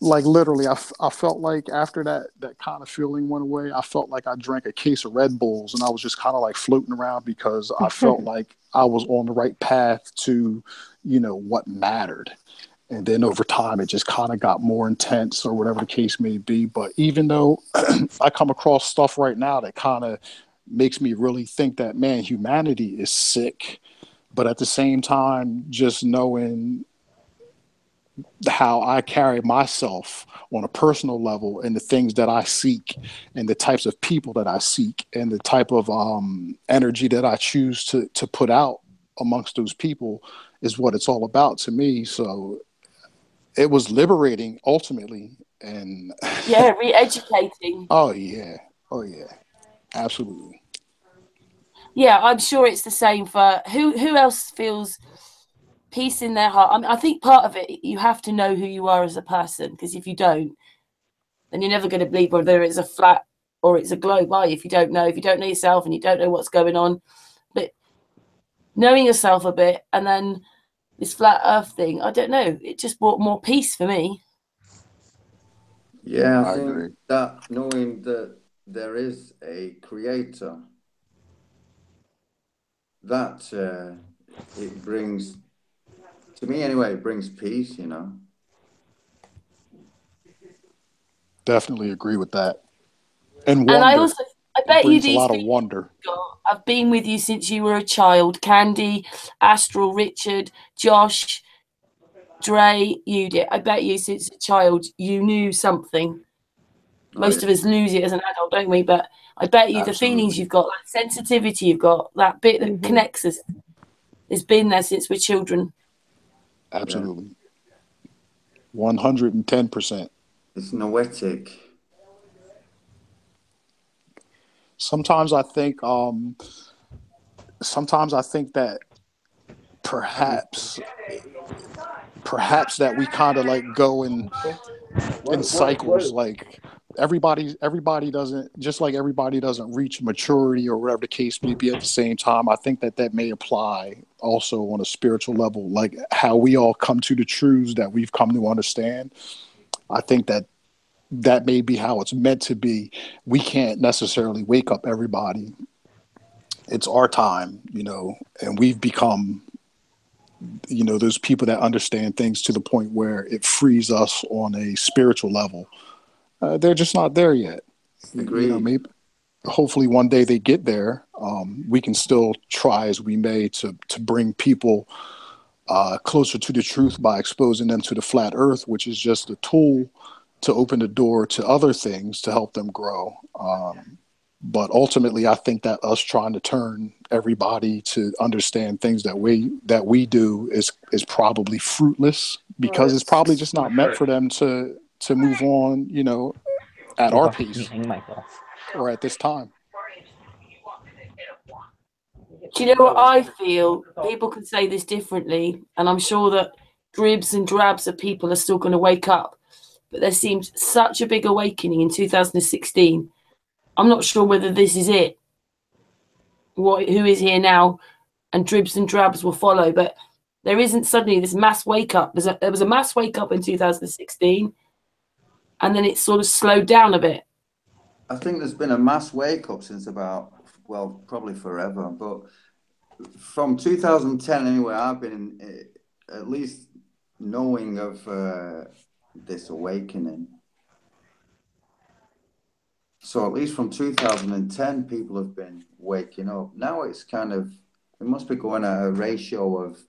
Like literally, I felt like after that kind of feeling went away, I felt like I drank a case of Red Bulls and I was just kind of like floating around because I felt like I was on the right path to, what mattered. And then over time, it just kind of got more intense or whatever the case may be. But even though I come across stuff right now that kind of makes me really think that, man, humanity is sick. But at the same time, just knowing how I carry myself on a personal level and the things that I seek and the types of people that I seek and the type of energy that I choose to put out amongst those people is what it's all about to me. So it was liberating ultimately. And Yeah, re-educating. Oh yeah, absolutely. Yeah, I'm sure it's the same for who else feels peace in their heart. I mean, I think part of it, you have to know who you are as a person, because if you don't, then you're never going to believe whether it's a flat or it's a globe, are you? If you don't know yourself and you don't know what's going on. But knowing yourself a bit, and then this flat earth thing, I don't know, it just brought more peace for me. Yeah, I agree. think that knowing that there is a creator, that it brings, to me anyway, it brings peace, Definitely agree with that. And And I wonder. bet you Brings a these lot of people wonder. I've been with you since you were a child. Candi, Astral, Richard, Josh, Dre, Yudit. I bet you since a child you knew something. Most of us lose it as an adult, don't we? But I bet you the feelings you've got, that sensitivity you've got, that bit that connects us, has been there since we're children. Absolutely. 110%. It's noetic. Sometimes I think that perhaps that we kind of like go in cycles. Like everybody doesn't, just like everybody doesn't reach maturity or whatever the case may be at the same time. I think that may apply also on a spiritual level, like how we all come to the truths that we've come to understand. I think that may be how it's meant to be. We can't necessarily wake up everybody. It's our time, and we've become, those people that understand things to the point where it frees us on a spiritual level. They're just not there yet. Agreed. Maybe hopefully one day they get there. We can still try as we may to bring people closer to the truth by exposing them to the flat earth, which is just a tool to open the door to other things to help them grow. But ultimately, I think that us trying to turn everybody to understand things that we do is probably fruitless, because it's probably just not meant for them to move on, at our pace or at this time. Do you know what I feel? People can say this differently, and I'm sure that dribs and drabs of people are still going to wake up. But there seems such a big awakening in 2016. I'm not sure whether this is it. Who is here now, and dribs and drabs will follow. But there isn't suddenly this mass wake up. There was a mass wake up in 2016, and then it sort of slowed down a bit. I think there's been a mass wake up since probably forever. But from 2010 anyway, I've been at least knowing of this awakening. So at least from 2010, people have been waking up. Now it's kind of, it must be going at a ratio of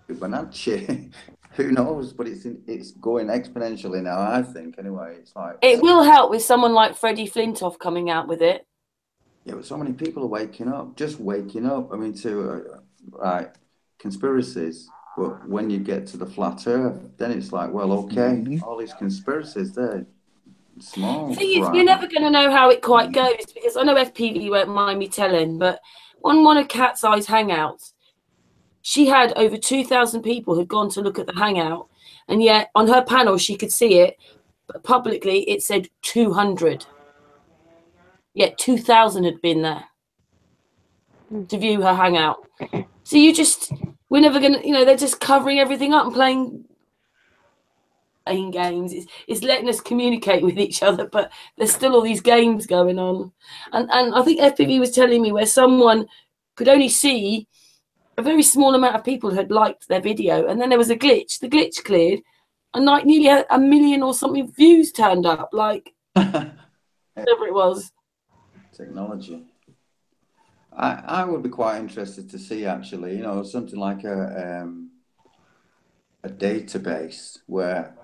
Fibonacci. Who knows? But it's going exponentially now, I think. Anyway, it's like... It will help with someone like Freddie Flintoff coming out with it. Yeah, but so many people are waking up, just waking up. I mean, right, conspiracies. But when you get to the flat earth, then it's like, well, okay, all these conspiracies, they're small. Thing is, you're never going to know how it quite goes, because I know FPV won't mind me telling, but on one of Cat's Eye's hangouts, she had over 2,000 people who'd gone to look at the hangout, and yet on her panel she could see it, but publicly it said 200. Yet 2,000 had been there to view her hangout. So we're never going to, they're just covering everything up and playing games. It's letting us communicate with each other, but there's still all these games going on. And I think FPV was telling me where someone could only see a very small amount of people had liked their video, and then there was a glitch. The glitch cleared, and like nearly 1 million or something views turned up, like whatever it was. Technology. I would be quite interested to see, actually, something like a database where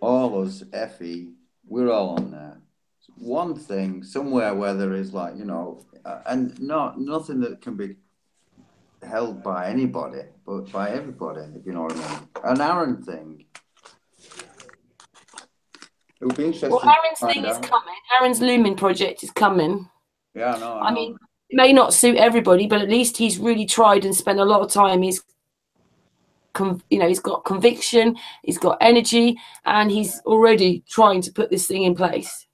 all us FE, we're all on there. One thing somewhere where there is like, and nothing that can be held by anybody, but by everybody, if you know what I mean. An Aaron thing. It would be interesting. Well, Aaron's thing is coming. Aaron's Lumen project is coming. Yeah, I know. I mean, it may not suit everybody, but at least he's really tried and spent a lot of time. He's got conviction, he's got energy, and he's already trying to put this thing in place.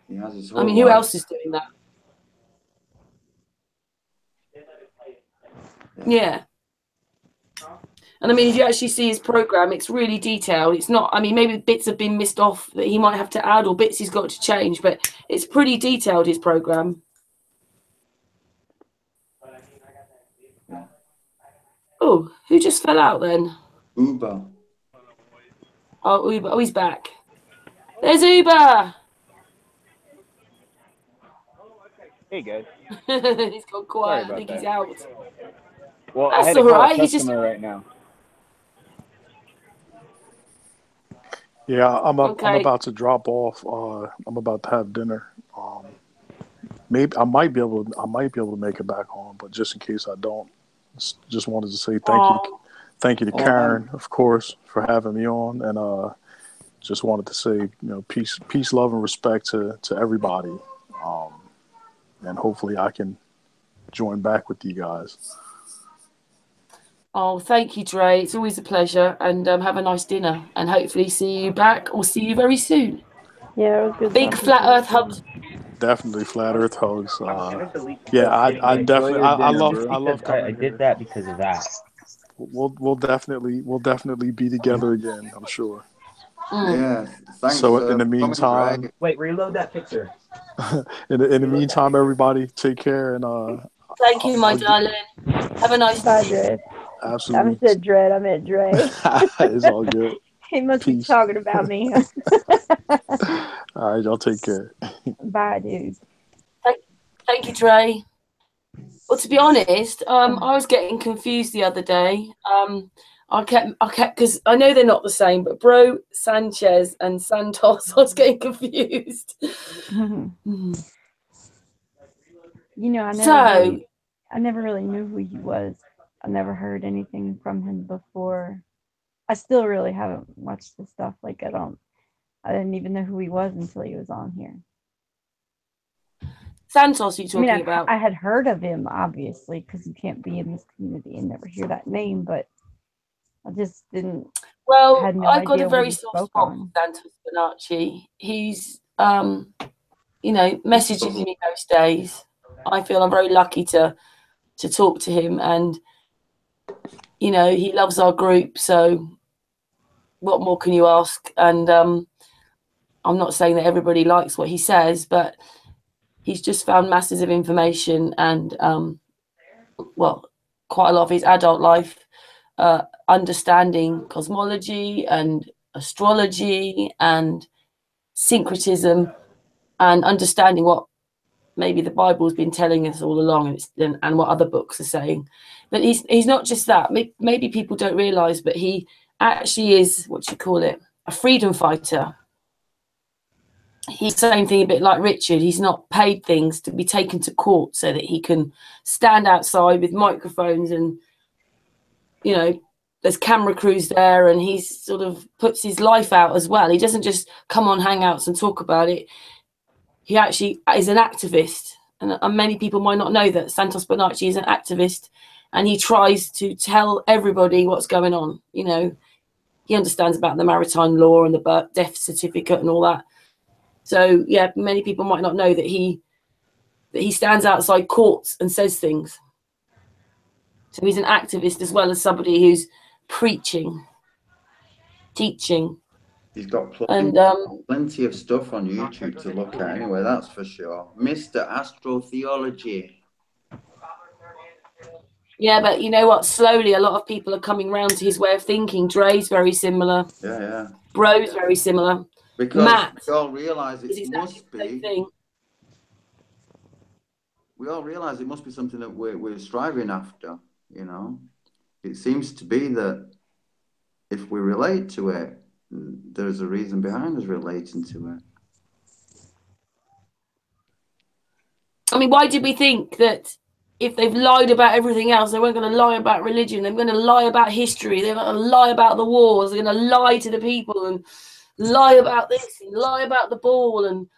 He has his I mean, who else is doing that? Yeah. And I mean, if you actually see his program, it's really detailed. It's not, I mean, maybe bits have been missed off that he might have to add, or bits he's got to change, but it's pretty detailed, his program. Oh, who just fell out then? Uber. Oh, Uber. Oh, he's back. There's Uber. Hey, guys. He's gone quiet. I think he's out. Well, That's I had to all call right. a He's just... customer right now. Yeah, I'm Okay. about to drop off. I'm about to have dinner. Maybe I might be able to make it back on, but just in case I don't, just wanted to say thank you to Karen, of course, for having me on, and just wanted to say, peace, love, and respect to everybody, and hopefully I can join back with you guys. Oh, thank you, Dre. It's always a pleasure, and have a nice dinner, and hopefully see you back or see you very soon. Yeah, it was good. Big flat Earth hugs. Definitely flat Earth hugs. Yeah, I definitely, I love coming I here. did that because of that. We'll definitely be together again, I'm sure. Yeah. Thanks. So in the meantime, Wait, reload that picture. in the meantime, everybody take care, and Thank you, my darling. Have a nice Bye, day. Dre. Absolutely. I said Dred. I meant Dre. It's all good. He must be Peace. talking about me. All right, y'all take care. Bye, dude. Thank you, Dre. Well, to be honest, I was getting confused the other day. I kept because I know they're not the same, but Bro, Sanchez, and Santos, I was getting confused. I never really knew who he was. I never heard anything from him before. I still really haven't watched the stuff. Like I didn't even know who he was until he was on here. Santos, you talking about? I had heard of him, obviously, because you can't be in this community and never hear that name, but I just didn't. Well, had no I've got idea a what very he soft spoke spot on. for Santos Bonacci. He's, messaging me most days. I feel I'm very lucky to talk to him, and he loves our group. So, what more can you ask? And I'm not saying that everybody likes what he says, but he's just found masses of information and, quite a lot of his adult life, understanding cosmology and astrology and syncretism. and understanding what maybe the Bible's been telling us all along, and what other books are saying. But he's not just that. Maybe people don't realise, but he actually is, a freedom fighter. He's the same thing, a bit like Richard. He's not paid things to be taken to court so that he can stand outside with microphones and, you know, there's camera crews there, and he sort of puts his life out as well. He doesn't just come on hangouts and talk about it. He actually is an activist, and many people might not know that Santos Bonacci is an activist, and he tries to tell everybody what's going on. You know, he understands about the maritime law and the death certificate and all that. So yeah, many people might not know that he stands outside courts and says things. So he's an activist as well as somebody who's preaching, teaching. He's got plenty of stuff on YouTube to look at anyway, that's for sure. Mr. Astral Theology. Yeah, but you know what? Slowly, a lot of people are coming round to his way of thinking. Dre's very similar. Yeah. Bro's very similar. Because Matt, we all realise it exactly must be. We all realise it must be something that we're striving after. You know, it seems to be that if we relate to it, there's a reason behind us relating to it. I mean, why did we think that if they've lied about everything else, they weren't going to lie about religion? They're going to lie about history. They're going to lie about the wars. They're going to lie to the people and lie about this and lie about the ball and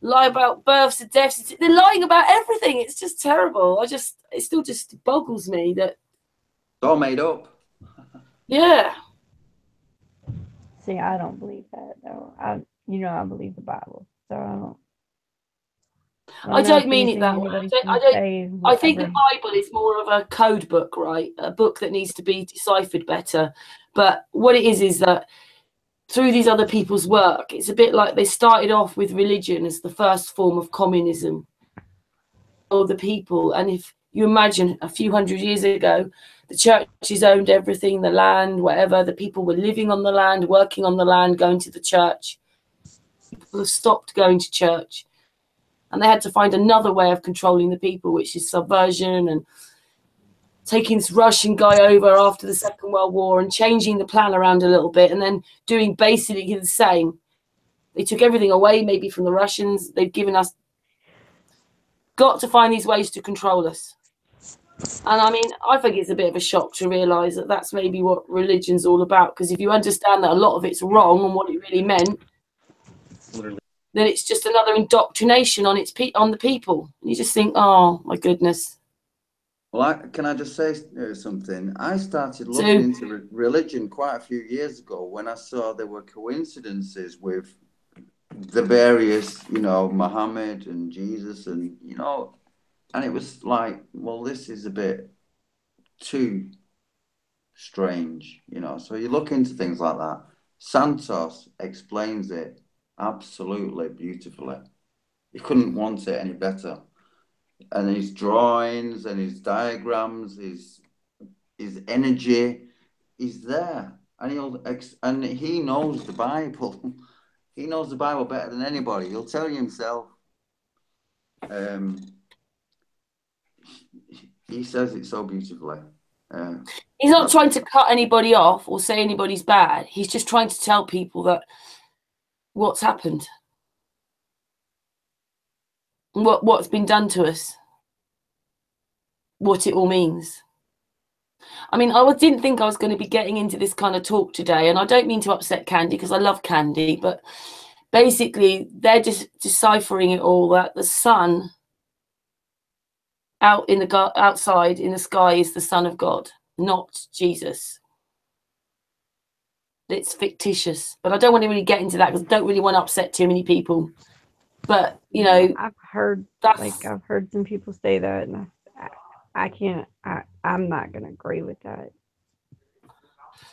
lie about births and deaths. They're lying about everything. It's just terrible. It still just boggles me that it's all made up. Yeah. See, I don't believe that though. I believe the Bible, so I don't mean it that way. I think the Bible is more of a code book, right? A book that needs to be deciphered better. But what it is that through these other people's work, it's a bit like they started off with religion as the first form of communism. All the people, and if you imagine a few hundred years ago, the churches owned everything, the land, whatever. The people were living on the land, working on the land, going to the church. People have stopped going to church. And they had to find another way of controlling the people, which is subversion and taking this Russian guy over after the Second World War and changing the plan around a little bit and then doing basically the same. They took everything away, maybe from the Russians. They've given us, got to find these ways to control us. And I mean, I think it's a bit of a shock to realise that that's maybe what religion's all about. Because if you understand that a lot of it's wrong and what it really meant, then it's just another indoctrination on the people. And you just think, oh my goodness. Well, can I just say something? I started looking into religion quite a few years ago when I saw there were coincidences with the various, Muhammad and Jesus and, and it was like, well, this is a bit too strange, So you look into things like that. Santos explains it absolutely beautifully. You couldn't want it any better. And his drawings and his diagrams, his energy is there, and he knows the Bible. He knows the Bible better than anybody. He'll tell you himself. He says it so beautifully. He's not trying to cut anybody off or say anybody's bad. He's just trying to tell people that what's happened. What's been done to us, what it all means. I mean, I didn't think I was going to be getting into this kind of talk today, and I don't mean to upset Candi because I love Candi, but basically they're just deciphering it all that the sun outside in the sky is the Son of God, not Jesus. It's fictitious, but I don't want to really get into that because I don't really want to upset too many people. But I've heard some people say that, and I can't. I'm not going to agree with that.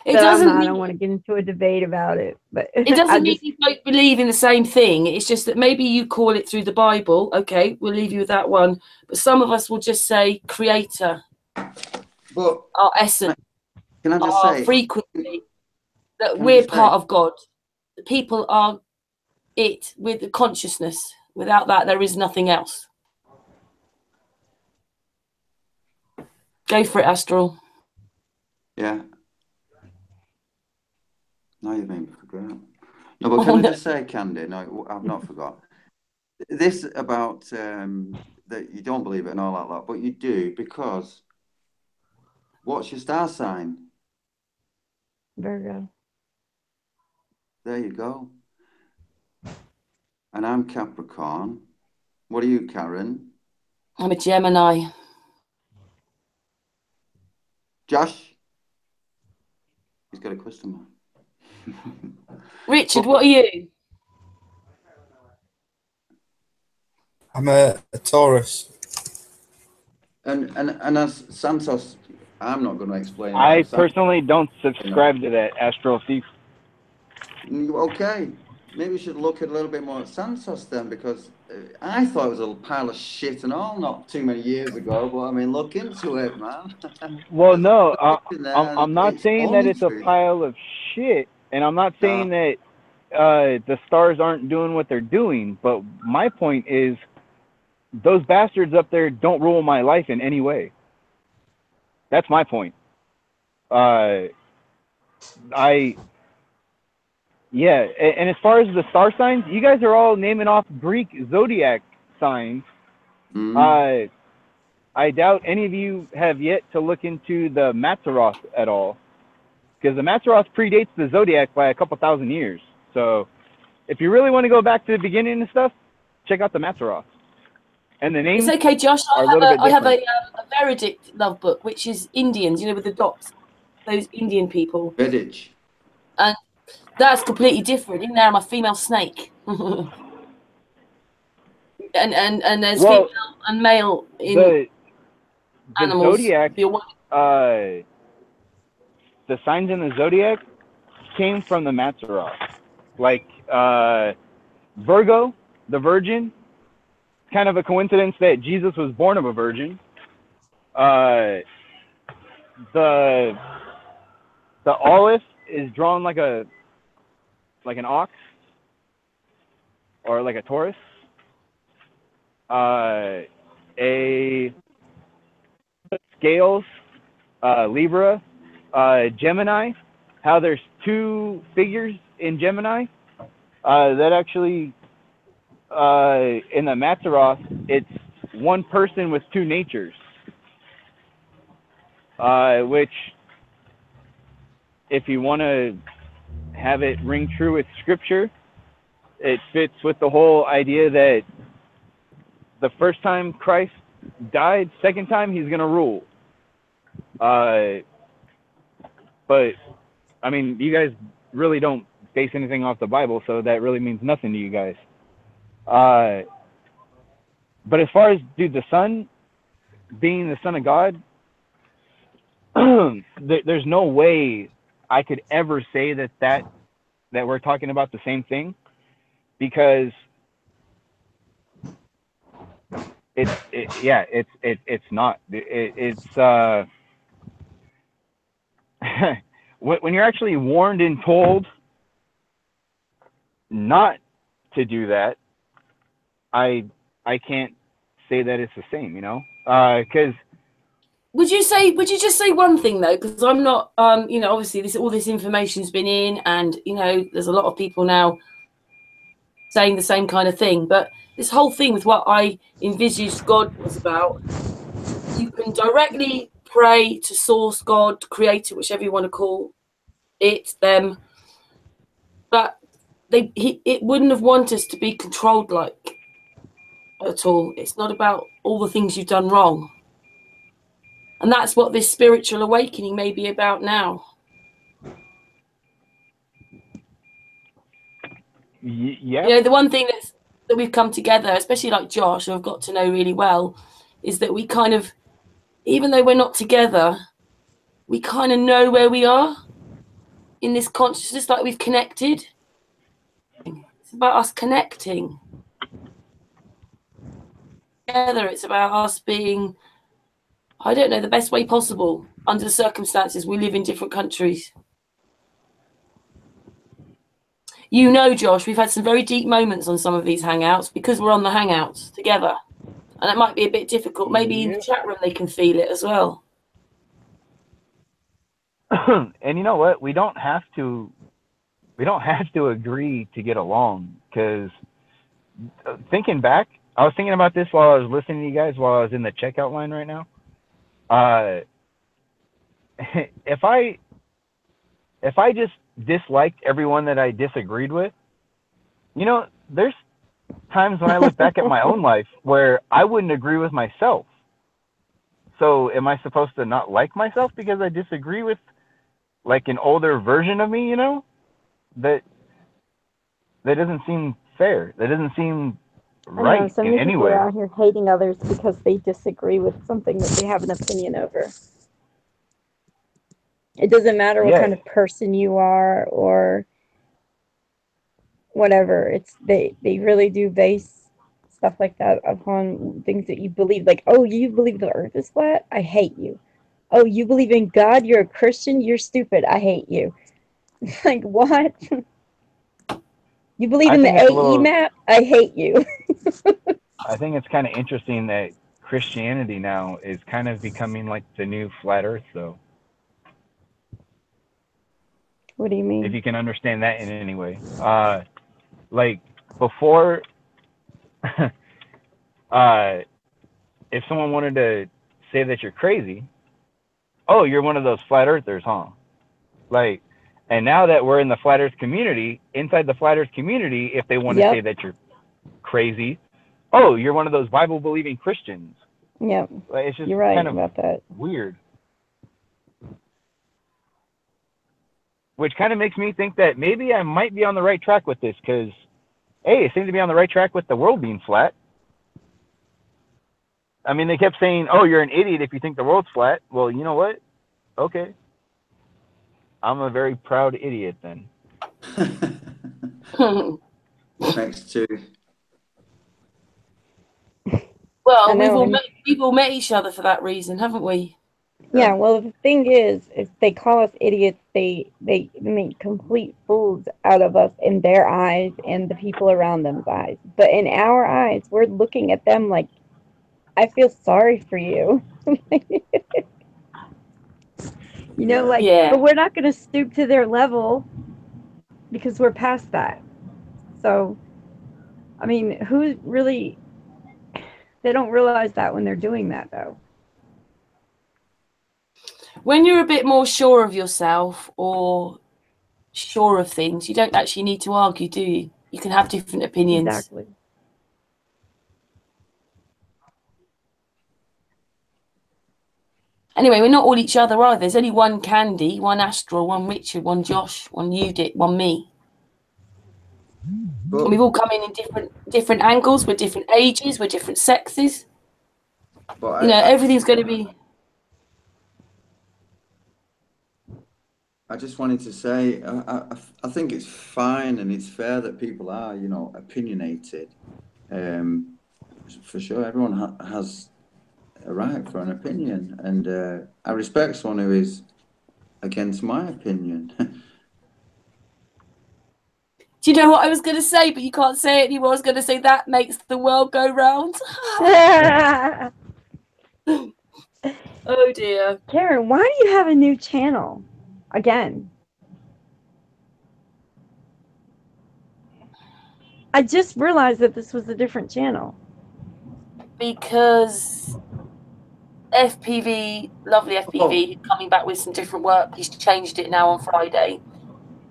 It doesn't. I don't want to get into a debate about it, but it doesn't mean you don't believe in the same thing. It's just that maybe you call it through the Bible. Okay, we'll leave you with that one. But some of us will just say Creator, our essence, can I just say frequency, that we're part of God. The people are it with the consciousness. Without that, there is nothing else. Go for it, Astral. Yeah. Now you've made me forget. No, but can I just say, Candi? No, I've not forgot. This about that you don't believe it and all that lot, but you do, because what's your star sign? Virgo. There you go. And I'm Capricorn. What are you, Karen? I'm a Gemini. Josh? He's got a customer. Richard, what are you? I'm a Taurus. And as Santos, I'm not going to explain. I about Santos. personally don't subscribe to that Astral thief. Okay, maybe we should look at a little bit more at Santos then, because I thought it was a pile of shit and all not too many years ago. But I mean, look into it, man. Well, no, I'm not It's saying that only it's a true. pile of shit, and I'm not saying that the stars aren't doing what they're doing. But my point is, those bastards up there don't rule my life in any way. That's my point. Yeah, and as far as the star signs, you guys are all naming off Greek zodiac signs. Mm. I doubt any of you have yet to look into the Mazzaroth at all, because the Mazzaroth predates the zodiac by a couple thousand years. So if you really want to go back to the beginning and stuff, check out the Mazzaroth. And the names It's okay, Josh. are a little bit I have different. a Vedic love book, which is Indians, you know, with the dots, those Indian people. Vedic. And that's completely different. In there, I'm a female snake. and there's female and male in the animals. zodiac, the signs in the zodiac came from the Mazzaroth. Like Virgo, the virgin, kind of a coincidence that Jesus was born of a virgin. The olive is drawn like an ox or like a Taurus. A scales, Libra, Gemini. How there's two figures in Gemini. That actually in the Mazzaroth, it's one person with two natures. Which, if you want to have it ring true with scripture, it fits with the whole idea that the first time Christ died, second time he's going to rule. But, I mean, you guys really don't base anything off the Bible, so that really means nothing to you guys. But as far as, dude, the Son being the Son of God, there's no way I could ever say that we're talking about the same thing, because it's not. It's when you're actually warned and told not to do that, I can't say that it's the same, you know, because. Would you just say one thing though? Because I'm not, you know, obviously all this information's been in, and you know, there's a lot of people now saying the same kind of thing. But this whole thing with what I envisaged God was about, you can directly pray to Source, God, Creator, whichever you want to call it, them. But it wouldn't have wanted us to be controlled like at all. It's not about all the things you've done wrong. And that's what this spiritual awakening may be about now. Yeah. You know, the one thing that we've come together, especially like Josh, who I've got to know really well, is that we kind of, even though we're not together, we kind of know where we are in this consciousness, like we've connected. It's about us connecting together. It's about us being, I don't know, the best way possible under the circumstances. We live in different countries. You know, Josh, we've had some very deep moments on some of these Hangouts because we're on the Hangouts together. And it might be a bit difficult. Maybe in the chat room they can feel it as well. And you know what? We don't have to agree to get along, because thinking back, I was thinking about this while I was listening to you guys while I was in the checkout line right now. If I just disliked everyone that I disagreed with, you know, there's times when I look back at my own life where I wouldn't agree with myself. So am I supposed to not like myself because I disagree with like an older version of me, you know? That doesn't seem fair. That doesn't seem right. I know, so many people are out here hating others because they disagree with something that they have an opinion over. It doesn't matter what kind of person you are or whatever. It's they really do base stuff like that upon things that you believe. Like, oh, you believe the earth is flat? I hate you. Oh, you believe in God? You're a Christian? You're stupid. I hate you. Like, what? You believe in the AE map? I hate you. I think it's kind of interesting that Christianity now is kind of becoming like the new flat earth, though. What do you mean? If you can understand that in any way. Like before, if someone wanted to say that you're crazy, oh, you're one of those flat earthers, huh? Like, and now that we're in the flat earth community, inside the flat earth community, if they want to say that you're crazy, oh, you're one of those Bible believing Christians. Yeah, like, it's just you're right kind of about that. Weird. Which kind of makes me think that maybe I might be on the right track with this, because, hey, it seems to be on the right track with the world being flat. I mean, they kept saying, oh, you're an idiot if you think the world's flat. Well, you know what? Okay. I'm a very proud idiot then. Next to. Well, we've all met each other for that reason, haven't we? Yeah, well, the thing is, if they call us idiots, they make complete fools out of us in their eyes and the people around them's eyes. But in our eyes, we're looking at them like, I feel sorry for you. You know, like, but we're not going to stoop to their level because we're past that. So, I mean, who's really, they don't realize that when they're doing that, though. When you're a bit more sure of yourself or sure of things, you don't actually need to argue, do you? You can have different opinions. Exactly. Anyway, we're not all each other either. There's only one Candi, one Astral, one Richard, one Josh, one Yudit, one me. And we've all come in different angles. We're different ages. We're different sexes. But you know, everything's going to be... I just wanted to say, I think it's fine and it's fair that people are, you know, opinionated. For sure, everyone has a right for an opinion, and I respect someone who is against my opinion. Do you know what I was going to say, but you can't say it anymore? I was going to say that makes the world go round. Oh dear. Karen, why do you have a new channel? Again. I just realized that this was a different channel. Because FPV, lovely FPV, coming back with some different work. He's changed it now on Friday.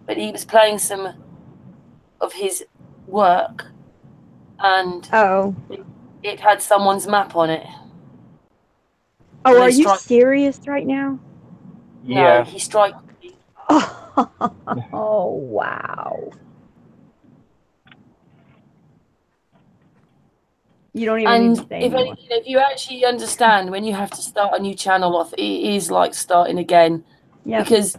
But he was playing some of his work and it had someone's map on it. Oh, are you serious right now? Yeah. No, he striked me. Oh, wow. You don't even need to say anymore. If you actually understand when you have to start a new channel off, it is like starting again. Yeah. Because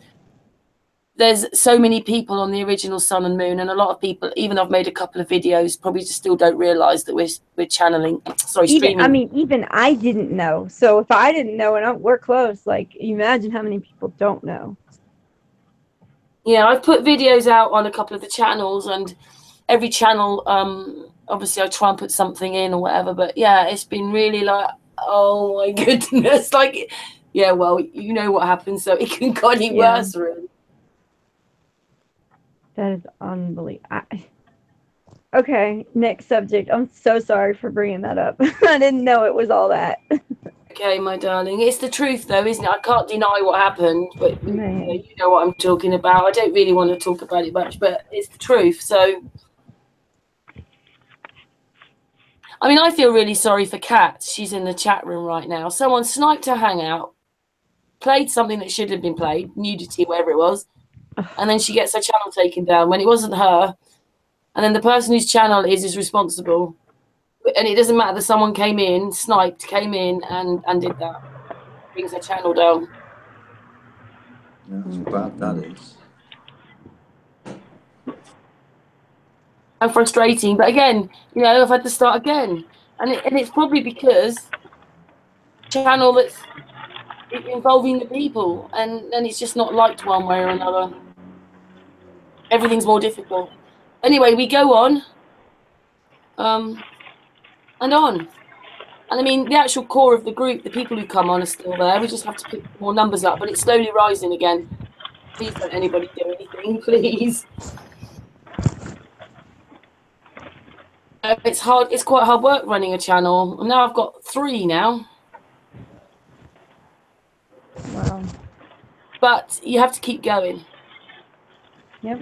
there's so many people on the original Sun and Moon, and a lot of people, even I've made a couple of videos, probably just still don't realise that we're channeling. Streaming. I mean, even I didn't know. So if I didn't know, and we're close, like, imagine how many people don't know. Yeah, I've put videos out on a couple of the channels, and every channel, obviously I try and put something in or whatever, but yeah, it's been really like, oh my goodness, like, yeah, well, you know what happens, so it can go any worse, really. That is unbelievable. Okay, next subject. I'm so sorry for bringing that up. I didn't know it was all that. Okay, my darling. It's the truth, though, isn't it? I can't deny what happened, but you know what I'm talking about. I don't really want to talk about it much, but it's the truth. So, I mean, I feel really sorry for Kat. She's in the chat room right now. Someone sniped her hangout, played something that should have been played, nudity, whatever it was, and then she gets her channel taken down when it wasn't her. And then the person whose channel is responsible. And it doesn't matter that someone came in, sniped, came in and did that. Brings her channel down. Yeah, that's bad, that is. And frustrating. But again, you know, I've had to start again. And it's probably because channel that's involving the people. And it's just not liked one way or another. Everything's more difficult. Anyway, we go on. And on. And I mean, the actual core of the group, the people who come on are still there. We just have to pick more numbers up, but it's slowly rising again. Please don't anybody do anything, please. It's hard. It's quite hard work running a channel. And now I've got 3 now. Wow. But you have to keep going. Yep.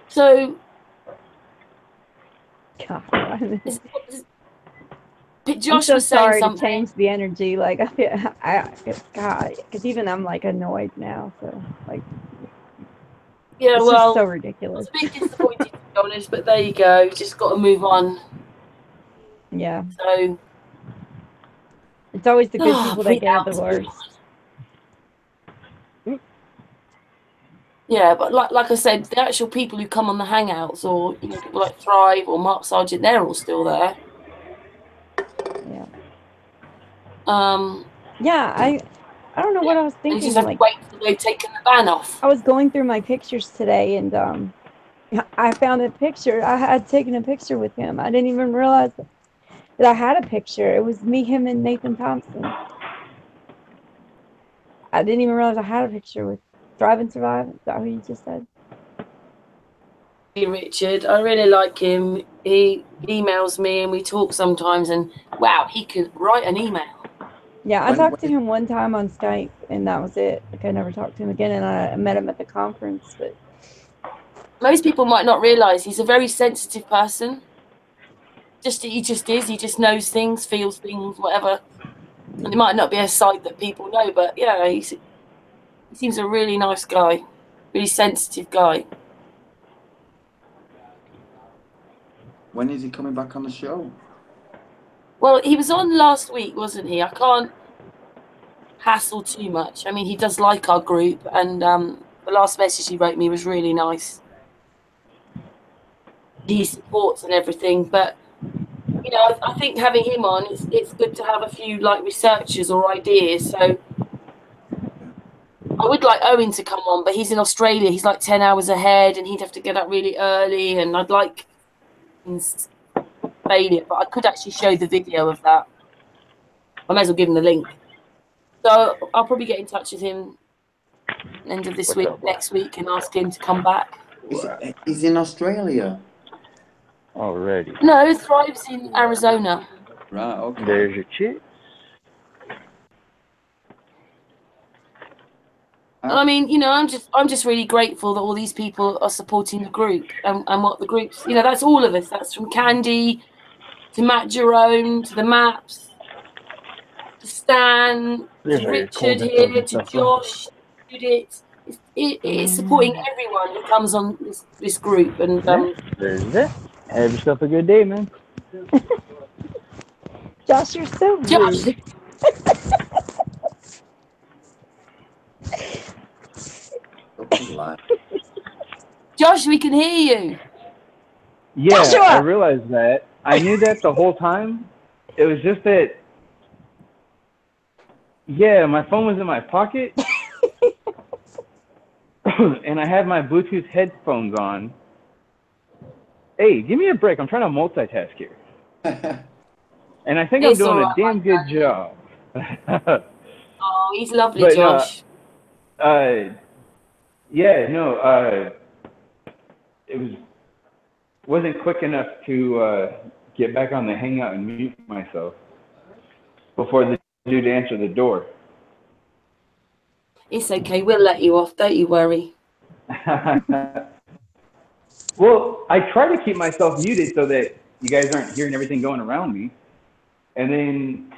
So, God, Josh I'm so was saying sorry something. to change the energy. Like, God, because even I'm like annoyed now. So, like, Yeah, it's well, just so ridiculous. I was a bit disappointed, to be honest, but there you go. Just got to move on. Yeah. So, it's always the good people that get it the worst. Yeah, but like I said, the actual people who come on the hangouts, or you know, people like Thrive or Mark Sargent, they're all still there. Yeah. Yeah, I don't know what I was thinking. You just have to wait until they've taken the ban off. I was going through my pictures today, and I found a picture. I had taken a picture with him. I didn't even realize that I had a picture. It was me, him, and Nathan Thompson. I didn't even realize I had a picture with Thrive and Survive. Is that who you just said? Richard, I really like him. He emails me and we talk sometimes, and wow, he could write an email. Yeah, I talked to him one time on Skype, and that was it. Like, I never talked to him again, and I met him at the conference. But most people might not realize he's a very sensitive person. He just is. He just knows things, feels things, whatever. And it might not be a side that people know, but yeah, he seems a really nice guy, really sensitive guy. When is he coming back on the show? Well, he was on last week, wasn't he? I can't hassle too much. I mean, he does like our group, and the last message he wrote me was really nice. He supports and everything, but you know, I think having him on, it's good to have a few like researchers or ideas. So I would like Owen to come on, but he's in Australia. He's like 10 hours ahead, and he'd have to get up really early. And I'd like failure, but I could actually show the video of that. I may as well give him the link. So I'll probably get in touch with him end of this week, next week, and ask him to come back. He's in Australia. Already. No, Thrive's in Arizona. Right, okay. There's your chick. I mean, you know, I'm just really grateful that all these people are supporting the group and what the group's, you know, that's all of us. That's from Candi to Matt Jerome to the Maps to Stan to Richard here to Josh, Yudit. It's supporting everyone who comes on this group, and there's it. Have yourself a good day, man. Josh, you're so rude. Josh, we can hear you. Yeah, Joshua! I realized that. I knew that the whole time. It was just that Yeah, my phone was in my pocket, and I had my Bluetooth headphones on. Hey, give me a break. I'm trying to multitask here. And I think I'm It's doing all a right, damn my good dad. job. Oh, he's lovely, But Josh. yeah, no, it wasn't quick enough to get back on the Hangout and mute myself before the dude answered the door. It's okay. We'll let you off. Don't you worry. Well, I try to keep myself muted so that you guys aren't hearing everything going around me. And then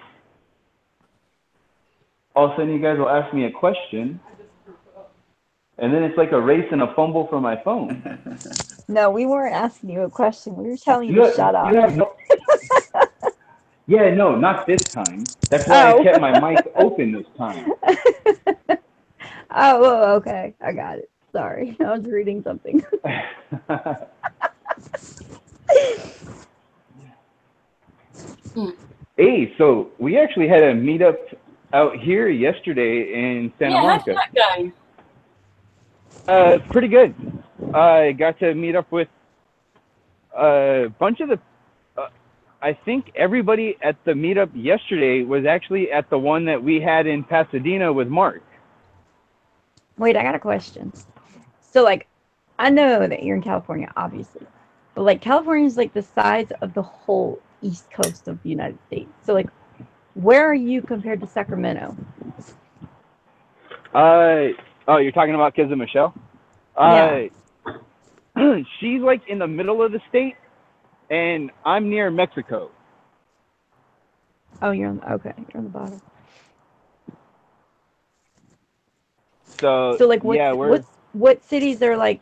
all of a sudden you guys will ask me a question. And then it's like a race and a fumble for my phone. No, we weren't asking you a question. We were telling you to shut up. Yeah, no, not this time. That's why I kept my mic open this time. Oh, well, okay. I got it. Sorry. I was reading something. Hey, so we actually had a meetup out here yesterday in Santa Monica. How'd that go? Pretty good. I got to meet up with a bunch of the I think everybody at the meetup yesterday was actually at the one that we had in Pasadena with Mark. Wait, I got a question. So, like, I know that you're in California, obviously. But, like, California is, like, the size of the whole east coast of the United States. So, like, where are you compared to Sacramento? Oh, you're talking about kids of Michelle? Yeah. She's, like, in the middle of the state, and I'm near Mexico. Oh, you're on the bottom. So like, yeah, what cities are, like,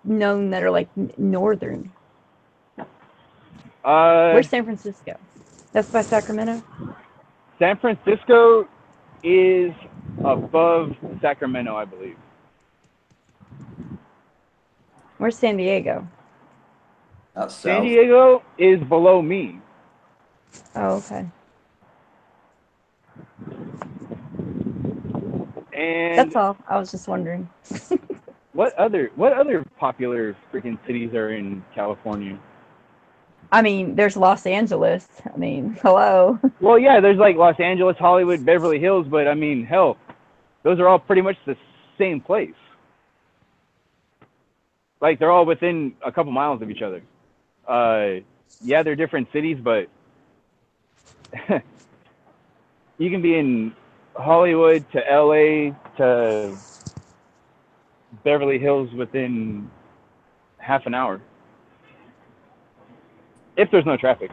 known that are, like, northern? Where's San Francisco? That's by Sacramento? San Francisco is above Sacramento, I believe. Where's San Diego? That's San south. Diego is below me. Oh, okay. And that's all. I was just wondering. what other popular freaking cities are in California? I mean, there's Los Angeles. I mean, hello. Well, yeah, there's like Los Angeles, Hollywood, Beverly Hills, but I mean, hell, those are all pretty much the same place. Like, they're all within a couple miles of each other. Yeah, they're different cities, but you can be in Hollywood to LA to Beverly Hills within half an hour. If there's no traffic.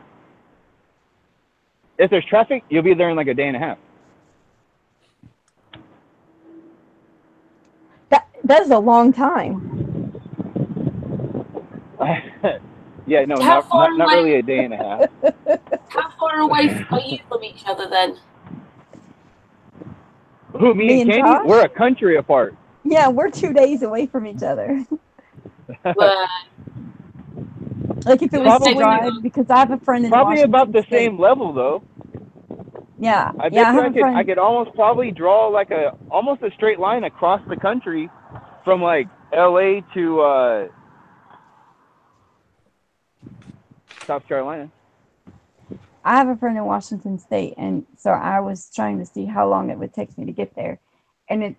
If there's traffic, you'll be there in like a day and a half. That's a long time. Yeah, no, not really a day and a half. How far away are you from each other then? Who, me and Candi? Josh? We're a country apart. Yeah, we're 2 days away from each other. Like, if it was to drive, because I have a friend in probably Washington about the State. same level though. Yeah, I bet I could almost probably draw like almost a straight line across the country from like LA to South Carolina. I have a friend in Washington State, and so I was trying to see how long it would take me to get there, and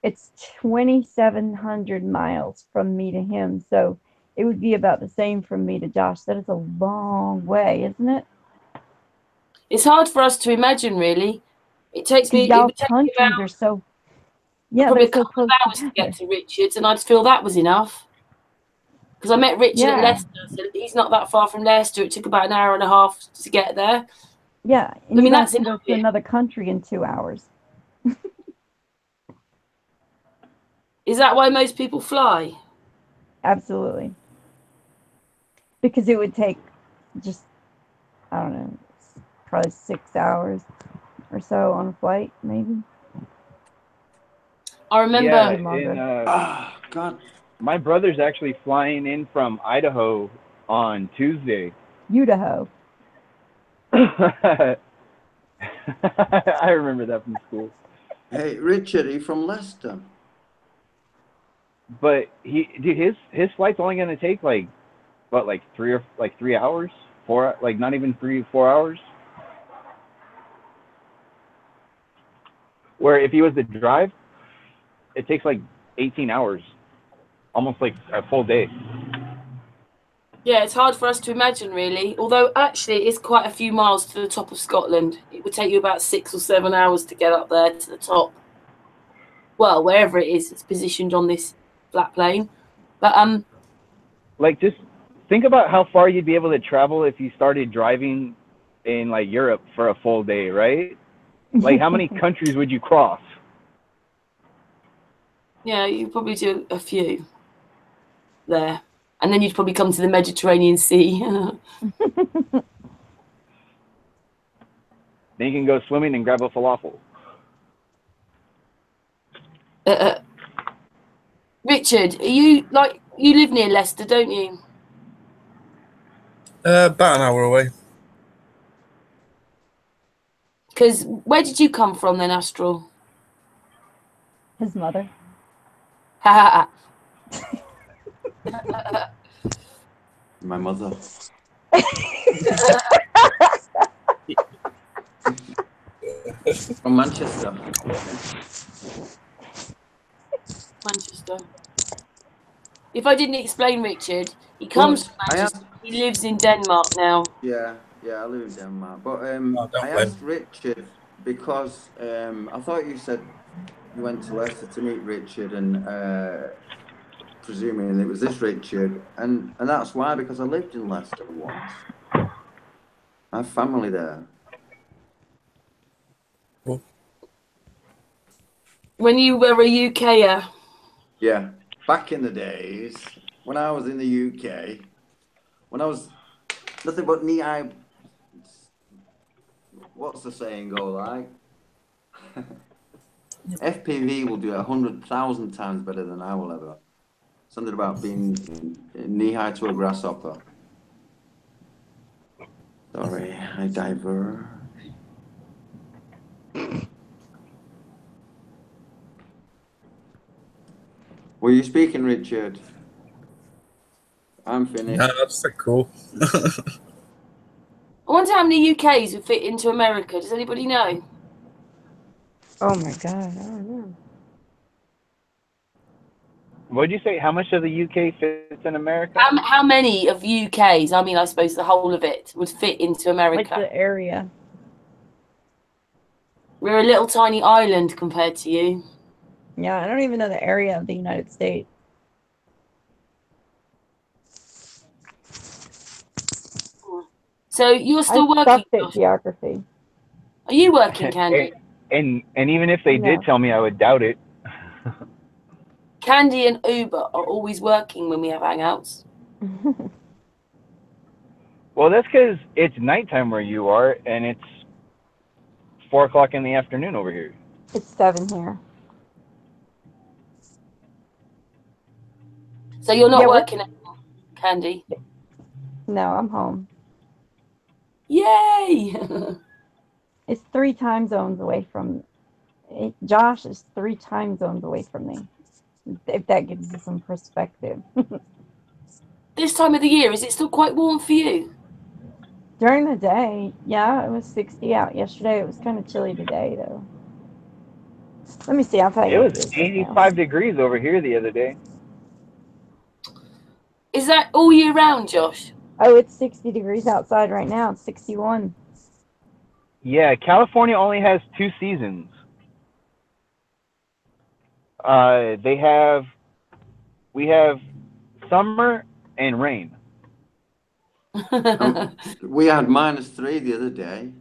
it's 2,700 miles from me to him, so it would be about the same from me to Josh. That is a long way, isn't it? It's hard for us to imagine, really. It takes me. Y'all countries are so. Yeah, probably they're a couple so of hours to get to Richards, and I just feel that was enough. Because I met Richard at Leicester, so he's not that far from Leicester. It took about an hour and a half to get there. Yeah, and I mean, that's that's to go to another country in 2 hours. Is that why most people fly? Absolutely. Because it would take just, I don't know, probably 6 hours or so on a flight, maybe. I remember. Yeah, God. My brother's actually flying in from Idaho on Tuesday. Idaho. I remember that from school. Hey, Richard, are you from Leicester? But his flight's only gonna take like what, like 3 hours, 4, like not even 3-4 hours. Where if he was to drive, it takes like 18 hours, almost like a full day. Yeah, it's hard for us to imagine, really. Although, actually, it's quite a few miles to the top of Scotland. It would take you about 6 or 7 hours to get up there to the top. Well, wherever it is, it's positioned on this flat plane. But Like, just think about how far you'd be able to travel if you started driving in like Europe for a full day, right? Like, how many countries would you cross? yeah, you probably do a few there, and then you'd probably come to the Mediterranean Sea. Then you can go swimming and grab a falafel. Richard, are you you live near Leicester, don't you? About an hour away. Because where did you come from then, Astral? His mother. Ha My mother. From Manchester. Manchester. If I didn't explain Richard, he comes from Manchester. He lives in Denmark now. Yeah, I live in Denmark. But I win. asked Richard because I thought you said you went to Leicester to meet Richard, and presuming it was this Richard, and that's why, because I lived in Leicester once. I have family there. When you were a UKer. Yeah, back in the days when I was in the UK, when I was nothing but knee-high. What's the saying go like? FPV will do it 100,000 times better than I will ever. Something about being knee-high to a grasshopper. Sorry, I diverge. Were you speaking, Richard? I'm finished. No, that's so cool. I wonder how many UKs would fit into America. Does anybody know? Oh my god, I don't know. What did you say? How much of the UK fits in America? How many of UKs, I mean, I suppose the whole of it, would fit into America? Like the area. We're a little tiny island compared to you. Yeah, I don't even know the area of the United States. So you're still I working? sucked at geography. Are you working, Candi? And even if they No. did tell me, I would doubt it. Candi and Uber are always working when we have hangouts. Well, that's because it's nighttime where you are, and it's 4 o'clock in the afternoon over here. It's 7 here. So you're not Yeah, working anymore, Candi? No, I'm home. Yay! It's 3 time zones away from Josh is 3 time zones away from me. If that gives you some perspective. This time of the year, is it still quite warm for you? During the day, yeah, it was 60 out yesterday. It was kind of chilly today, though. Let me see. I'll tell It you. was 85 degrees over here the other day. Is that all year round, Josh? Oh, it's 60 degrees outside right now. It's 61. Yeah, California only has 2 seasons. We have summer and rain. We had -3 the other day.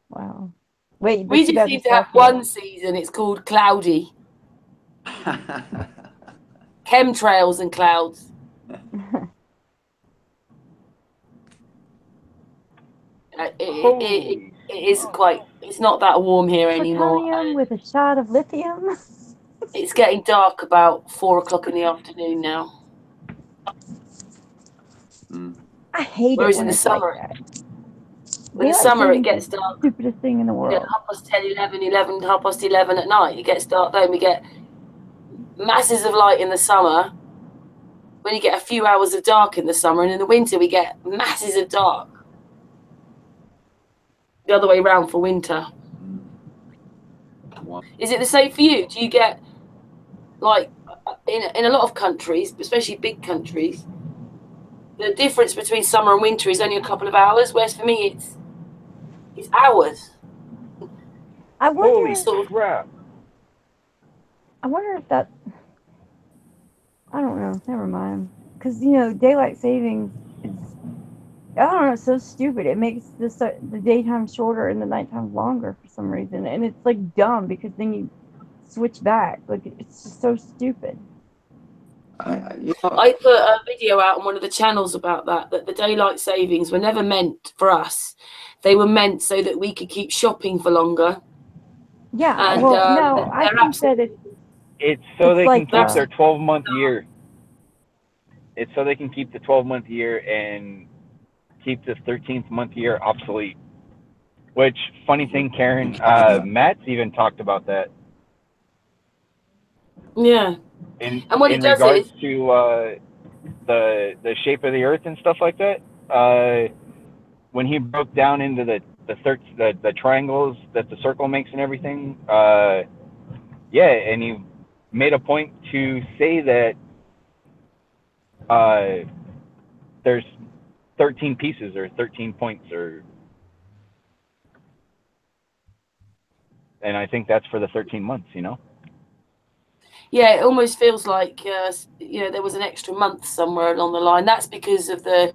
Wow. Wait, We just seem to have one season. It's called cloudy. Chemtrails and clouds. It is quite. It's not that warm here anymore. Plutonium with a shot of lithium. It's getting dark about 4 o'clock in the afternoon now. I hate Whereas it when in the it's summer, like that. In the summer, it gets dark. Stupidest thing in the world. Yeah, 10:30, 11, 11:30 at night. It gets dark then. We get masses of light in the summer. When you get a few hours of dark in the summer, and in the winter we get masses of dark. The other way around for winter. Is it the same for you? Do you get, like, in a lot of countries, especially big countries, the difference between summer and winter is only a couple of hours, whereas for me it's hours. I wonder, Holy crap. I wonder if that, I don't know, never mind. Because, you know, daylight savings is, I don't know, it's so stupid. It makes the daytime shorter and the nighttime longer for some reason. And it's, like, dumb because then you switch back. Like, it's just so stupid. I put a video out on one of the channels about that the daylight savings were never meant for us. They were meant so that we could keep shopping for longer. Yeah, and, well, no, I think that it's so they like, can keep their 12-month year. It's so they can keep the 12-month year and keep the 13th month year obsolete. Which, funny thing, Karen, Matt's even talked about that. Yeah. In what it does regards is, to the shape of the Earth and stuff like that, when he broke down into the triangles that the circle makes and everything, yeah, and he made a point to say that there's 13 pieces or 13 points, and I think that's for the 13 months, you know. yeah, it almost feels like you know, there was an extra month somewhere along the line. That's because of there's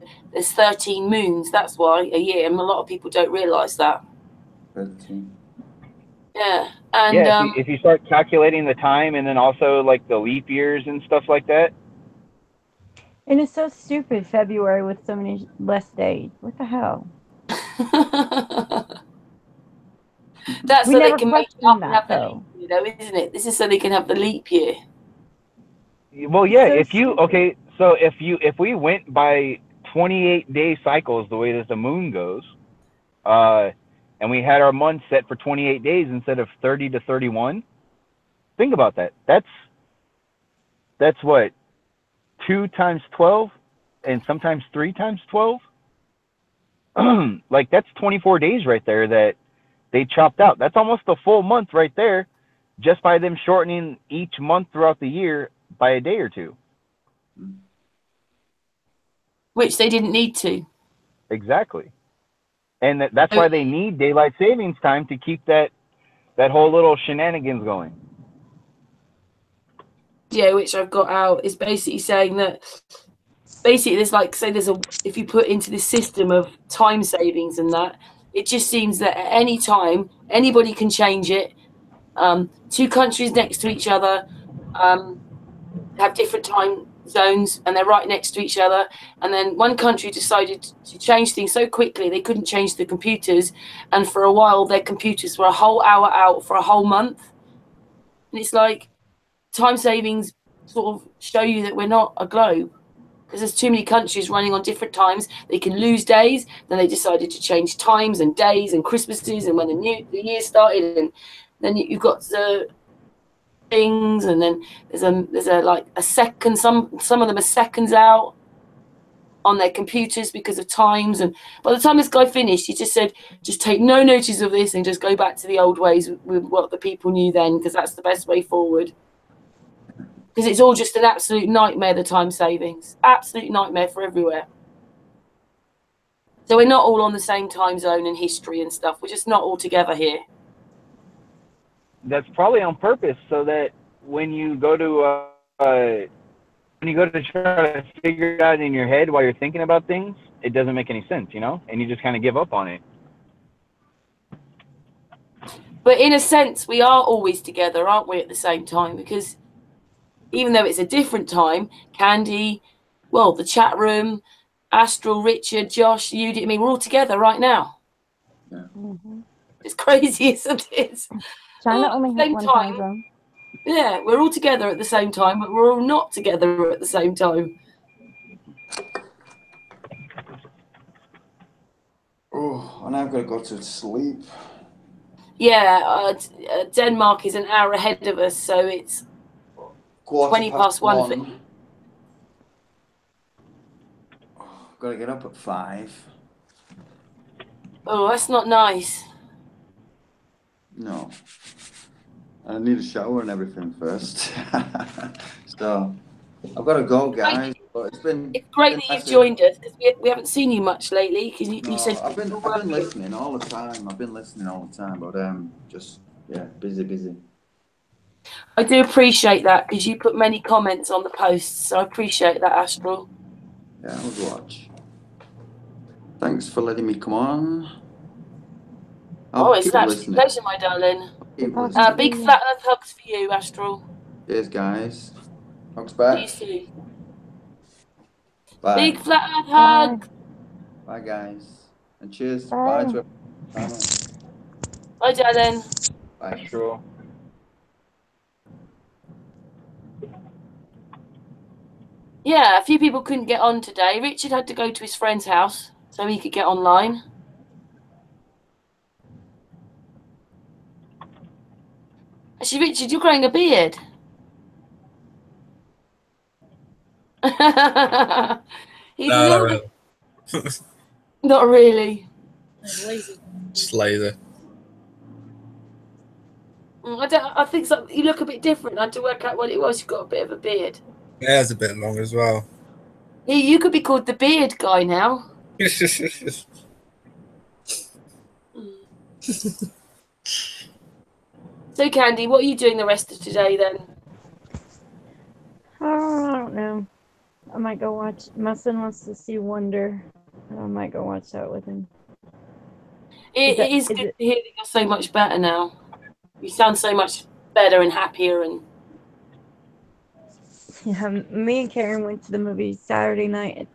13 moons. That's why a year, and a lot of people don't realise that. 13. Yeah, and yeah, if you start calculating the time and then also like the leap years and stuff like that. And it's so stupid, February with so many less days. What the hell? That's We so they never can make it questioned up and that, have the leap year, though, isn't it? This is so they can have the leap year. Well, yeah, so if you stupid. okay, so if we went by 28-day cycles, the way that the moon goes, and we had our month set for 28 days instead of 30 to 31, think about that. That's what, 2 times 12, and sometimes 3 times 12. Like, that's 24 days right there that they chopped out. That's almost a full month right there, just by them shortening each month throughout the year by a day or two. Which they didn't need to. Exactly. And that's why they need daylight savings time to keep that whole little shenanigans going. Yeah, which I've got out, is basically saying that there's like, say if you put into this system of time savings and that, it just seems that at any time anybody can change it. 2 countries next to each other have different time zones and they're right next to each other, and then one country decided to change things so quickly they couldn't change the computers, and for a while their computers were a whole hour out for a whole month. And it's like, time savings sort of show you that we're not a globe, because there's too many countries running on different times. They can lose days. Then they decided to change times and days and Christmases and when the year started, and then you've got the things, and then there's a like a second. Some of them are seconds out on their computers because of times. And by the time this guy finished, he just said, just take no notice of this and just go back to the old ways with what the people knew then, because that's the best way forward. Because it's all just an absolute nightmare, the time savings. Absolute nightmare for everywhere. So we're not all on the same time zone and history and stuff. We're just not all together here. That's probably on purpose, so that when you go to try to figure it out in your head while you're thinking about things, it doesn't make any sense, you know, and you just kind of give up on it. But in a sense, we are always together, aren't we, at the same time? Because even though it's a different time, Candi, well, the chat room, Astral, Richard, Josh, Yudit, I mean, we're all together right now. Yeah. Mm-hmm. It's crazy, isn't it? China only has same one time time zone. Yeah, we're all together at the same time, but we're all not together at the same time. Oh, Oh, and I've got to go to sleep. Yeah, Denmark is an hour ahead of us, so it's 1:20. Got to get up at 5. Oh, that's not nice. No. I need a shower and everything first. So I've got to go, guys. But it's great that you've joined us, because we haven't seen you much lately. Because you said I've been listening all the time. But just busy. I do appreciate that, because you put many comments on the posts, so I appreciate that, Astral. Yeah, I would watch. Thanks for letting me come on. It's an absolute pleasure, my darling. Big flat earth hugs for you, Astral. Cheers, guys. Hugs back. See you soon. Bye. Big flat earth hug. Bye, guys. And cheers. Bye to everyone. Bye, darling. Bye. Astral. Yeah, a few people couldn't get on today. Richard had to go to his friend's house so he could get online. Actually, Richard, you're growing a beard. He's a little bit... Not really. Just lazy. I think you look a bit different. I had to work out what it was. You've got a bit of a beard. Yeah, it's a bit long as well. Yeah, you could be called the beard guy now. So, Candi, what are you doing the rest of today then? Oh, I don't know. I might go watch. My son wants to see Wonder. I might go watch that with him. It is good to hear that you're so much better now. You sound so much better and happier. And yeah, me and Karen went to the movies Saturday night.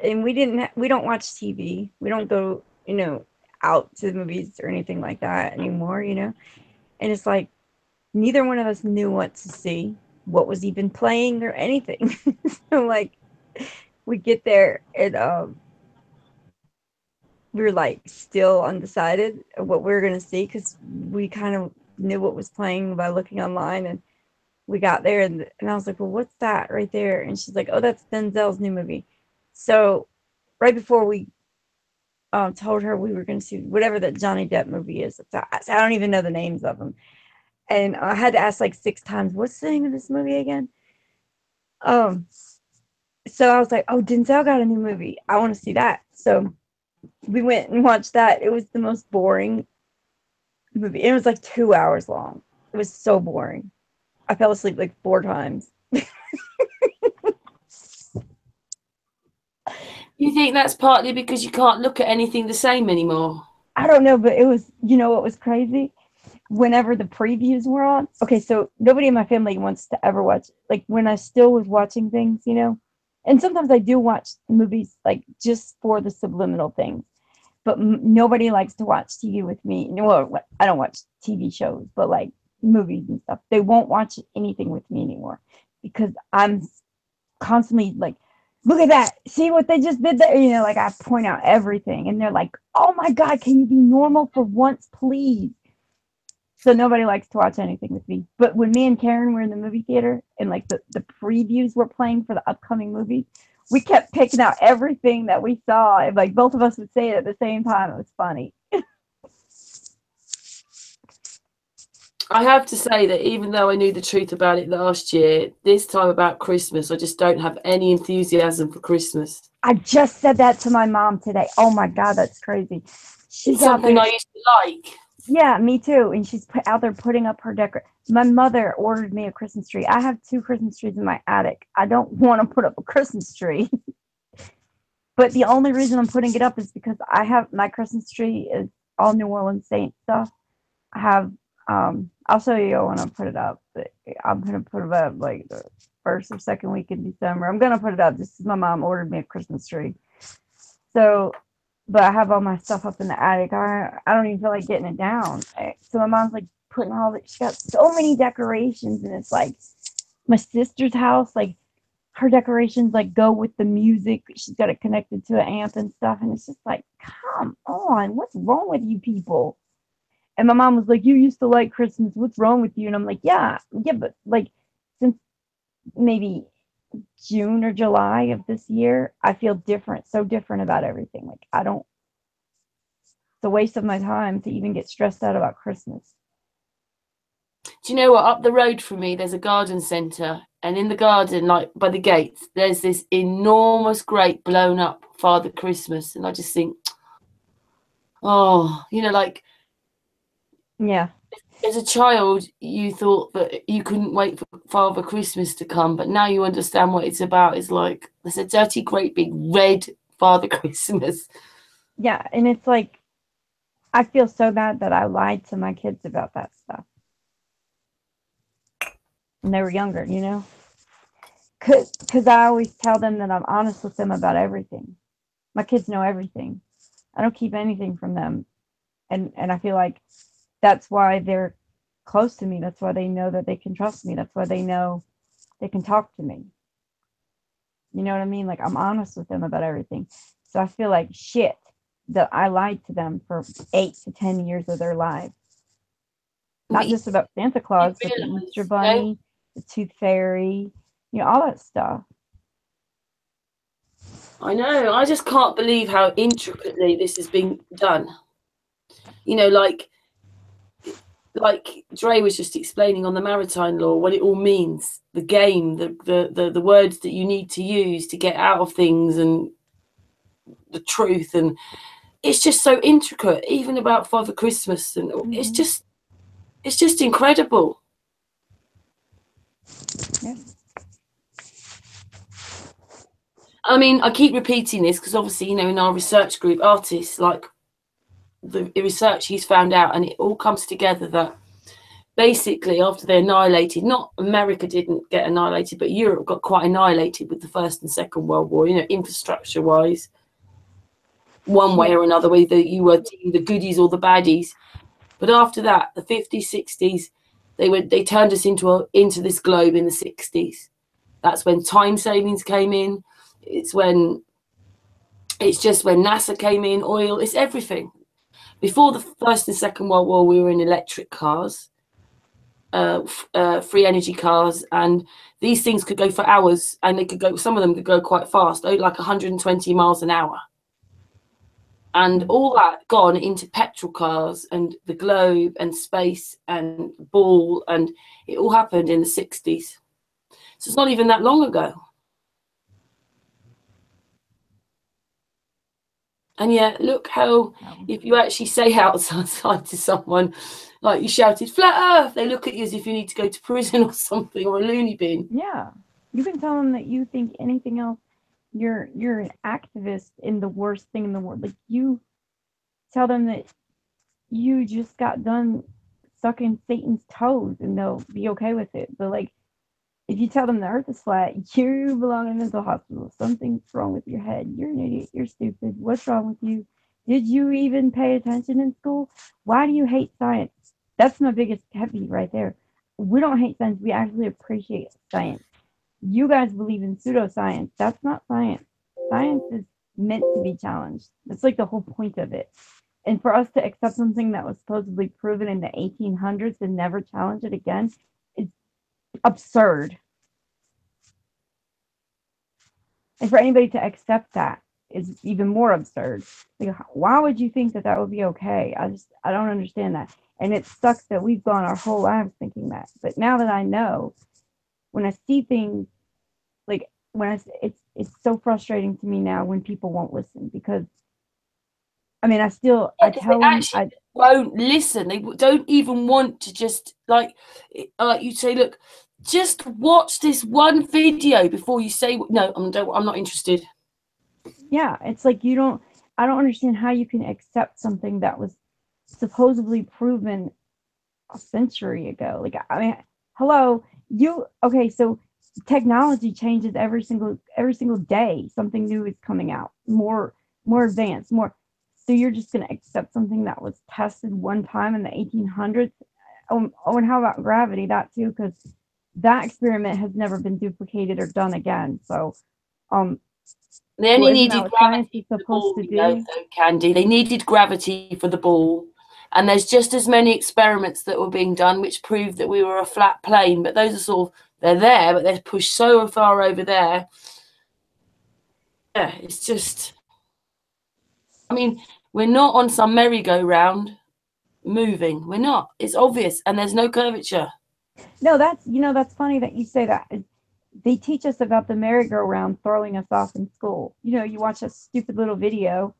And we don't watch TV. We don't go, out to the movies or anything like that anymore, And it's like neither one of us knew what to see, what was even playing or anything. So like we get there and we were like still undecided of what we were gonna see, because we kind of knew what was playing by looking online, and we got there and I was like, well, what's that right there? And she's like, oh, that's Denzel's new movie. So right before we told her we were going to see whatever that Johnny Depp movie is, I don't even know the names of them, and I had to ask like 6 times, what's the name of this movie again? So I was like, oh, Denzel got a new movie, I want to see that. So we went and watched that. It was the most boring movie. It was like 2 hours long. It was so boring. I fell asleep like 4 times. you think that's partly because you can't look at anything the same anymore? I don't know, but it was, what was crazy? Whenever the previews were on, okay, so nobody in my family wants to ever watch, like when I still was watching things, and sometimes I do watch movies like just for the subliminal things, but nobody likes to watch TV with me. Well, I don't watch TV shows, but like movies and stuff, they won't watch anything with me anymore, because I'm constantly like, look at that, see what they just did there, like I point out everything and they're like, oh my god, can you be normal for once, please? So nobody likes to watch anything with me. But when me and Karen were in the movie theater and like the previews were playing for the upcoming movie, we kept picking out everything that we saw, and like both of us would say it at the same time. It was funny. I have to say that even though I knew the truth about it last year, this time about Christmas, I just don't have any enthusiasm for Christmas. I just said that to my mom today. Oh my god, that's crazy. She's something I used to like. Yeah, me too. And she's out there putting up her My mother ordered me a Christmas tree. I have 2 Christmas trees in my attic. I don't want to put up a Christmas tree. But the only reason I'm putting it up is because I have my Christmas tree is all New Orleans Saint stuff. I have, I'll show you when I put it up. But I'm going to put it up like the 1st or 2nd week in December. I'm going to put it up just because my mom ordered me a Christmas tree. So, but I have all my stuff up in the attic. I don't even feel like getting it down. So my mom's like putting all that. She got so many decorations, and it's like my sister's house. Like her decorations like go with the music. She's got it connected to an amp and stuff, and it's just like, come on, what's wrong with you people? And my mom was like, you used to like Christmas, what's wrong with you? And I'm like, yeah, but like since maybe June or July of this year, I feel different, so different about everything. Like I don't, it's a waste of my time to even get stressed out about Christmas. Do you know what? Up the road from me, there's a garden centre, and in the garden, like by the gates, there's this enormous, great blown up Father Christmas, and I just think, oh, you know, like, yeah. As a child, you thought that you couldn't wait for Father Christmas to come, but now you understand what it's about. It's like there's a dirty, great big red Father Christmas. Yeah, and it's like I feel so bad that I lied to my kids about that stuff. When they were younger, you know? Because I always tell them that I'm honest with them about everything. My kids know everything. I don't keep anything from them. And I feel like that's why they're close to me. That's why they know that they can trust me. That's why they know they can talk to me. You know what I mean? Like I'm honest with them about everything. So I feel like shit that I lied to them for 8 to 10 years of their lives. Not just about Santa Claus, but the Easter Bunny, the Tooth Fairy, you know, all that stuff. I know. I just can't believe how intricately this has been done. You know, like Dre was just explaining on the maritime law, what it all means, the game, the words that you need to use to get out of things and the truth. And it's just so intricate, even about Father Christmas. And it's just incredible. Yeah. I mean, I keep repeating this because obviously, you know, in our research group, artists, like the research he's found out, and it all comes together that basically after they annihilated, not America didn't get annihilated, but Europe got quite annihilated with the First and Second World War, you know, infrastructure wise, one way or another, whether you were the goodies or the baddies. But after that, the 50s, 60s, they turned us into this globe in the 60s. That's when time savings came in. It's just when NASA came in, oil, it's everything. Before the First and Second World War, we were in electric cars, free energy cars, and these things could go for hours, and they could go, some of them could go quite fast, like 120 miles an hour. And all that gone into petrol cars and the globe and space and ball, and it all happened in the 60s. So it's not even that long ago. And yet, look how, if you actually say outside to someone, like you shouted, flat earth, they look at you as if you need to go to prison or something, or a loony bin. Yeah. You can tell them that you think anything else, you're an activist in the worst thing in the world. Like you tell them that you just got done sucking Satan's toes and they'll be okay with it. But like, if you tell them the earth is flat, you belong in a mental hospital. Something's wrong with your head. You're an idiot. You're stupid. What's wrong with you? Did you even pay attention in school? Why do you hate science? That's my biggest pet peeve right there. We don't hate science. We actually appreciate science. You guys believe in pseudoscience. That's not science. Science is meant to be challenged. That's like the whole point of it. And for us to accept something that was supposedly proven in the 1800s and never challenge it again, it's absurd. And for anybody to accept that is even more absurd. Like, why would you think that that would be okay? I don't understand that. And it sucks that we've gone our whole lives thinking that. But now that I know, when I see things, like it's so frustrating to me now when people won't listen, because I mean, I tell them I won't listen. They don't even want to just like you say, look, just watch this one video before you say no. I'm not interested. Yeah, it's like I don't understand how you can accept something that was supposedly proven a century ago. Like, I mean, hello, okay, so technology changes every single day. Something new is coming out, more advanced, more. So you're just going to accept something that was tested one time in the 1800s? Oh, and how about gravity? That too, because that experiment has never been duplicated or done again. So, they only isn't that needed what science gravity is for the supposed ball, to you know, do? though, Candy. They needed gravity for the ball. And there's just as many experiments that were being done which proved that we were a flat plane. But those are sort of, they're there, but they're pushed so far over there. Yeah, it's just, I mean, we're not on some merry-go-round moving. We're not. It's obvious. And there's no curvature. No, that's, you know, that's funny that you say that. They teach us about the merry-go-round throwing us off in school. You know, you watch a stupid little video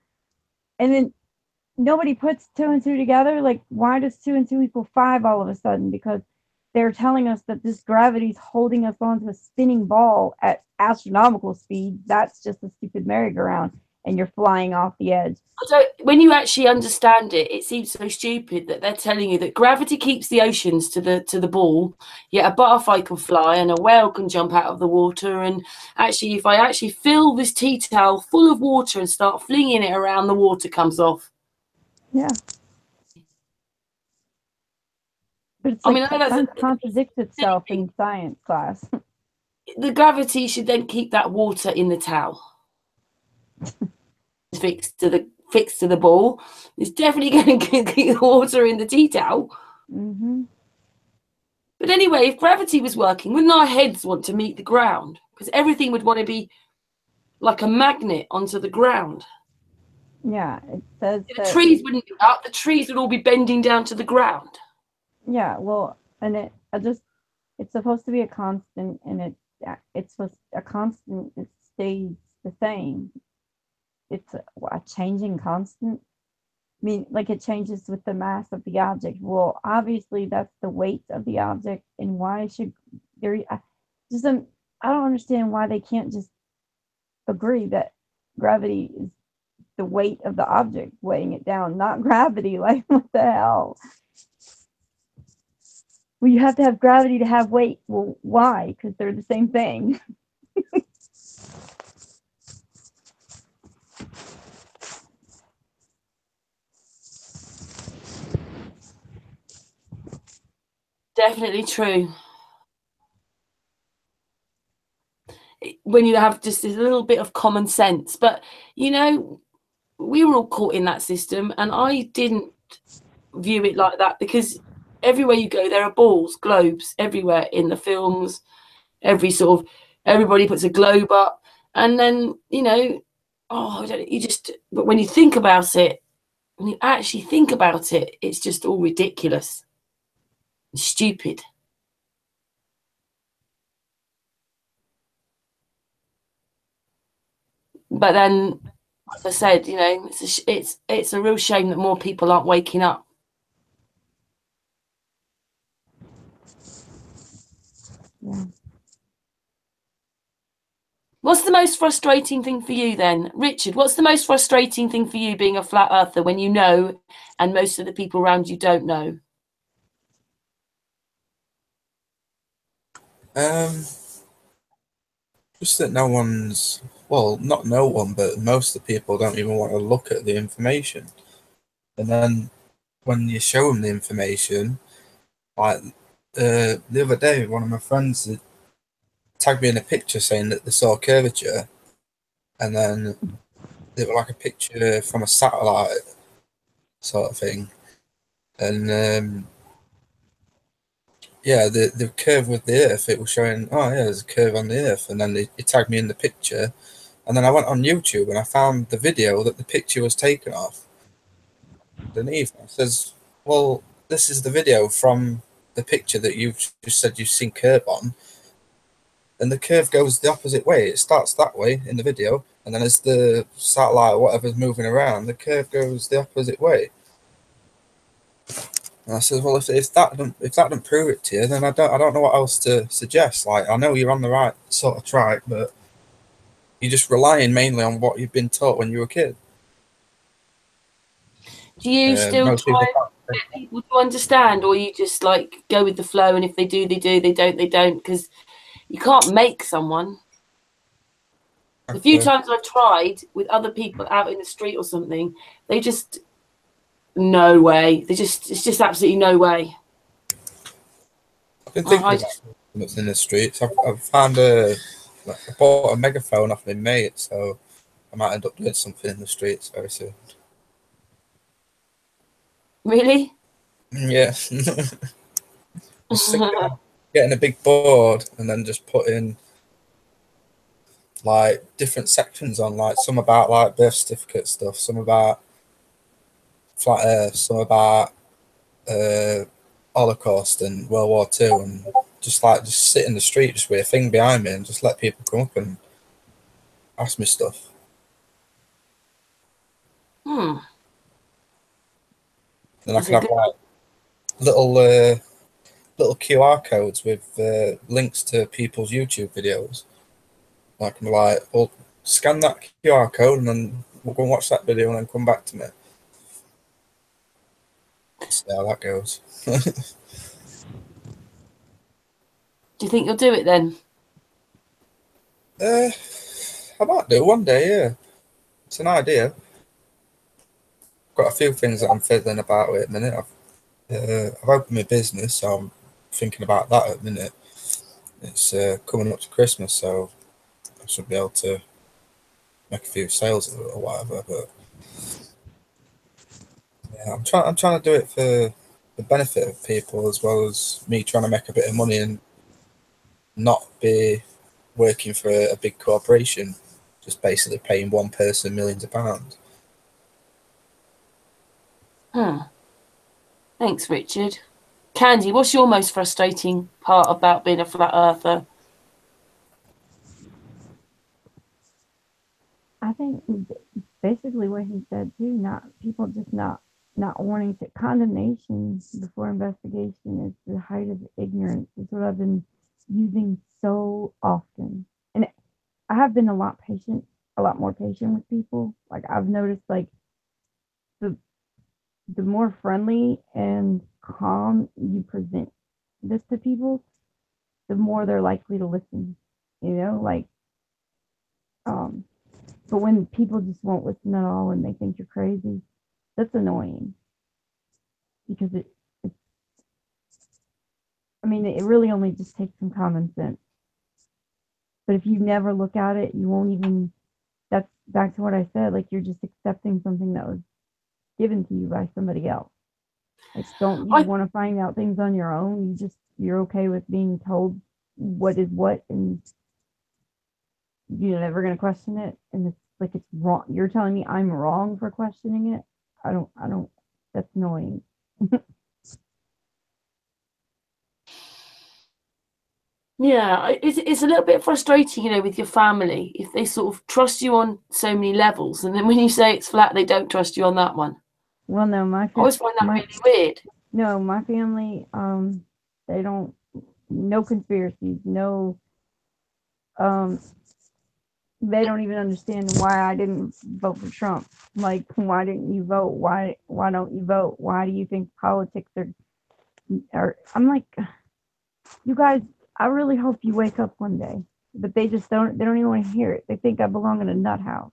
and then nobody puts 2 and 2 together. Like, why does 2 and 2 equal 5 all of a sudden? Because they're telling us that this gravity is holding us onto a spinning ball at astronomical speed. That's just a stupid merry-go-round, and you're flying off the edge. So when you actually understand it, it seems so stupid that they're telling you that gravity keeps the oceans to the ball, yet a butterfly can fly and a whale can jump out of the water. And actually, if I actually fill this tea towel full of water and start flinging it around, the water comes off. Yeah. But it's I like, mean, I know science that's contradicts itself in science class. the gravity should then keep that water in the towel. Fixed to the ball. It's definitely going to keep the water in the tea towel. Mm-hmm. But anyway, if gravity was working, wouldn't our heads want to meet the ground? Because everything would want to be like a magnet onto the ground. Yeah, it says The that, trees wouldn't be up. The trees would all be bending down to the ground. yeah, well, and it's supposed to be a constant, and it's supposed a constant. It stays the same. It's a changing constant. I mean, like, it changes with the mass of the object. Well, obviously that's the weight of the object, and why should there? I don't understand why they can't just agree that gravity is the weight of the object weighing it down, not gravity. Like, what the hell? Well, you have to have gravity to have weight. Well, why? Because they're the same thing. Definitely true. When you have just this little bit of common sense. But, you know, we were all caught in that system, and I didn't view it like that, because everywhere you go, there are balls, globes everywhere in the films. Everybody puts a globe up, and then, you know, but when you think about it, when you actually think about it, it's just all ridiculous. Stupid. But then, like I said, you know, it's a real shame that more people aren't waking up. Yeah. What's the most frustrating thing for you then, Richard? What's the most frustrating thing for you being a flat earther when you know and most of the people around you don't know? Just that no one's, well, not no one, but most of the people don't even want to look at the information. And then when you show them the information, like the other day, one of my friends tagged me in a picture saying that they saw curvature, and then it was like a picture from a satellite sort of thing. And yeah, the curve with the Earth, it was showing, oh yeah, there's a curve on the Earth, and then it tagged me in the picture, and then I went on YouTube and I found the video that the picture was taken off. Underneath, it says, well, this is the video from the picture that you've just said you've seen curve on, and the curve goes the opposite way. It starts that way in the video, and then as the satellite or whatever's moving around, the curve goes the opposite way. And I said, well, if that don't prove it to you, then I don't know what else to suggest. Like, I know you're on the right sort of track, but you're just relying mainly on what you've been taught when you were a kid. Do you still try and get people to understand, or you just like go with the flow, and if they do, they do, they don't, they don't? Because you can't make someone. The few times I've tried with other people out in the street or something, they just, no way. It's just absolutely no way. I've been thinking about What's in the streets? I've found I bought a megaphone off my mate, so I might end up doing something in the streets very soon. Really? Yeah. Just getting a big board and then just putting like different sections on, like some about like birth certificate stuff, some about flat earth, some about Holocaust and World War II, and just sit in the street just with a thing behind me and just let people come up and ask me stuff. Hmm. And I can have like little QR codes with links to people's YouTube videos. I can be like, well, scan that QR code and then we'll go and watch that video and then come back to me. See how that goes. Do you think you'll do it then? I might do one day, yeah. It's an idea. Got a few things that I'm fiddling about with at the minute. I've opened my business, so I'm thinking about that at the minute. It's coming up to Christmas, so I should be able to make a few sales or whatever. But yeah, I'm trying to do it for the benefit of people as well as me trying to make a bit of money and not be working for a big corporation, just basically paying one person millions of pounds. Thanks, Richard. Candi, what's your most frustrating part about being a flat earther? I think basically what he said too, not people just not wanting to. Condemnation before investigation is the height of ignorance. It's what I've been using so often. And I have been a lot more patient with people. Like I've noticed like the more friendly and calm you present this to people, the more they're likely to listen. You know, like but when people just won't listen at all and they think you're crazy, that's annoying. Because it really only just takes some common sense. But if you never look at it, you won't even, that's back to what I said, like you're just accepting something that was given to you by somebody else. Like don't you want to find out things on your own? You're okay with being told what is what, and you're never going to question it, and it's like it's wrong. You're telling me I'm wrong for questioning it. I don't that's annoying. Yeah, it's a little bit frustrating, you know, with your family if they sort of trust you on so many levels, and then when you say it's flat, they don't trust you on that one. Well, no, I always find that really weird. No, my family, they don't. No conspiracies. No. They don't even understand why I didn't vote for Trump. Like, why didn't you vote? Why don't you vote? Why do you think politics are? I'm like, you guys. I really hope you wake up one day, but they just don't. They don't even want to hear it. They think I belong in a nut house.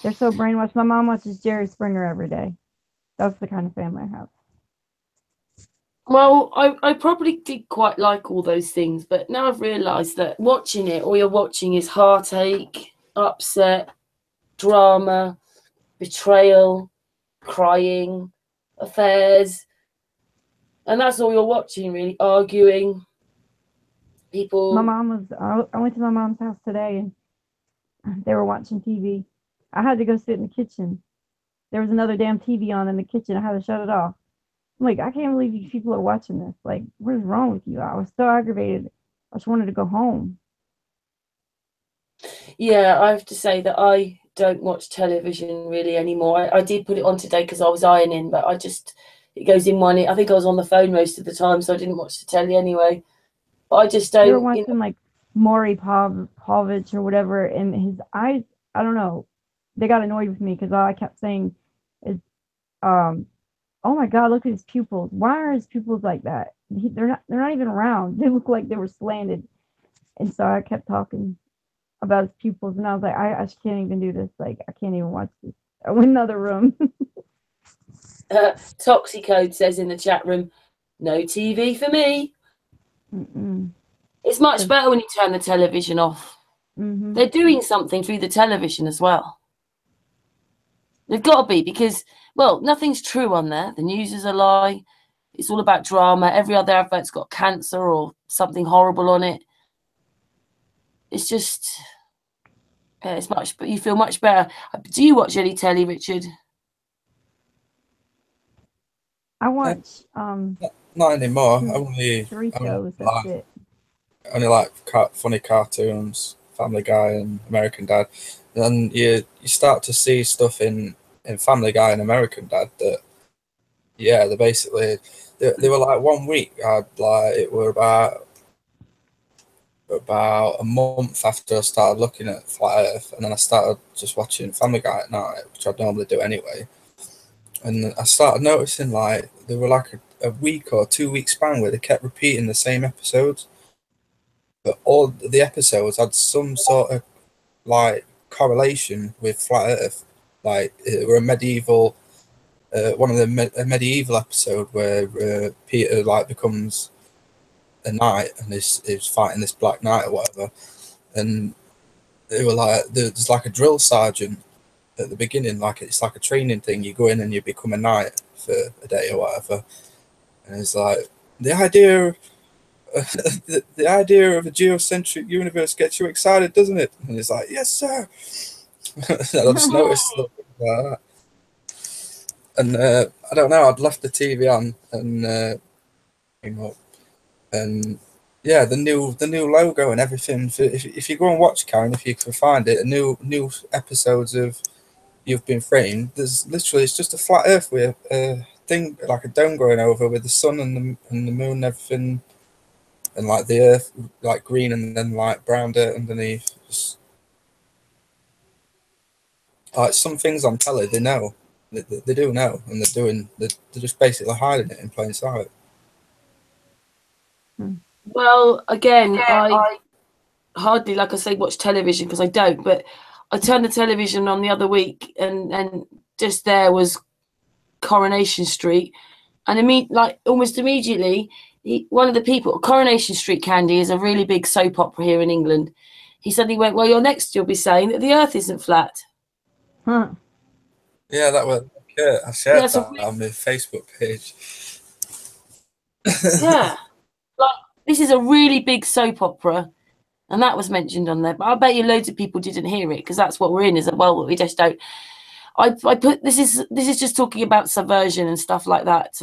They're so brainwashed. My mom watches Jerry Springer every day. That's the kind of family I have. Well, I probably did quite like all those things, but now I've realised that watching it, all you're watching is heartache, upset, drama, betrayal, crying, affairs. And that's all you're watching, really, arguing. People. My mom was, I went to my mom's house today and they were watching TV. I had to go sit in the kitchen. There was another damn TV on in the kitchen. I had to shut it off. I'm like, I can't believe you people are watching this. Like, what is wrong with you? I was so aggravated. I just wanted to go home. Yeah, I have to say that I don't watch television really anymore. I did put it on today because I was ironing, but it goes in one. I think I was on the phone most of the time, so I didn't watch the telly anyway. But I just don't. You were watching like Maury Povich or whatever, and his eyes, I don't know, they got annoyed with me because all I kept saying is, oh my God, look at his pupils. Why are his pupils like that? They're not even round. They look like they were slanted. And so I kept talking about his pupils, and I was like, I just can't even do this. Like, I can't even watch this. I went in another room. Toxicode says in the chat room, No TV for me. Mm-mm. It's much better when you turn the television off. Mm-hmm. They're doing something through the television as well. They've got to be, because, well, nothing's true on there. The news is a lie. It's all about drama. Every other advert's got cancer or something horrible on it. It's just, yeah, it's much, but you feel much better. Do you watch any telly, Richard? I watch Not anymore. three shows. That's like, it. only like funny cartoons, Family Guy and American Dad. And you start to see stuff in Family Guy and American Dad that, yeah, they basically they were like 1 week. It were about a month after I started looking at Flat Earth, and then I started just watching Family Guy at night, which I normally do anyway. And I started noticing like there were like a week or 2 week span where they kept repeating the same episodes, but all the episodes had some sort of like correlation with Flat Earth. Like it were a medieval, one of the a medieval episode where Peter like becomes a knight and is fighting this Black Knight or whatever, and they were like there's like a drill sergeant at the beginning, like it's like a training thing. You go in and you become a knight for a day or whatever, and it's like the idea. The idea of a geocentric universe gets you excited, doesn't it? And it's like, yes, sir. I just noticed like that. And I don't know, I'd left the TV on and came up, and yeah, the new logo and everything. If you go and watch, Karen, if you can find it, new episodes of You've Been Framed. There's literally, it's just a flat Earth with a thing like a dome going over with the sun and the moon and everything. And like the Earth, like green, and then like brown dirt underneath. Just, like some things on telly, they know, they do know, and they're just basically hiding it in plain sight. Well, again, I hardly, like I say, watch television because I don't. But I turned the television on the other week, and just there was Coronation Street, and like almost immediately. One of the people, Coronation Street, Candi, is a really big soap opera here in England. He suddenly went, well, you'll be saying that the Earth isn't flat. Huh. Yeah, that was Kurt. I shared that on my Facebook page. Yeah. Like, this is a really big soap opera, and that was mentioned on there. But I bet you loads of people didn't hear it because that's what we're in, is well, we just don't. I put this is just talking about subversion and stuff like that.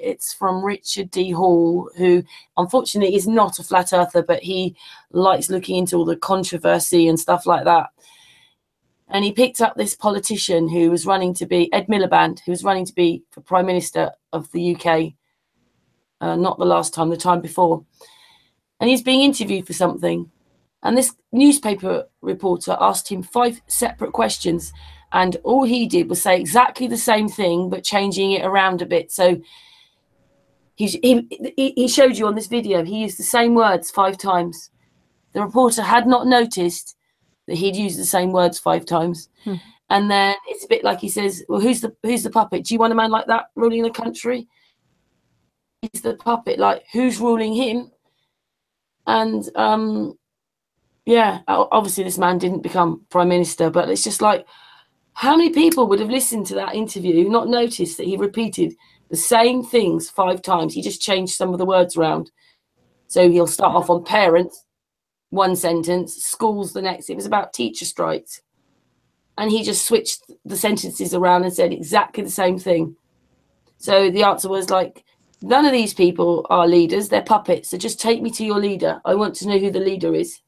It's from Richard D. Hall, who unfortunately is not a flat earther, but he likes looking into all the controversy and stuff like that. And he picked up this politician who was running to be Ed Miliband, who was running to be for Prime Minister of the UK. Not the last time, the time before. And he's being interviewed for something. And this newspaper reporter asked him 5 separate questions. And all he did was say exactly the same thing, but changing it around a bit. So he showed you on this video, he used the same words 5 times. The reporter had not noticed that he'd used the same words 5 times. And then it's a bit like he says, well, who's the puppet? Do you want a man like that ruling the country? He's the puppet, like who's ruling him? And yeah, obviously this man didn't become Prime Minister, but it's just like, how many people would have listened to that interview, not noticed that he repeated the same things 5 times? He just changed some of the words around. So he'll start off on parents, 1 sentence, schools the next. It was about teacher strikes. And he just switched the sentences around and said exactly the same thing. So the answer was like, none of these people are leaders, they're puppets. So just take me to your leader. I want to know who the leader is.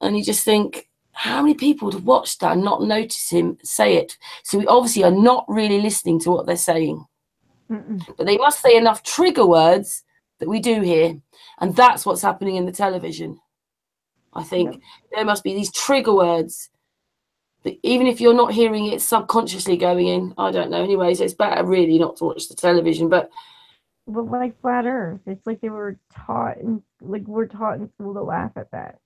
And you just think, how many people would have watched that and not notice him say it? So we obviously are not really listening to what they're saying. But they must say enough trigger words that we do hear. And that's what's happening in the television. I think there must be these trigger words that even if you're not hearing it subconsciously going in, I don't know. Anyways, it's better really not to watch the television. But like Flat Earth, it's like they were taught, we're taught in school to laugh at that.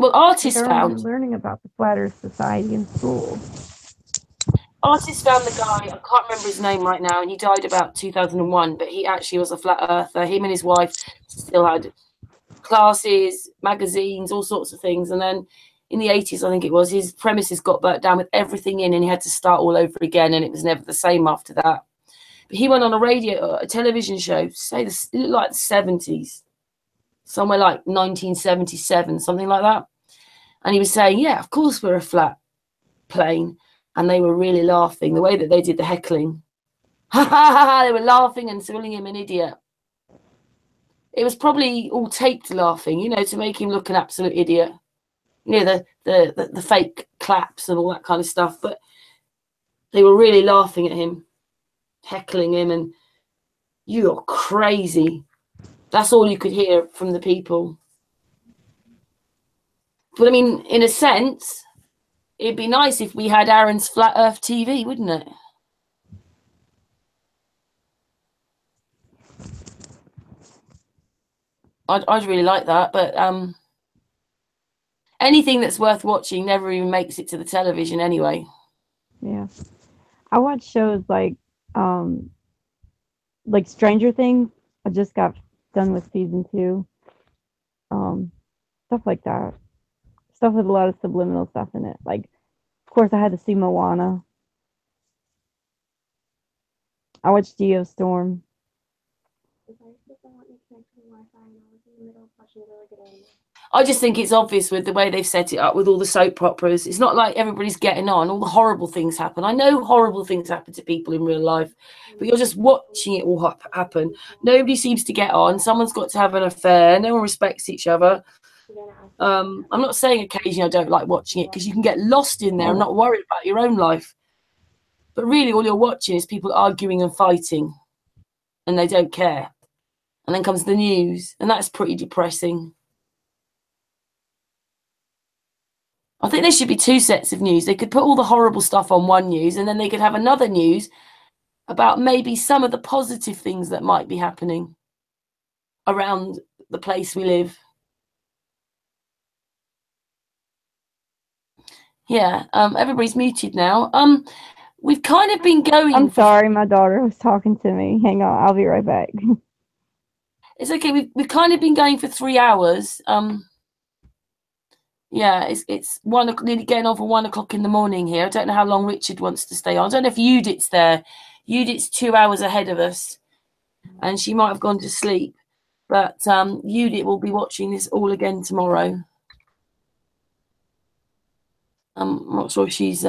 Well, artists like found learning about the Flat Earth Society in school. artist found the guy, I can't remember his name right now, and he died about 2001, but he actually was a flat earther. Him and his wife still had classes, magazines, all sorts of things. And then in the 80s, I think it was, his premises got burnt down with everything in, and he had to start all over again, and it was never the same after that. But he went on a television show, say this, it looked like the 70s, somewhere like 1977, something like that. And he was saying, yeah, of course we're a flat plane. And they were really laughing, the way that they did the heckling. Ha ha ha ha, they were laughing and calling him an idiot. It was probably all taped laughing, you know, to make him look an absolute idiot. You know, the fake claps and all that kind of stuff. But they were really laughing at him, heckling him, and you're crazy. That's all you could hear from the people. But I mean, in a sense, it'd be nice if we had Aaron's Flat Earth TV, wouldn't it? I'd really like that, but anything that's worth watching never even makes it to the television anyway. Yeah, I watch shows like Stranger Things. I just got done with season 2. Stuff like that. Stuff with a lot of subliminal stuff in it. Like, of course, I had to see Moana. I watched Geostorm. I just think it's obvious with the way they've set it up with all the soap operas. It's not like everybody's getting on. All the horrible things happen. I know horrible things happen to people in real life, but you're just watching it all happen. Nobody seems to get on. Someone's got to have an affair. No one respects each other. I'm not saying occasionally I don't like watching it, because you can get lost in there and not worry about your own life. But really all you're watching is people arguing and fighting, and they don't care. And then comes the news, and that's pretty depressing. I think there should be 2 sets of news. They could put all the horrible stuff on one news, and then they could have another news about maybe some of the positive things that might be happening around the place we live. Yeah, everybody's muted now. We've kind of been going... I'm sorry, my daughter was talking to me. Hang on, I'll be right back. It's okay. We've kind of been going for 3 hours. Yeah, it's nearly getting on for 1 o'clock in the morning here. I don't know how long Richard wants to stay on. I don't know if Yudit's there. Yudit's 2 hours ahead of us, and she might have gone to sleep. But Yudit will be watching this all again tomorrow. I'm not sure if she's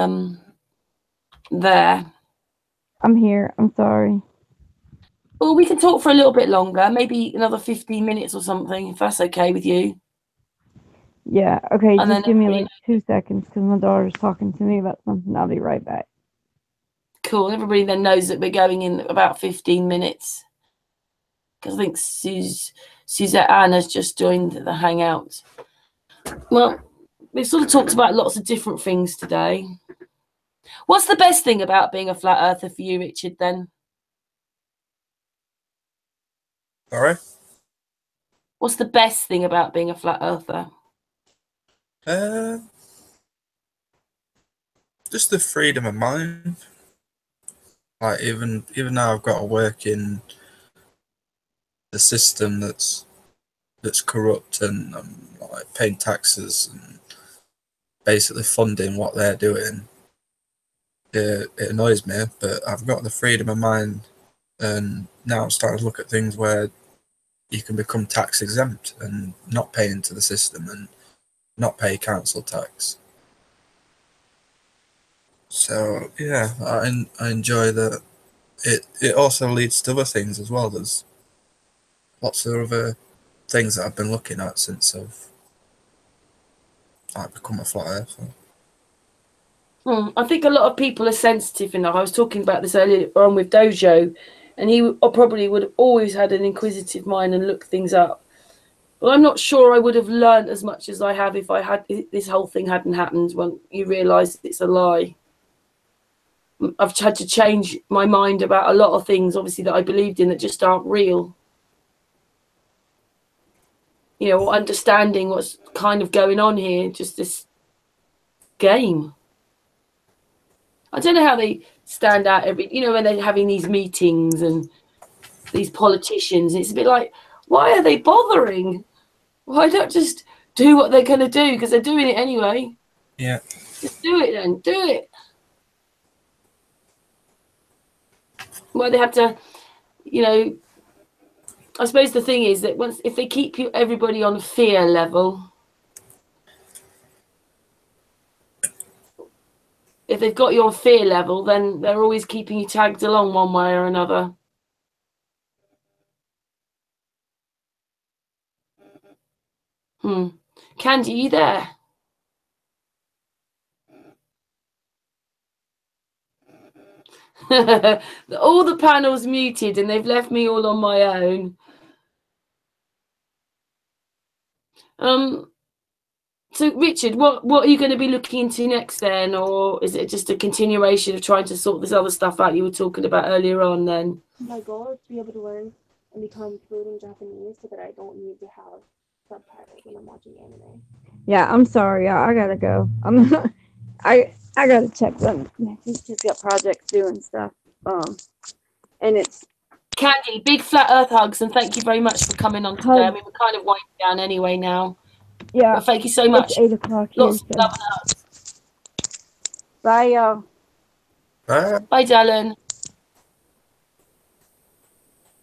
there. I'm here. I'm sorry. Well, we can talk for a little bit longer, maybe another 15 minutes or something, if that's okay with you. Yeah, okay, And just then give me like 2 seconds, because my daughter's talking to me about something. I'll be right back. Cool. Everybody then knows that we're going in about 15 minutes. Because I think Suzette Ann has just joined the hangout. Well, we've sort of talked about lots of different things today. What's the best thing about being a flat earther for you, Richard, then? Sorry? What's the best thing about being a flat earther? Just the freedom of mind. Like even though I've got to work in the system that's corrupt, and like paying taxes and basically funding what they're doing, it annoys me. But I've got the freedom of mind, and now I'm starting to look at things where you can become tax exempt and not pay into the system and not pay council tax. So yeah, I enjoy that. It also leads to other things as well. There's lots of other things that I've been looking at since I've become a flat earther. I think a lot of people are sensitive enough. I was talking about this earlier on with Dojo, and he probably would have always had an inquisitive mind and looked things up. But I'm not sure I would have learned as much as I have if this whole thing hadn't happened when you realise it's a lie. I've had to change my mind about a lot of things, obviously, that I believed in that just aren't real. You know, understanding what's kind of going on here, just this game. I don't know how they stand out when they're having these meetings and these politicians. It's a bit like, why are they bothering? Why not just do what they're going to do? Because they're doing it anyway. Yeah. Just do it then. Do it. Why they have to, I suppose the thing is that if they keep everybody on fear level, if they've got you on fear level, then they're always keeping you tagged along one way or another. Candi, you there? All the panels muted and they've left me all on my own. So Richard, what are you going to be looking into next then, or is it just a continuation of trying to sort this other stuff out you were talking about earlier on then? My goal is to be able to learn and become fluent in Japanese so that I don't need to have subtitles when I'm watching anime. Yeah, I'm sorry. I gotta go. I gotta check them. These kids got projects due and stuff. And it's Candi, big flat earth hugs, and thank you very much for coming on today. I mean, we're kind of winding down anyway now. Yeah. But thank you so much. It's 8 o'clock here. Lots of love and hugs. Bye, y'all. Bye, darling.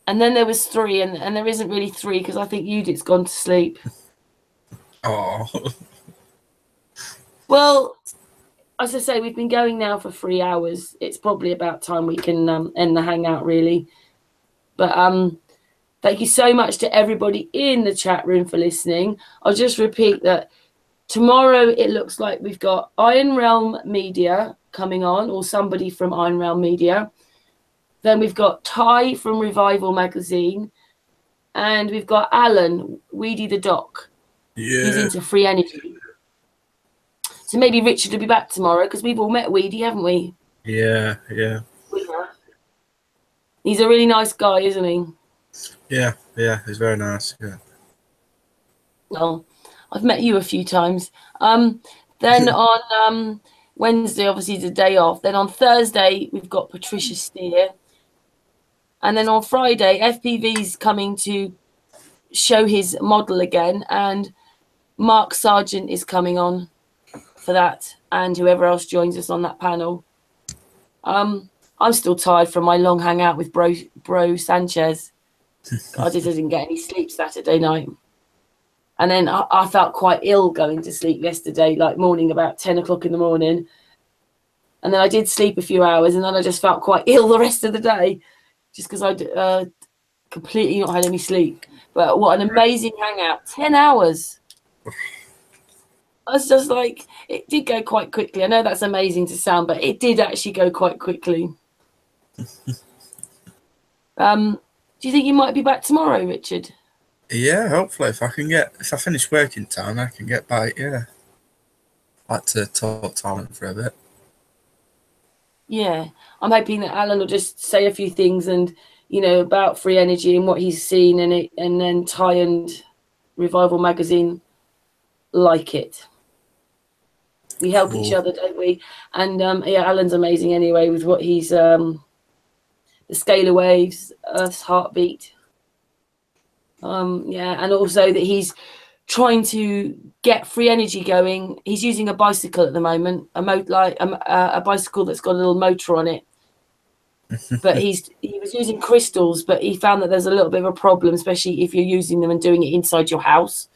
And then there was 3, and there isn't really 3 because I think Yudit's gone to sleep. Oh. Well, as I say, we've been going now for 3 hours. It's probably about time we can end the hangout, really. But thank you so much to everybody in the chat room for listening. I'll just repeat that tomorrow it looks like we've got Iron Realm Media coming on, or somebody from Iron Realm Media. Then we've got Ty from Revival Magazine. And we've got Alan, Weedy the Doc. Yeah. He's into free energy. So maybe Richard will be back tomorrow because we've all met Weedy, haven't we? Yeah, yeah. We have. He's a really nice guy, isn't he? Yeah, he's very nice. Yeah. Well, I've met you a few times. Then on Wednesday, obviously, the day off. Then on Thursday, we've got Patricia Steer. And then on Friday, FPV's coming to show his model again. And Mark Sargent is coming on for that. And whoever else joins us on that panel. I'm still tired from my long hangout with Bro Sanchez. I didn't get any sleep Saturday night. And then I felt quite ill going to sleep yesterday, like morning, about 10 o'clock in the morning. And then I did sleep a few hours, and then I just felt quite ill the rest of the day, just because I'd completely not had any sleep. But what an amazing hangout. 10 hours. I was just like, it did go quite quickly. I know that's amazing to sound, but it did actually go quite quickly. Do you think you might be back tomorrow, Richard? Yeah, hopefully if I finish work in time, I can get back. Yeah, I'd like to talk to Alan for a bit. Yeah, I'm hoping that Alan will just say a few things and about free energy and what he's seen, and then Ty and Revival Magazine like it. We help each other, don't we? And yeah, Alan's amazing anyway with what he's the scalar waves, Earth's heartbeat. Yeah, and also that he's trying to get free energy going. He's using a bicycle at the moment, a bicycle that's got a little motor on it. But he was using crystals, but he found that there's a little bit of a problem, especially if you're using them and doing it inside your house.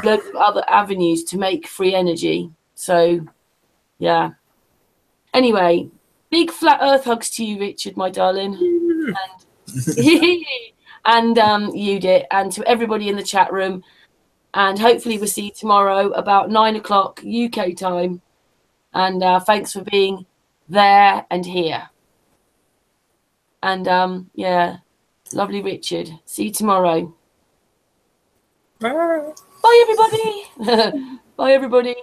Loads of other avenues to make free energy. So, yeah. Anyway, big flat earth hugs to you, Richard, my darling. And Yudit, and to everybody in the chat room. And hopefully we'll see you tomorrow about 9 o'clock UK time. And thanks for being there and here. And yeah, lovely Richard. See you tomorrow. Bye everybody. Bye everybody.